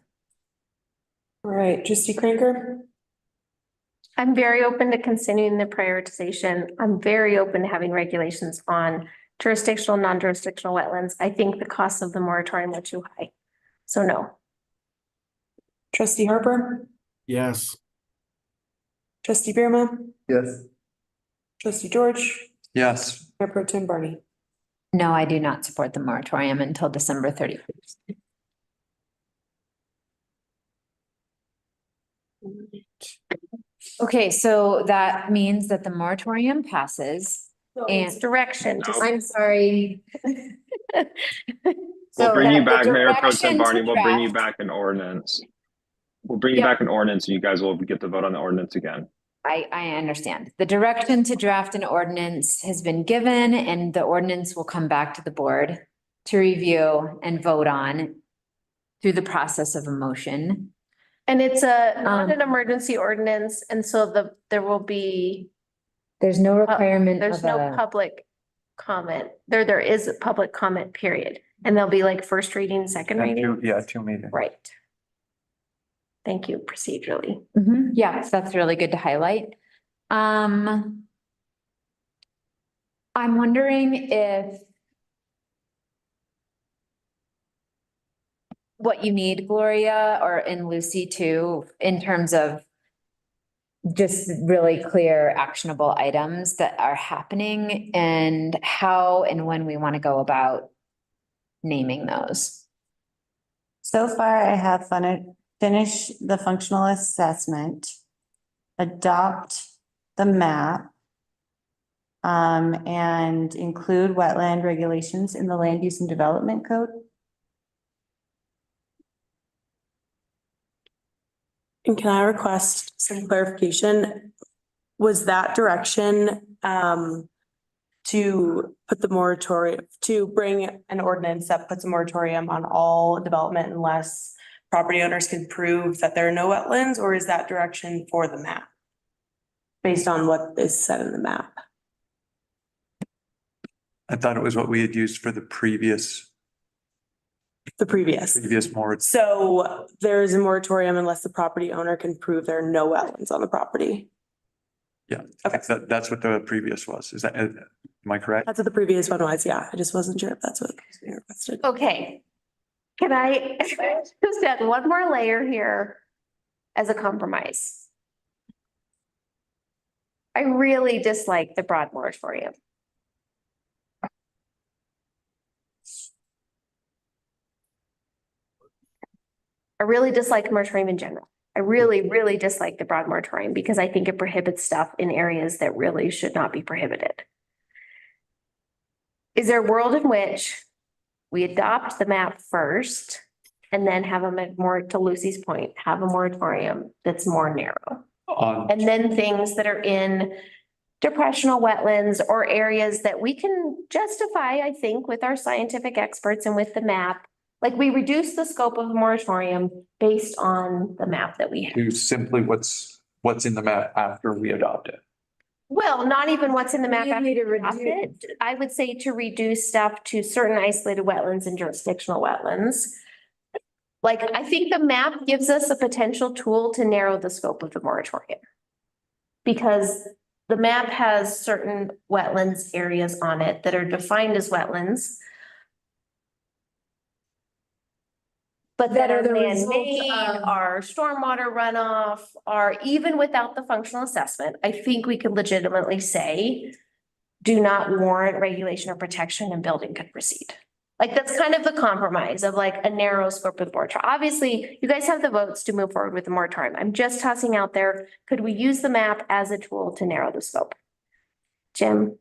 All right, trustee Cranker, I'm very open to continuing the prioritization. I'm very open to having regulations on jurisdictional, non-jurisdictional wetlands. I think the costs of the moratorium are too high. So no. trustee Harper, Yes. trustee Birma, Yes. trustee George, Yes. Mayor Pro Tem Barney. No, I do not support the moratorium until December 31st. Okay, so that means that the moratorium passes. It's direction. I'm sorry. We'll So bring you the back, Mayor Pro direction Tem to Barney, we'll bring you draft- back an ordinance. We'll bring you Yeah. back an ordinance and you guys will get to vote on the ordinance again. I understand. The direction to draft an ordinance has been given and the ordinance will come back to the board to review and vote on through the process of a motion. And it's not an emergency ordinance, and so there will be, There's no requirement there's of no a, public comment. There is a public comment period, and there'll be like first reading, second reading. Two meetings. Right. Thank you, procedurally. yeah, that's really good to highlight. I'm wondering if what you need, Gloria, or in Lucy too, in terms of just really clear actionable items that are happening and how and when we want to go about naming those. So far, I have finish the functional assessment, adopt the map, and include wetland regulations in the land use and development code. And can I request some clarification? Was that direction to put the moratorium, to bring an ordinance that puts a moratorium on all development unless property owners can prove that there are no wetlands, or is that direction for the map? Based on what is said in the map? I thought it was what we had used for the previous moratorium. So there is a moratorium unless the property owner can prove there are no wetlands on the property. Yeah. Okay. That's what the previous was. Am I correct? That's what the previous one was. Yeah, I just wasn't sure if that's what was being requested. Okay. Can I just add one more layer here as a compromise? I really dislike the broad moratorium. I really dislike moratorium in general. I really, really dislike the broad moratorium because I think it prohibits stuff in areas that really should not be prohibited. Is there a world in which we adopt the map first and then have more, to Lucy's point, have a moratorium that's more narrow? And then things that are in depressional wetlands or areas that we can justify, I think, with our scientific experts and with the map. Like we reduce the scope of the moratorium based on the map that we have. To simply what's in the map after we adopt it. Well, not even what's in the map after you adopt it. I would say to reduce stuff to certain isolated wetlands and jurisdictional wetlands. Like, I think the map gives us a potential tool to narrow the scope of the moratorium. Because the map has certain wetlands areas on it that are defined as wetlands. But that are man-made, are stormwater runoff, are even without the functional assessment, I think we could legitimately say do not warrant regulation or protection and building could proceed. Like, that's kind of the compromise of like a narrow scope of moratorium. Obviously, you guys have the votes to move forward with the moratorium. I'm just tossing out there, could we use the map as a tool to narrow the scope? Jim?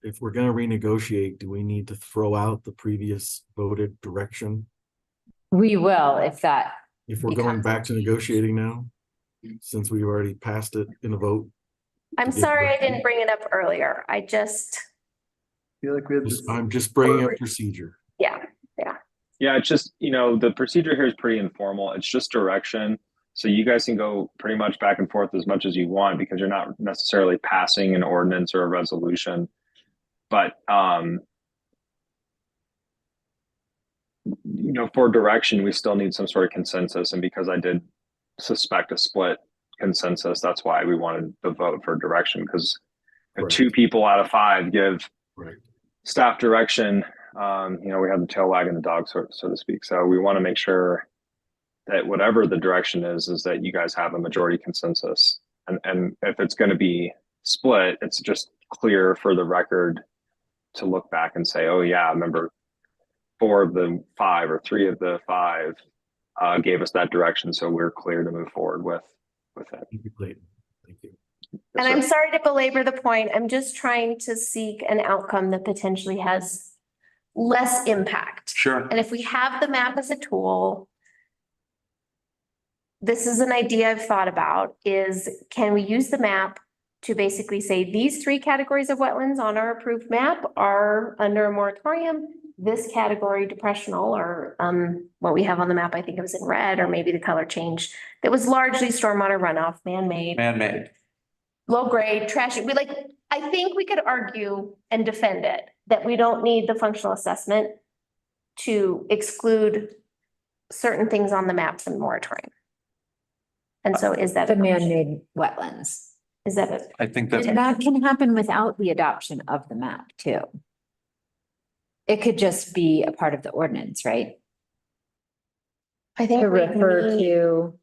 If we're gonna renegotiate, do we need to throw out the previous voted direction? We will, if that, If we're going back to negotiating now, since we already passed it in a vote? I'm sorry I didn't bring it up earlier. I just, Feel like we have this. I'm just bringing up procedure. yeah. Yeah, it's just, the procedure here is pretty informal. It's just direction. So you guys can go pretty much back and forth as much as you want because you're not necessarily passing an ordinance or a resolution. But, for direction, we still need some sort of consensus. And because I did suspect a split consensus, that's why we wanted the vote for direction, because if 2 people out of 5 give staff direction, we have the tail wagging the dog, so to speak. So we want to make sure that whatever the direction is that you guys have a majority consensus. And if it's going to be split, it's just clear for the record to look back and say, oh yeah, remember 4 of the 5 or 3 of the 5 gave us that direction. So we're clear to move forward with it. Thank you, Clayton. Thank you. And I'm sorry to belabor the point. I'm just trying to seek an outcome that potentially has less impact. Sure. And if we have the map as a tool, this is an idea I've thought about, is can we use the map to basically say these 3 categories of wetlands on our approved map are under a moratorium? This category, depressional, or what we have on the map, I think it was in red, or maybe the color changed. That was largely stormwater runoff, man-made. Man-made. Low grade, trashy. I think we could argue and defend it, that we don't need the functional assessment to exclude certain things on the map from the moratorium. And so is that the man-made wetlands. Is that it? I think that's. And that can happen without the adoption of the map too. It could just be a part of the ordinance, right? I think To we refer need- to,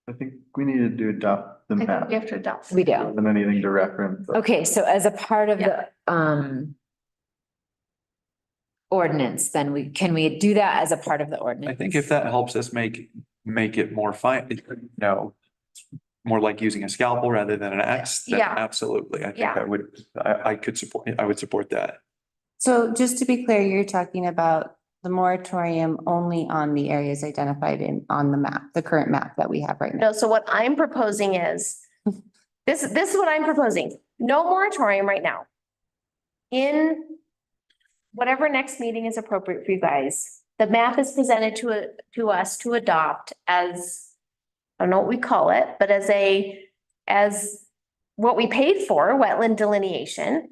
I think we needed to adopt the I think map we have to adopt. we do. more than anything to reference. Okay, so as a part of the ordinance, then can we do that as a part of the ordinance? I think if that helps us make it more more like using a scalpel rather than an X, then Yeah. absolutely. I think Yeah. I would support that. So just to be clear, you're talking about the moratorium only on the areas identified on the map, the current map that we have right now. No, so what I'm proposing is, this is what I'm proposing. No moratorium right now. In whatever next meeting is appropriate for you guys, the map is presented to us to adopt as, I don't know what we call it, but as what we paid for, wetland delineation.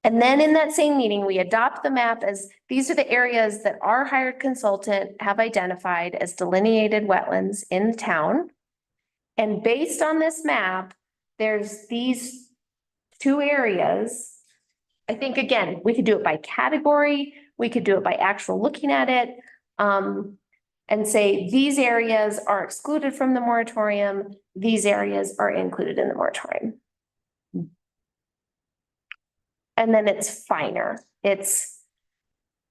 And then in that same meeting, we adopt the map as, these are the areas that our hired consultant have identified as delineated wetlands in the town. And based on this map, there's these 2 areas. I think, again, we could do it by category, we could do it by actual looking at it. And say these areas are excluded from the moratorium, these areas are included in the moratorium. And then it's finer. It's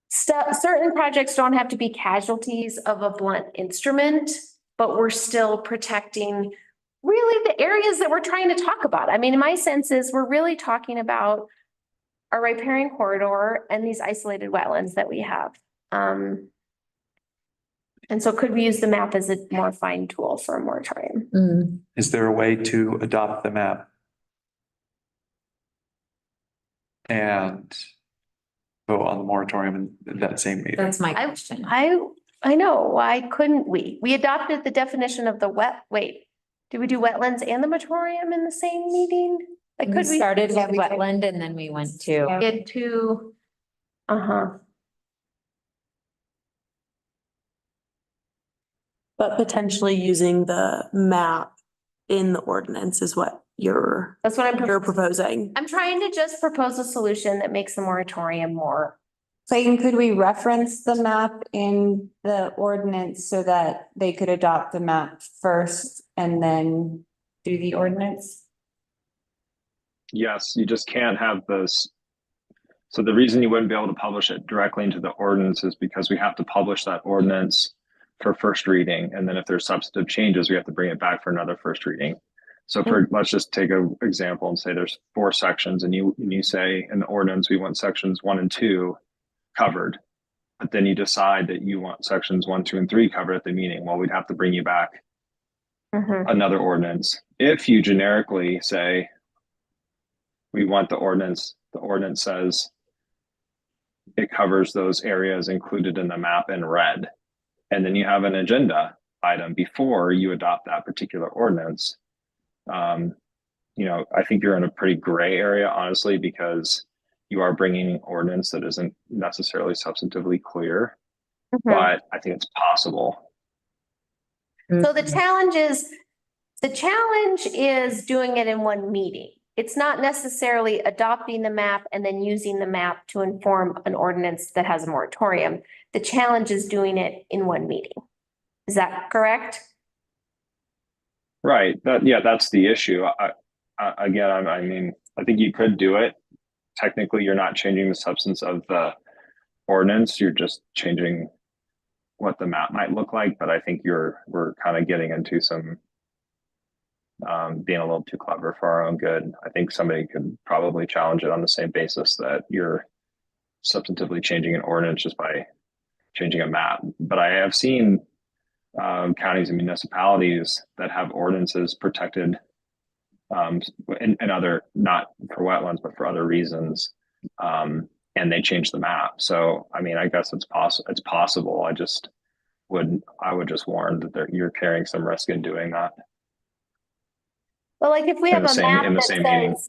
certain projects don't have to be casualties of a blunt instrument, but we're still protecting really the areas that we're trying to talk about. I mean, my sense is we're really talking about our riparian corridor and these isolated wetlands that we have. And so could we use the map as a more fine tool for a moratorium? Is there a way to adopt the map and vote on the moratorium in that same meeting? That's my question. I know, why couldn't we? We adopted the definition of the did we do wetlands and the moratorium in the same meeting? Like, We could we? started with wetland and then we went to, Get to, But potentially using the map in the ordinance is what that's what you're proposing. I'm trying to just propose a solution that makes the moratorium more. Clayton, could we reference the map in the ordinance so that they could adopt the map first and then do the ordinance? Yes, you just can't have So the reason you wouldn't be able to publish it directly into the ordinance is because we have to publish that ordinance for first reading. And then if there's substantive changes, we have to bring it back for another first reading. So let's just take an example and say there's 4 sections and you say in the ordinance, we want sections 1 and 2 covered. But then you decide that you want sections 1, 2, and 3 covered at the meeting. Well, we'd have to bring you back another ordinance. If you generically say, we want the ordinance says it covers those areas included in the map in red. And then you have an agenda item before you adopt that particular ordinance. I think you're in a pretty gray area, honestly, because you are bringing an ordinance that isn't necessarily substantively clear, but I think it's possible. So the challenge is doing it in one meeting. It's not necessarily adopting the map and then using the map to inform an ordinance that has a moratorium. The challenge is doing it in one meeting. Is that correct? Right. That's the issue. I think you could do it. Technically, you're not changing the substance of the ordinance. You're just changing what the map might look like. But I think we're kind of getting into some being a little too clever for our own good. I think somebody could probably challenge it on the same basis that you're substantively changing an ordinance just by changing a map. But I have seen counties and municipalities that have ordinances protected and other, not for wetlands, but for other reasons. And they change the map. So, I mean, I guess it's possible. I would just warn that you're carrying some risk in doing that. Well, like if we have a map that meeting. says,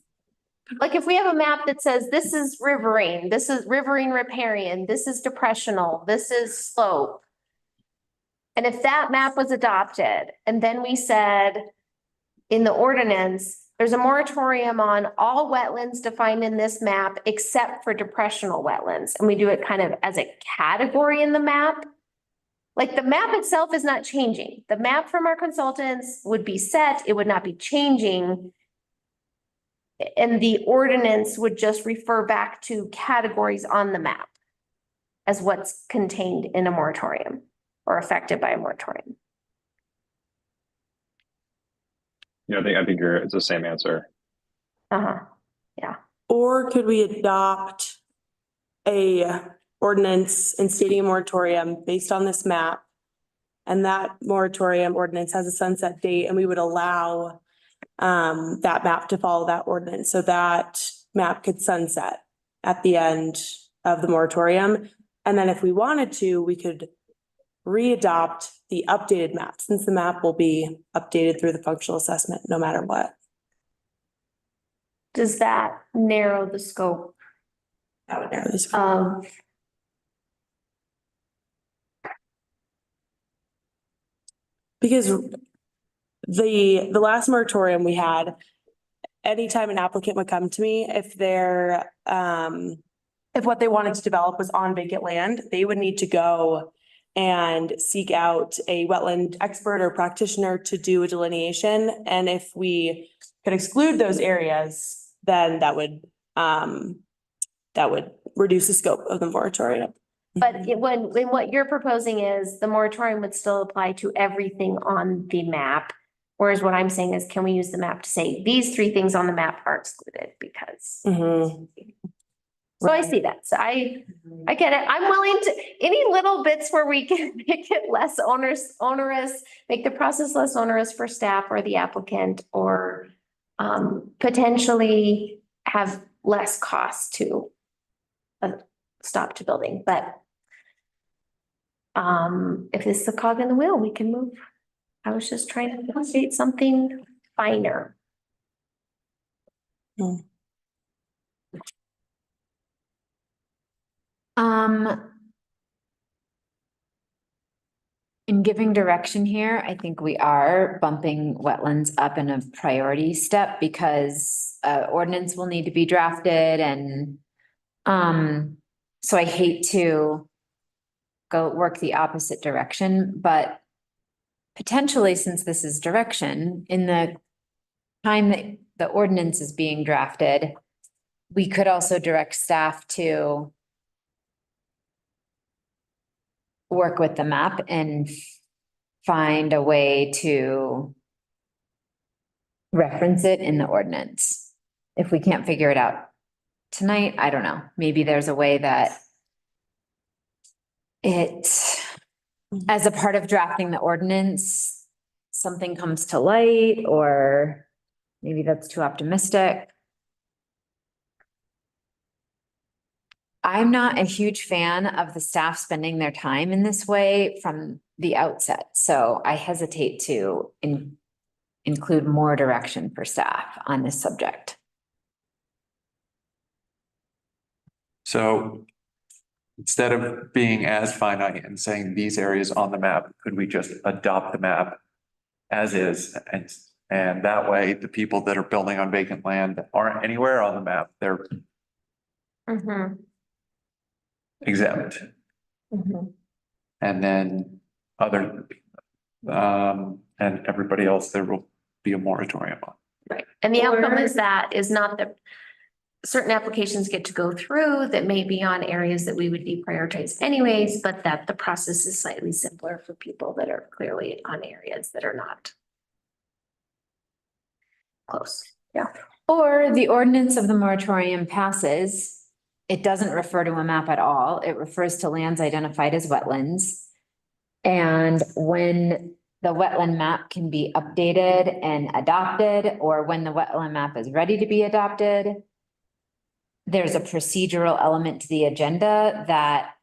like if we have a map that says, this is riverine, this is riverine riparian, this is depressional, this is slope. And if that map was adopted, and then we said in the ordinance, there's a moratorium on all wetlands defined in this map except for depressional wetlands, and we do it kind of as a category in the map. Like the map itself is not changing. The map from our consultants would be set, it would not be changing. And the ordinance would just refer back to categories on the map as what's contained in a moratorium or affected by a moratorium. Yeah, I think it's the same answer. Yeah. Or could we adopt a ordinance and stating a moratorium based on this map? And that moratorium ordinance has a sunset date, and we would allow that map to follow that ordinance. So that map could sunset at the end of the moratorium. And then if we wanted to, we could re-adopt the updated map, since the map will be updated through the functional assessment no matter what. Does that narrow the scope? That would narrow the scope. Because the last moratorium we had, anytime an applicant would come to me, if what they wanted to develop was on vacant land, they would need to go and seek out a wetland expert or practitioner to do a delineation. And if we could exclude those areas, then that would reduce the scope of the moratorium. But when what you're proposing is the moratorium would still apply to everything on the map. Whereas what I'm saying is, can we use the map to say these 3 things on the map are excluded because. So I see that. So I get it. I'm willing to, any little bits where we can make it less onerous, make the process less onerous for staff or the applicant, or potentially have less cost to stop to building. But if it's the cog in the wheel, we can move. I was just trying to negotiate something finer. In giving direction here, I think we are bumping wetlands up in a priority step because ordinance will need to be drafted, and so I hate to go work the opposite direction, but potentially, since this is direction, in the time that the ordinance is being drafted, we could also direct staff to work with the map and find a way to reference it in the ordinance. If we can't figure it out tonight, I don't know. Maybe there's a way that it, as a part of drafting the ordinance, something comes to light, or maybe that's too optimistic. I'm not a huge fan of the staff spending their time in this way from the outset, so I hesitate to include more direction for staff on this subject. So instead of being as finite and saying these areas on the map, could we just adopt the map as is? And that way, the people that are building on vacant land that aren't anywhere on the map, they're exempt. And then and everybody else, there will be a moratorium on. Right. And the outcome is not that certain applications get to go through that may be on areas that we would deprioritize anyways, but that the process is slightly simpler for people that are clearly on areas that are not close. Yeah. Or the ordinance of the moratorium passes, it doesn't refer to a map at all. It refers to lands identified as wetlands. And when the wetland map can be updated and adopted, or when the wetland map is ready to be adopted, there's a procedural element to the agenda that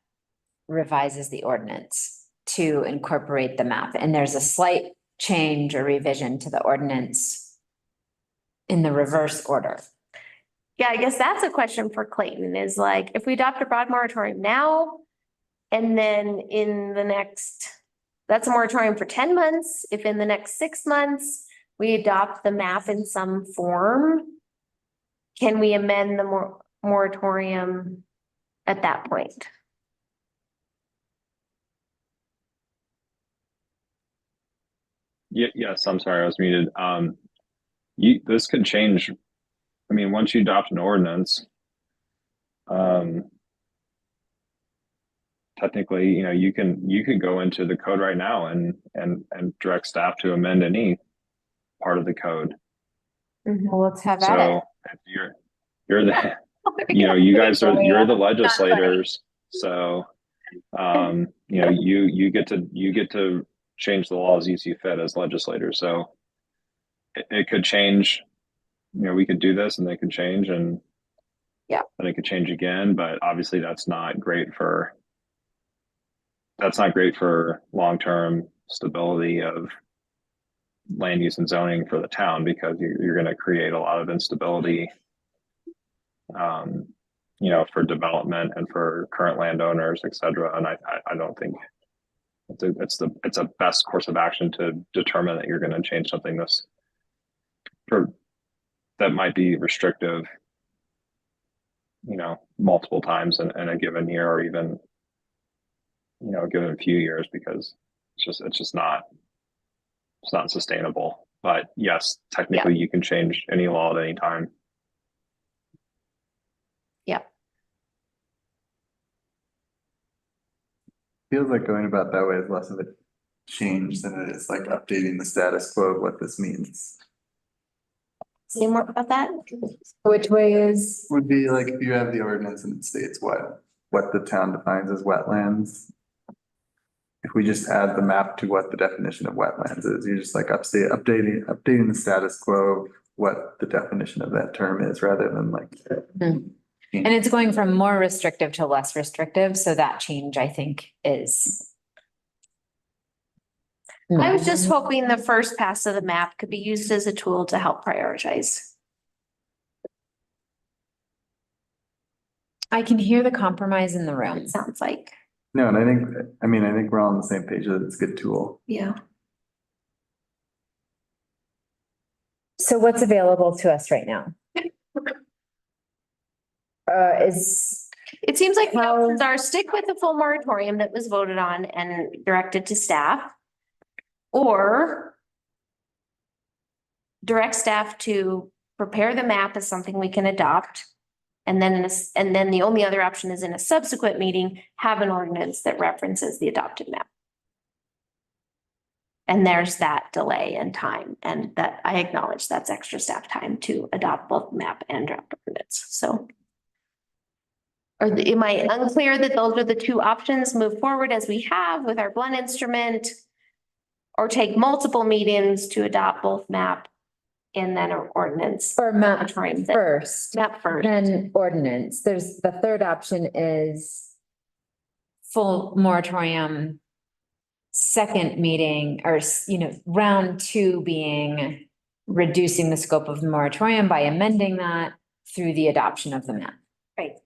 revises the ordinance to incorporate the map. And there's a slight change or revision to the ordinance in the reverse order. Yeah, I guess that's a question for Clayton is like, if we adopt a broad moratorium now, and then in the next, that's a moratorium for 10 months. If in the next 6 months, we adopt the map in some form, can we amend the moratorium at that point? Yes, I'm sorry, I was muted. This could change. I mean, once you adopt an ordinance, technically, you can go into the code right now and direct staff to amend any part of the code. Well, let's have at So it. you're the, you're the legislators. So, you get to change the laws you see fit as legislators. So it could change. We could do this and they could change, and then it could change again. But obviously, that's not great for long-term stability of land use and zoning for the town, because you're going to create a lot of instability, for development and for current landowners, et cetera. And I don't think it's a best course of action to determine that you're going to change something that might be restrictive, multiple times in a given year, or even, a given few years, because it's not sustainable. But yes, technically you can change any law at any time. Feels like going about that way is less of a change than it is like updating the status quo of what this means. Say more about that. Which way is? Would be like if you have the ordinance and it states what the town defines as wetlands. If we just add the map to what the definition of wetlands is, you're just like updating the status quo of what the definition of that term is, rather than like. And it's going from more restrictive to less restrictive. So that change, I think, is. I was just hoping the first pass of the map could be used as a tool to help prioritize. I can hear the compromise in the room. It sounds like. No, and I think we're all on the same page that it's a good tool. Yeah. So what's available to us right now? It seems like the options are stick with the full moratorium that was voted on and directed to staff, or direct staff to prepare the map as something we can adopt And then, and then the only other option is in a subsequent meeting, have an ordinance that references the adopted map. And there's that delay in time, and that I acknowledge that's extra staff time to adopt both map and draft ordinance, so. Am I unclear that those are the two options, move forward as we have with our blunt instrument? Or take multiple meetings to adopt both map and then an ordinance? Or map moratorium first, Map first. then ordinance. There's, the third option is full moratorium, second meeting, or, round two being reducing the scope of the moratorium by amending that through the adoption of the map. Right.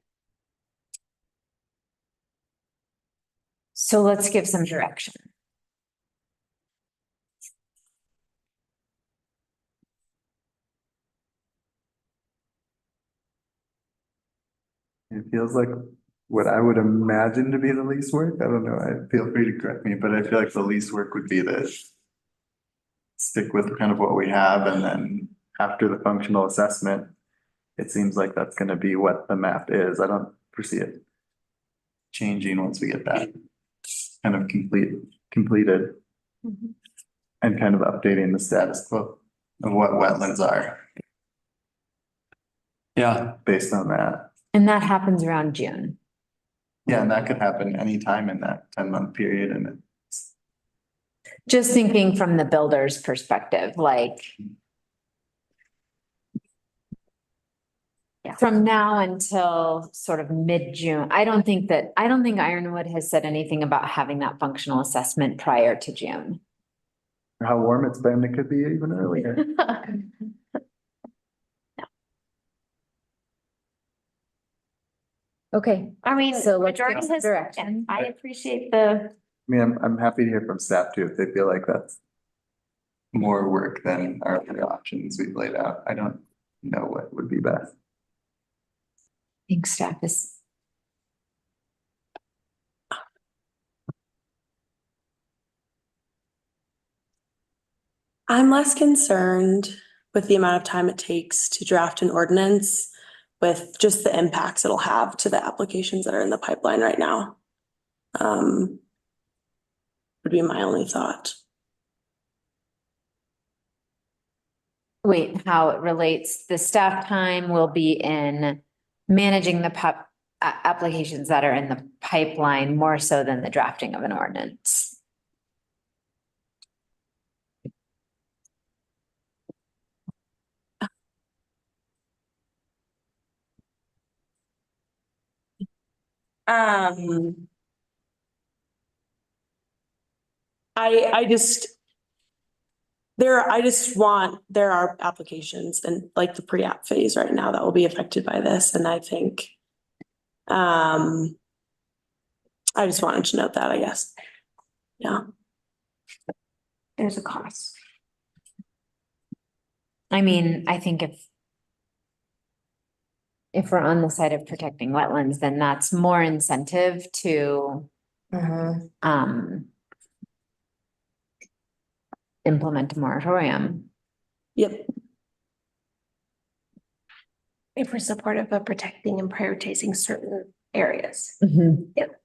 So let's give some direction. It feels like what I would imagine to be the least work. I don't know. I feel free to correct me, but I feel like the least work would be to stick with kind of what we have, and then after the functional assessment, it seems like that's gonna be what the map is. I don't foresee it changing once we get that kind of completed. And kind of updating the status quo of what wetlands are. Yeah. Based on that. And that happens around June. Yeah, and that could happen anytime in that 10-month period, and Just thinking from the builder's perspective, like. From now until sort of mid-June, I don't think Ironwood has said anything about having that functional assessment prior to June. how warm it's been, it could be even earlier. Okay, I mean, so let's majority get has, direction. I appreciate the, I mean, I'm happy to hear from staff too, if they feel like that's more work than our other options we've laid out. I don't know what would be best. I think staff is. I'm less concerned with the amount of time it takes to draft an ordinance with just the impacts it'll have to the applications that are in the pipeline right now. Would be my only thought. Wait, how it relates, the staff time will be in managing the applications that are in the pipeline more so than the drafting of an ordinance. I just. There are applications and like the pre-app phase right now that will be affected by this, and I think. I just wanted to note that, I guess. Yeah. there's a cost. I mean, I think if we're on the side of protecting wetlands, then that's more incentive to, implement a moratorium. Yep. If we're supportive of protecting and prioritizing certain areas. Yep.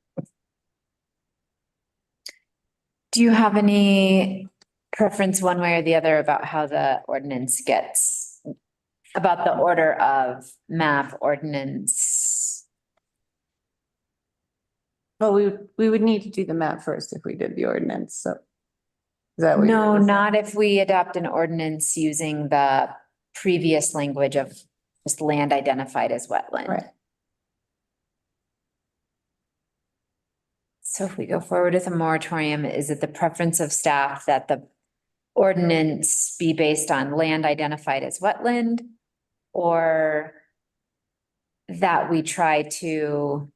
Do you have any preference one way or the other about how the ordinance gets, about the order of map ordinance? Well, we would need to do the map first if we did the ordinance, so. Is that what No, you're saying? not if we adopt an ordinance using the previous language of just land identified as wetland. Right. So if we go forward with a moratorium, is it the preference of staff that the ordinance be based on land identified as wetland? Or that we try to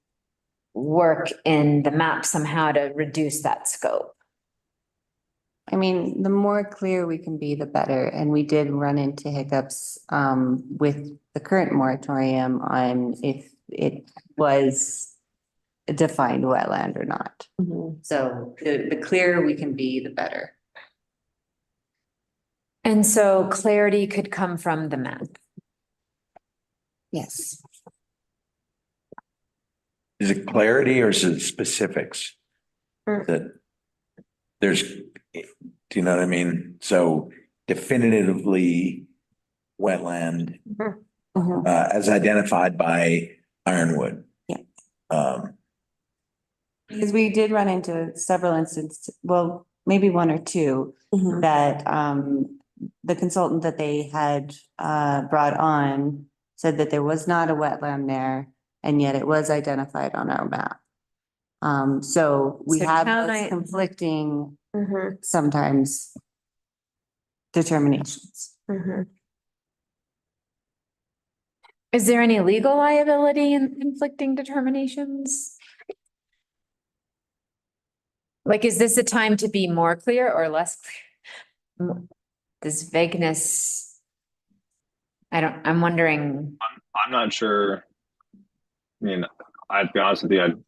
work in the map somehow to reduce that scope? I mean, the more clear we can be, the better, and we did run into hiccups with the current moratorium on if it was a defined wetland or not. So the clearer we can be, the better. And so clarity could come from the map. Yes. is it clarity or is it specifics? That there's, do you know what I mean? So definitively wetland, as identified by Ironwood. Yeah. Um, Because we did run into several instances, well, maybe one or two, that the consultant that they had brought on said that there was not a wetland there, and yet it was identified on our map. So we So have can those I- conflicting sometimes determinations. Is there any legal liability in conflicting determinations? Like, is this a time to be more clear or less clear? This vagueness. I'm wondering. I'm not sure. I mean, I'd be honest with you,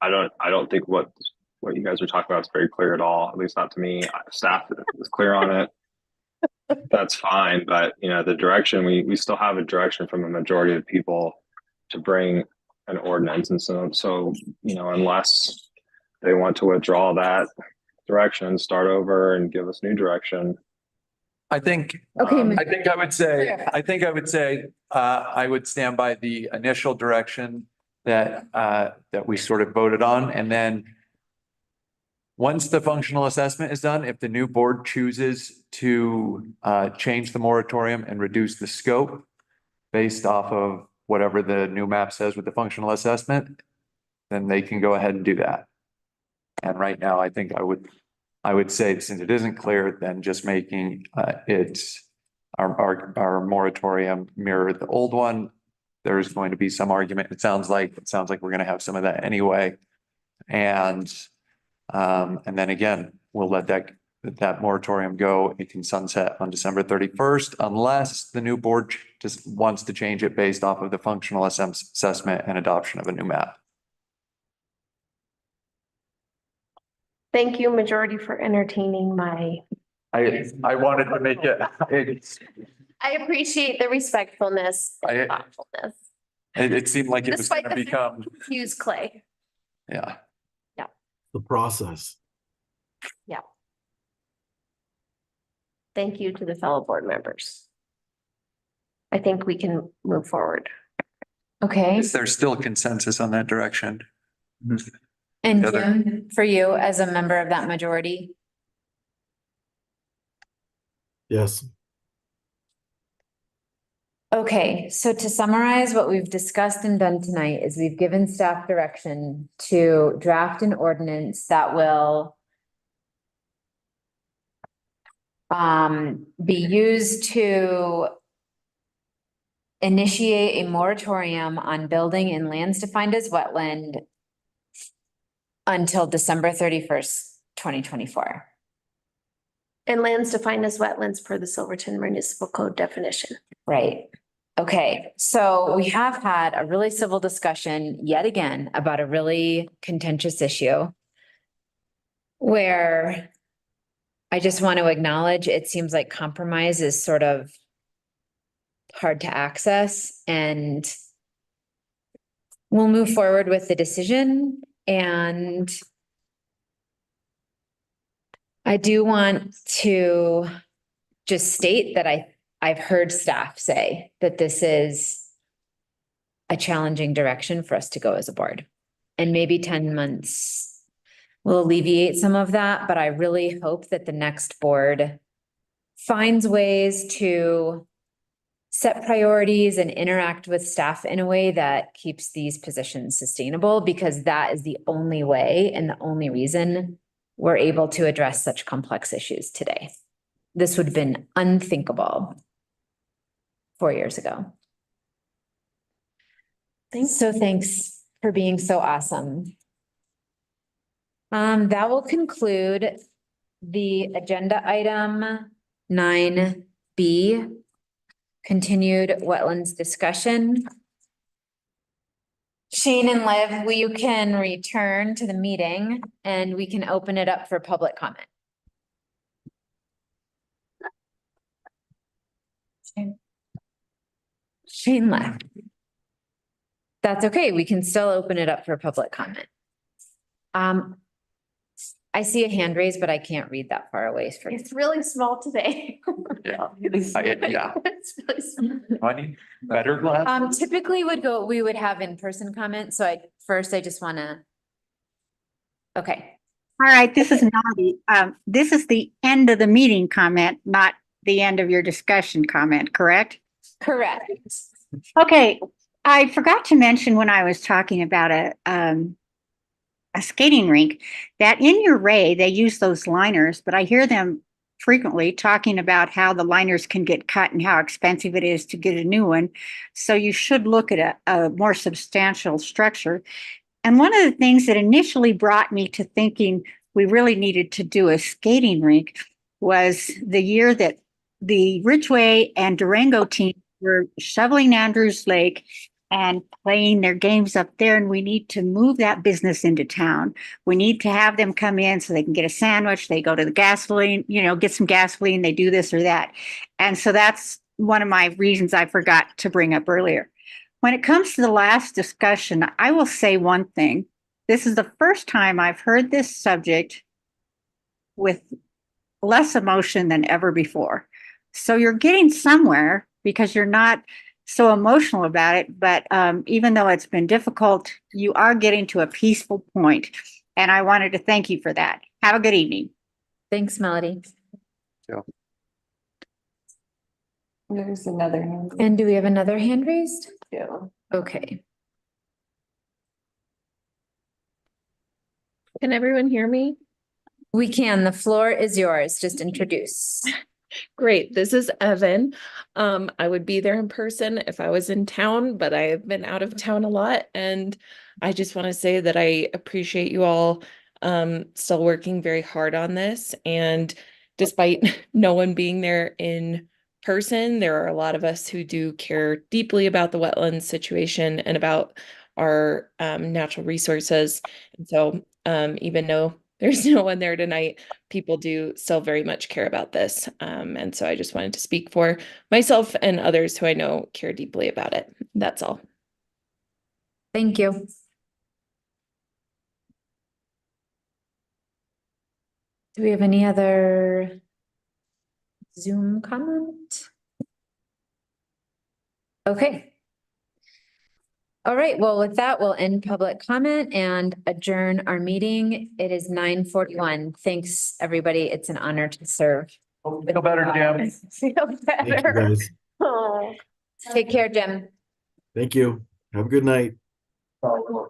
I don't think what you guys are talking about is very clear at all, at least not to me. Staff is clear on it. That's fine, but you know, the direction, we still have a direction from the majority of people to bring an ordinance. And so, you know, unless they want to withdraw that direction, start over and give us new direction. I think, Okay. I think I would say, I would stand by the initial direction that, that we sort of voted on. And then once the functional assessment is done, if the new board chooses to, change the moratorium and reduce the scope based off of whatever the new map says with the functional assessment, then they can go ahead and do that. And right now, I think I would say, since it isn't clear, then just making our moratorium mirror the old one. There's going to be some argument. It sounds like we're going to have some of that anyway. And then again, we'll let that moratorium go. It can sunset on December 31st, unless the new board just wants to change it based off of the functional assessment and adoption of a new map. Thank you, majority, for entertaining my. I wanted to make it. I appreciate the respectfulness and I- thoughtfulness. It seemed like it was Despite going to the fact become, Use Clay. yeah. The process. Yeah. Thank you to the fellow board members. I think we can move forward. Okay. Is there still consensus on that direction? And Heather? Jim, for you as a member of that majority, Yes. okay, so to summarize what we've discussed and done tonight is we've given staff direction to draft an ordinance that will be used to initiate a moratorium on building in lands defined as wetland until December 31st, 2024. And lands defined as wetlands per the Silverton Municipal Code definition. Right. Okay, so we have had a really civil discussion yet again about a really contentious issue where I just want to acknowledge it seems like compromise is sort of hard to access, and we'll move forward with the decision. And I do want to just state that I've heard staff say that this is a challenging direction for us to go as a board. And maybe 10 months will alleviate some of that, but I really hope that the next board finds ways to set priorities and interact with staff in a way that keeps these positions sustainable, because that is the only way and the only reason we're able to address such complex issues today. This would have been unthinkable 4 years ago. Thanks for being so awesome. That will conclude the agenda item 9B, continued wetlands discussion. Shane and Liv, you can return to the meeting and we can open it up for public comment. Shane left. that's okay. We can still open it up for public comment. I see a hand raised, but I can't read that far away. It's really small today. Yeah. It's really small. I need better glasses. Typically we would have in-person comments, so I just wanna. Okay, All right, this is Melody. This is the end of the meeting comment, not the end of your discussion comment, correct? correct. Okay, I forgot to mention when I was talking about a skating rink, that in your Ray, they use those liners, but I hear them frequently talking about how the liners can get cut and how expensive it is to get a new one. So you should look at a more substantial structure. And one of the things that initially brought me to thinking we really needed to do a skating rink was the year that the Ridgeway and Durango team were shoveling Andrews Lake and playing their games up there. And we need to move that business into town. We need to have them come in so they can get a sandwich. They go to the gasoline, get some gasoline. They do this or that. And so that's one of my reasons I forgot to bring up earlier. When it comes to the last discussion, I will say one thing. This is the first time I've heard this subject with less emotion than ever before. So you're getting somewhere because you're not so emotional about it. But even though it's been difficult, you are getting to a peaceful point. And I wanted to thank you for that. Have a good evening. Thanks, Melody. Yeah. There's another hand. And do we have another hand raised? Yeah. Okay. Can everyone hear me? We can. The floor is yours. Just introduce. Great. This is Evan. I would be there in person if I was in town, but I have been out of town a lot. And I just want to say that I appreciate you all still working very hard on this. And despite no one being there in person, there are a lot of us who do care deeply about the wetlands situation and about our natural resources. And so even though there's no one there tonight, people do still very much care about this. And so I just wanted to speak for myself and others who I know care deeply about it. That's all. Thank you. Do we have any other Zoom comment? Okay. All right, well, with that, we'll end public comment and adjourn our meeting. It is 9:41. Thanks, everybody. It's an honor to serve. Feel better, Jim. Feel Thank you, better. guys. Oh. Take care, Jim. Thank you. Have a good night.